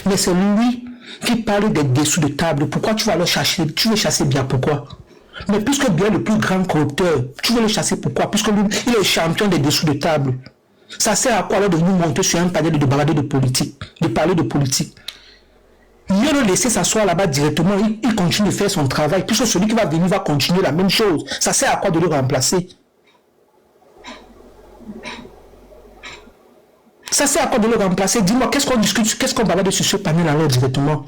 Mais c'est lui qui parle des dessous de table. Pourquoi tu vas le chercher? Tu veux chasser Biya, pourquoi? Mais puisque Biya est le plus grand corrupteur, tu veux le chasser pourquoi? Puisque lui, il est le champion des dessous de table. Ça sert à quoi alors de nous monter sur un panel de balader de politique, de parler de politique? Mieux le laisser s'asseoir là-bas directement, il continue de faire son travail, puisque celui qui va venir va continuer la même chose. Ça sert à quoi de le remplacer? Ça sert à quoi de le remplacer? Dis-moi, qu'est-ce qu'on discute, qu'est-ce qu'on balade sur ce panel alors directement?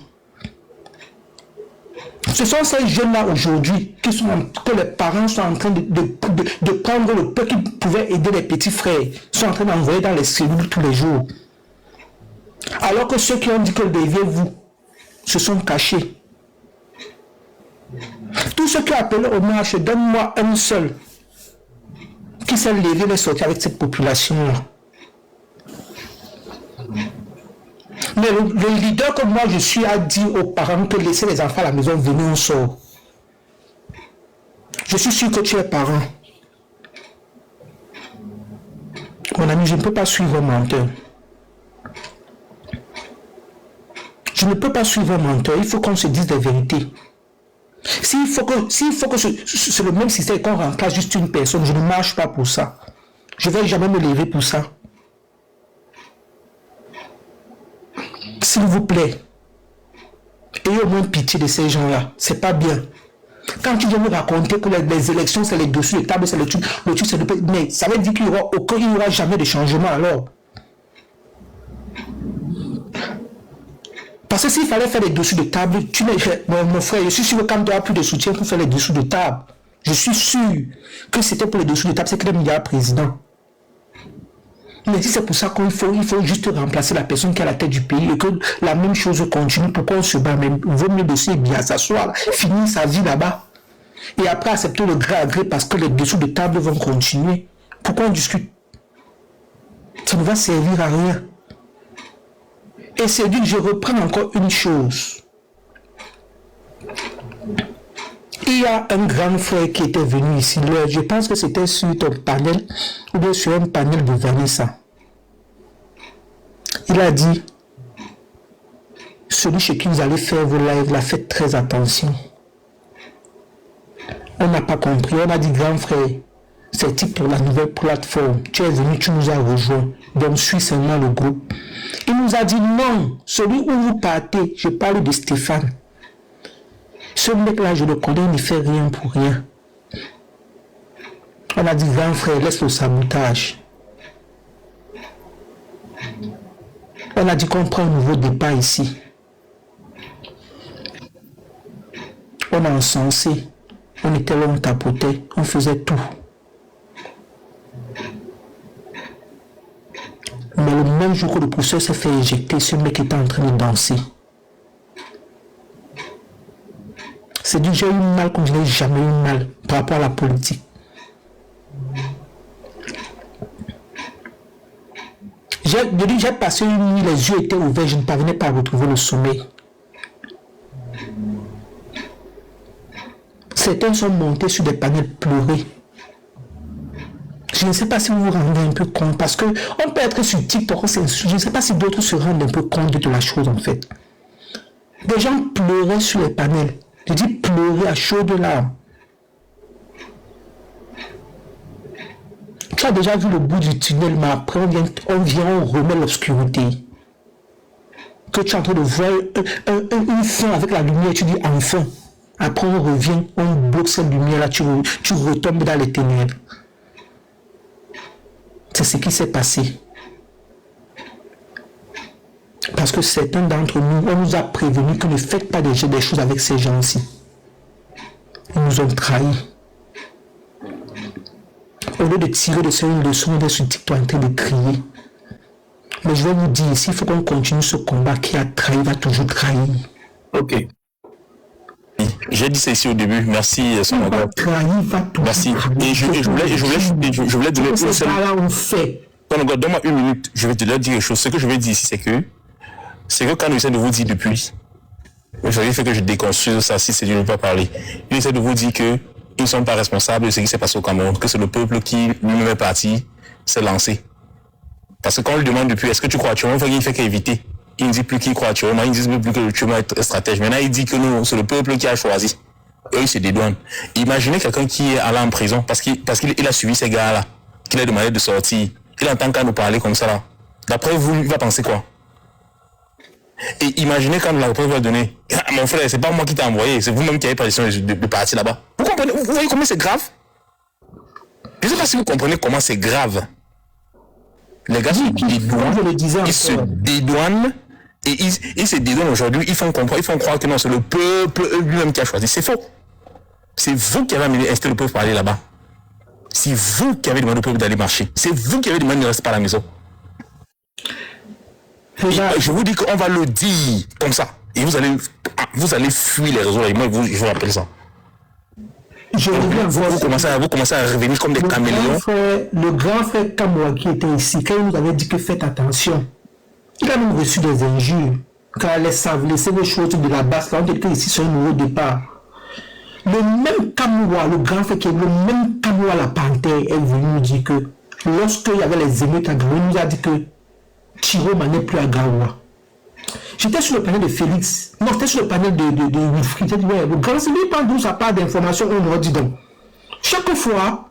Ce sont ces jeunes-là aujourd'hui que les parents sont en train de prendre le peu qui pouvait aider les petits frères, sont en train d'envoyer dans les cellules tous les jours. Alors que ceux qui ont dit que deviez-vous se sont cachés. Tous ceux qui ont appelé au marche, donne-moi un seul qui s'est levé et sorti avec cette population-là. Mais le leader que moi je suis a dit aux parents que laissez les enfants à la maison, venez on sort. Je suis sûr que tu es parent. Mon ami, je ne peux pas suivre un menteur. Je ne peux pas suivre un menteur. Il faut qu'on se dise des vérités. S'il faut que c'est le même système qu'on remplace juste une personne, je ne marche pas pour ça. Je ne vais jamais me lever pour ça. S'il vous plaît, ayez au moins pitié de ces gens-là. C'est pas bien. Quand tu viens me raconter que les élections, c'est les dessus de table, c'est le truc, c'est le... Mais ça veut dire qu'il n'y aura jamais de changement alors. Parce que s'il fallait faire les dessous de table, mon frère, je suis sûr que quand tu n'auras plus de soutien pour faire les dessous de table, je suis sûr que c'était pour les dessous de table, c'est que il y a un président. Mais si c'est pour ça qu'il faut juste remplacer la personne qui est à la tête du pays et que la même chose continue, pourquoi on se bat même? Il vaut mieux laisser bien s'asseoir, finir sa vie là-bas. Et après accepter le gré à gré parce que les dessous de table vont continuer. Pourquoi on discute? Ça ne va servir à rien. Et c'est dit que je reprends encore une chose. Il y a un grand frère qui était venu ici. Je pense que c'était sur ton panel ou bien sur un panel de Vanessa. Il a dit, celui chez qui vous allez faire vos lives, là, faites très attention. On n'a pas compris. On a dit, grand frère, c'est pour la nouvelle plateforme. Tu es venu, tu nous as rejoints. Donc, suis seulement le groupe. Il nous a dit, non, celui où vous partez, je parle de Stéphane. Ce mec-là, je le connais, il ne fait rien pour rien. On a dit, grand frère, laisse le sabotage. On a dit qu'on prend un nouveau départ ici. On a encensé. On était là, on tapotait, on faisait tout. Mais le même jour que le professeur s'est fait éjecter, ce mec était en train de danser. C'est dit, j'ai eu mal comme je n'ai jamais eu mal par rapport à la politique. J'ai passé une nuit, les yeux étaient ouverts, je ne parvenais pas à retrouver le sommeil. Certains sont montés sur des panels pleurés. Je ne sais pas si vous vous rendez un peu compte, parce qu'on peut être sur TikTok, je ne sais pas si d'autres se rendent un peu compte de la chose en fait. Des gens pleuraient sur les panels. Je dis pleurer à chaudes larmes. Tu as déjà vu le bout du tunnel, mais après on remet l'obscurité. Que tu es en train de voir une fin avec la lumière, tu dis enfin. Après on revient, on bloque cette lumière-là, tu retombes dans les ténèbres. C'est ce qui s'est passé. Parce que certains d'entre nous, on nous a prévenus que ne faites pas des choses avec ces gens-ci. Ils nous ont trahis. Au lieu de tirer de ces leçons, on est sur TikTok en train de crier. Mais je vais vous dire, ici, il faut qu'on continue ce combat. Qui a trahi va toujours trahir. Ok. J'ai dit ça ici au début. Merci, Sonogo. Merci. Et je voulais donner une seule... Sonogo, donne-moi une minute. Je vais te dire quelque chose. Ce que je vais dire ici, c'est que quand on essaie de vous dire depuis, vous savez, il faut que je déconstruise ça si c'est de ne pas parler. Il essaie de vous dire qu'ils ne sont pas responsables de ce qui s'est passé au Cameroun, que c'est le peuple qui, lui-même est parti, s'est lancé. Parce que quand on lui demande depuis, est-ce que tu crois à Chioma, il fait qu'éviter. Il ne dit plus qu'il croit à Chioma, il ne dit plus que le Chioma est stratège. Maintenant, il dit que non, c'est le peuple qui a choisi. Eux, ils se dédouanent. Imaginez quelqu'un qui est allé en prison parce qu'il a suivi ces gars-là, qu'il a demandé de sortir. Il entend qu'à nous parler comme ça là. D'après vous, il va penser quoi? Et imaginez quand la réponse va donner, ah, mon frère, c'est pas moi qui t'ai envoyé, c'est vous-même qui avez pas décidé de partir là-bas. Vous comprenez? Vous voyez comment c'est grave? Je ne sais pas si vous comprenez comment c'est grave. Les gars se dédouanent et ils se dédouanent aujourd'hui, ils font croire que non, c'est le peuple lui-même qui a choisi. C'est faux. C'est vous qui avez amené le peuple pour aller là-bas. C'est vous qui avez demandé au peuple d'aller marcher. C'est vous qui avez demandé de rester pas à la maison. Je vous dis qu'on va le dire comme ça. Et vous allez fuir les réseaux. Et moi, je vous rappelle ça. Vous commencez à revenir comme des caméléons. Le grand frère Kamoa qui était ici, quand il nous avait dit que faites attention, il a même reçu des injures. Quand elle laisser les choses de la base, quand on était ici sur un nouveau départ. Le même Kamwa, le grand frère qui est le même Kamwa, la panthère, est venu nous dire que lorsqu'il y avait les émeutes à Gawa, il nous a dit que Chiroma n'est plus à Gawa. J'étais sur le panel de Félix. Non, j'étais sur le panel de Wilfried. J'ai dit, ouais, le grand, c'est lui, pas d'où ça part d'informations, on leur dit donc. Chaque fois,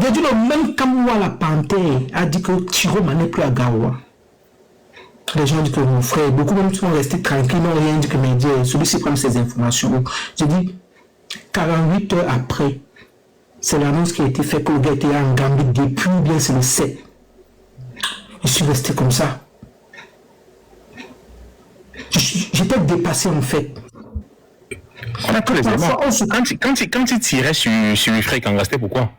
j'ai dit le même Kamwa, la panthère, a dit que Chiroma n'est plus à Gawa. Les gens disent que mon frère, beaucoup même sont restés tranquilles, n'ont rien dit que mais celui-ci prend ces informations. J'ai dit, 48 heures après, c'est l'annonce qui a été faite que le gars était en Gambie depuis, bien c'est le 7. Je suis resté comme ça. J'étais dépassé en fait. On a tous les éléments. Quand il tirait sur Wilfried Kanga, c'était pourquoi?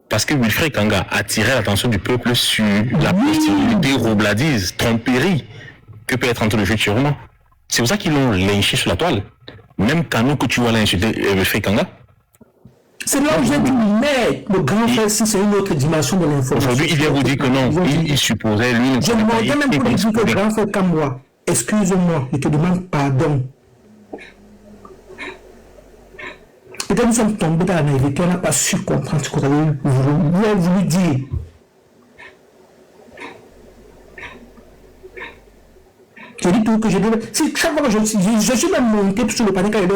Parce que Wilfried Kanga attirait l'attention du peuple sur la possibilité roubladise, tromperie que peut être entre le jeu de Chiroma. C'est pour ça qu'ils l'ont lynché sur la toile. Même Kano que tu vois là insulter Wilfried Kanga. C'est là où j'ai dit, mais le grand frère, si c'est une autre dimension de l'information. Aujourd'hui, il vient vous dire que non, il supposait, lui, je demandais même pour lui dire que le grand frère comme moi, excuse-moi, je te demande pardon. Peut-être nous sommes tombés dans la naïveté, on n'a pas su comprendre ce que vous avez voulu dire. Je dis tout que je devais. Si chaque fois que je suis même monté sur le panier quand il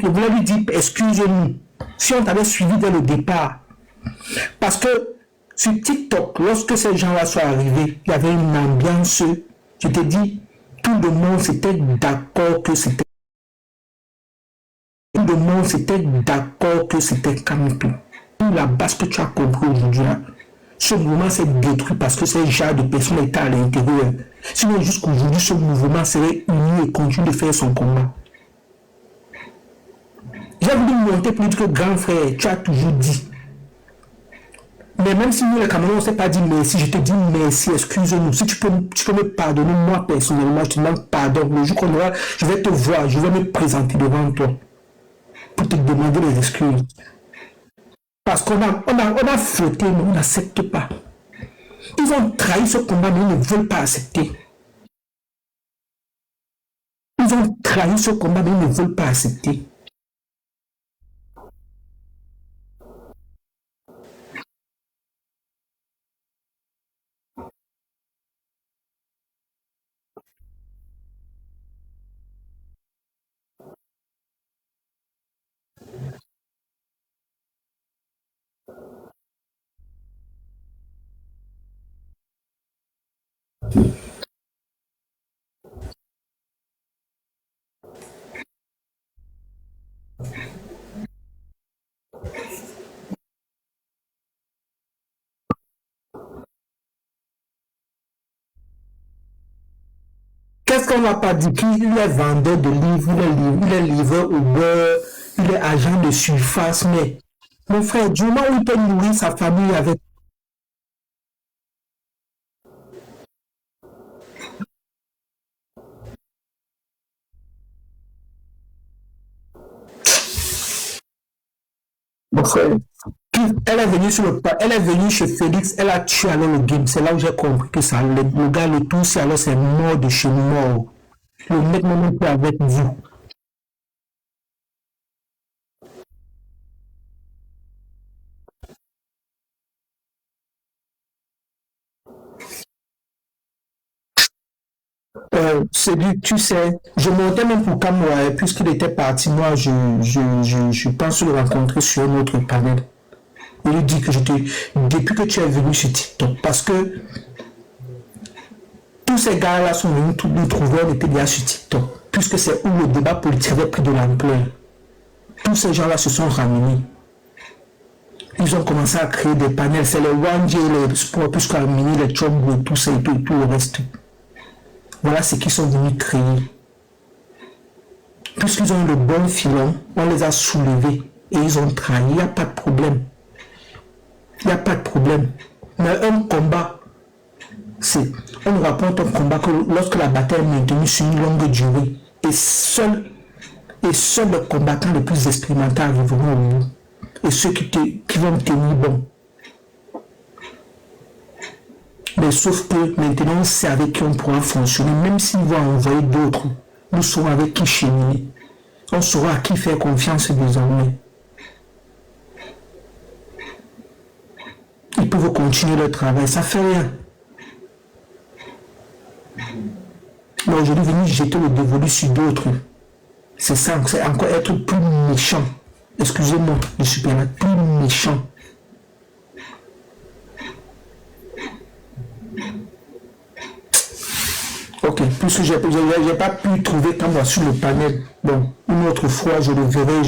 voulait lui dire excusez-nous. Si on t'avait suivi dès le départ. Parce que sur TikTok, lorsque ces gens-là sont arrivés, il y avait une ambiance. Je te dis, tout le monde s'était d'accord que c'était. Tout le monde s'était d'accord que c'était Kampi. La base que tu as compris aujourd'hui là, ce mouvement s'est détruit parce que ces genres de personnes étaient à l'intérieur. Sinon, jusqu'aujourd'hui, ce mouvement serait uni et continue de faire son combat. J'ai voulu monter pour dire que grand frère, tu as toujours dit. Mais même si nous, les Camerounais, on ne s'est pas dit merci, je te dis merci, excuse-nous. Si tu peux me pardonner, moi personnellement, je te demande pardon. Le jour qu'on aura, je vais te voir, je vais me présenter devant toi pour te demander les excuses. Parce qu'on a flotté, mais on n'accepte pas. Ils ont trahi ce combat, mais ils ne veulent pas accepter. Ils ont trahi ce combat, mais ils ne veulent pas accepter. Qu'est-ce qu'on n'a pas dit? Qu'il est vendeur de livres, il est livreur au beurre, il est agent de surface, mais mon frère, du moment où il peut nourrir sa famille avec. Mon frère, elle est venue sur le pas, elle est venue chez Félix, elle a tué alors le game. C'est là où j'ai compris que ça, le gars, le tout, c'est alors c'est mort de chez mort. Le mec même plus avec vous. C'est du, tu sais, je montais même pour Kamwa, puisqu'il était parti, moi, je pense le rencontrer sur un autre panel. Il lui dit que depuis que tu es venu sur TikTok, parce que tous ces gars-là sont venus nous trouver, on était déjà sur TikTok, puisque c'est où le débat politique avait pris de l'ampleur. Tous ces gens-là se sont ramenés. Ils ont commencé à créer des panels, c'est les Wanji, les sports, puisqu'on a mis les Chombo et tout ça et tout le reste. Voilà ce qu'ils sont venus créer. Puisqu'ils ont le bon filon, on les a soulevés et ils ont trahi. Il n'y a pas de problème. Il n'y a pas de problème. Mais un combat, c'est. On nous rapporte un combat que lorsque la bataille est maintenue sur une longue durée, et seuls les combattants les plus expérimentés arriveront au bout. Et ceux qui vont tenir bon. Mais sauf que maintenant, on sait avec qui on pourra fonctionner, même s'ils vont envoyer d'autres, nous serons avec qui cheminer. On saura à qui faire confiance désormais. Ils peuvent continuer leur travail, ça fait rien. Mais aujourd'hui, venir jeter le dévolu sur d'autres, c'est ça, c'est encore être plus méchant. Excusez-moi, je suis bien là, plus méchant. Ok, puisque je n'ai pas pu trouver quand sur le panel. Bon, une autre fois, je le verrai.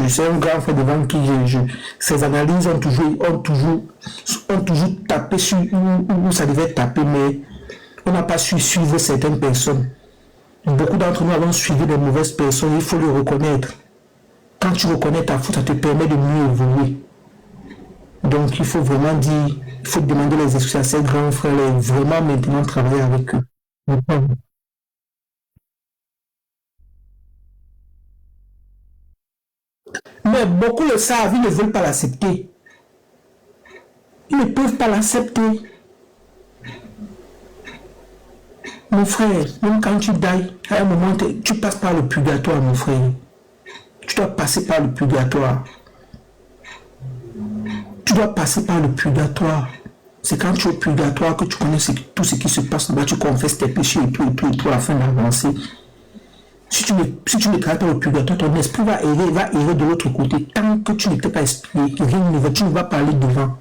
C'est un grand frère devant qui ces analyses ont toujours tapé sur où ça devait taper, mais on n'a pas su suivre certaines personnes. Beaucoup d'entre nous avons suivi les mauvaises personnes, il faut le reconnaître. Quand tu reconnais ta faute, ça te permet de mieux évoluer. Donc il faut vraiment dire, il faut demander les excuses à ces grands frères et vraiment maintenant travailler avec eux. Mais beaucoup le savent, ils ne veulent pas l'accepter. Ils ne peuvent pas l'accepter. Mon frère, même quand tu dailles, à un moment, tu passes par le purgatoire, mon frère. Tu dois passer par le purgatoire. Tu dois passer par le purgatoire. C'est quand tu es au purgatoire que tu connais tout ce qui se passe là-bas, tu confesses tes péchés et tout, afin d'avancer. Si tu ne travailles pas au purgatoire, ton esprit va errer de l'autre côté. Tant que tu n'étais pas expliqué, tu ne vas pas aller devant.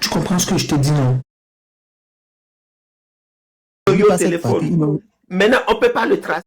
Tu comprends ce que je te dis, non? Au téléphone. Maintenant, on ne peut pas le tracer.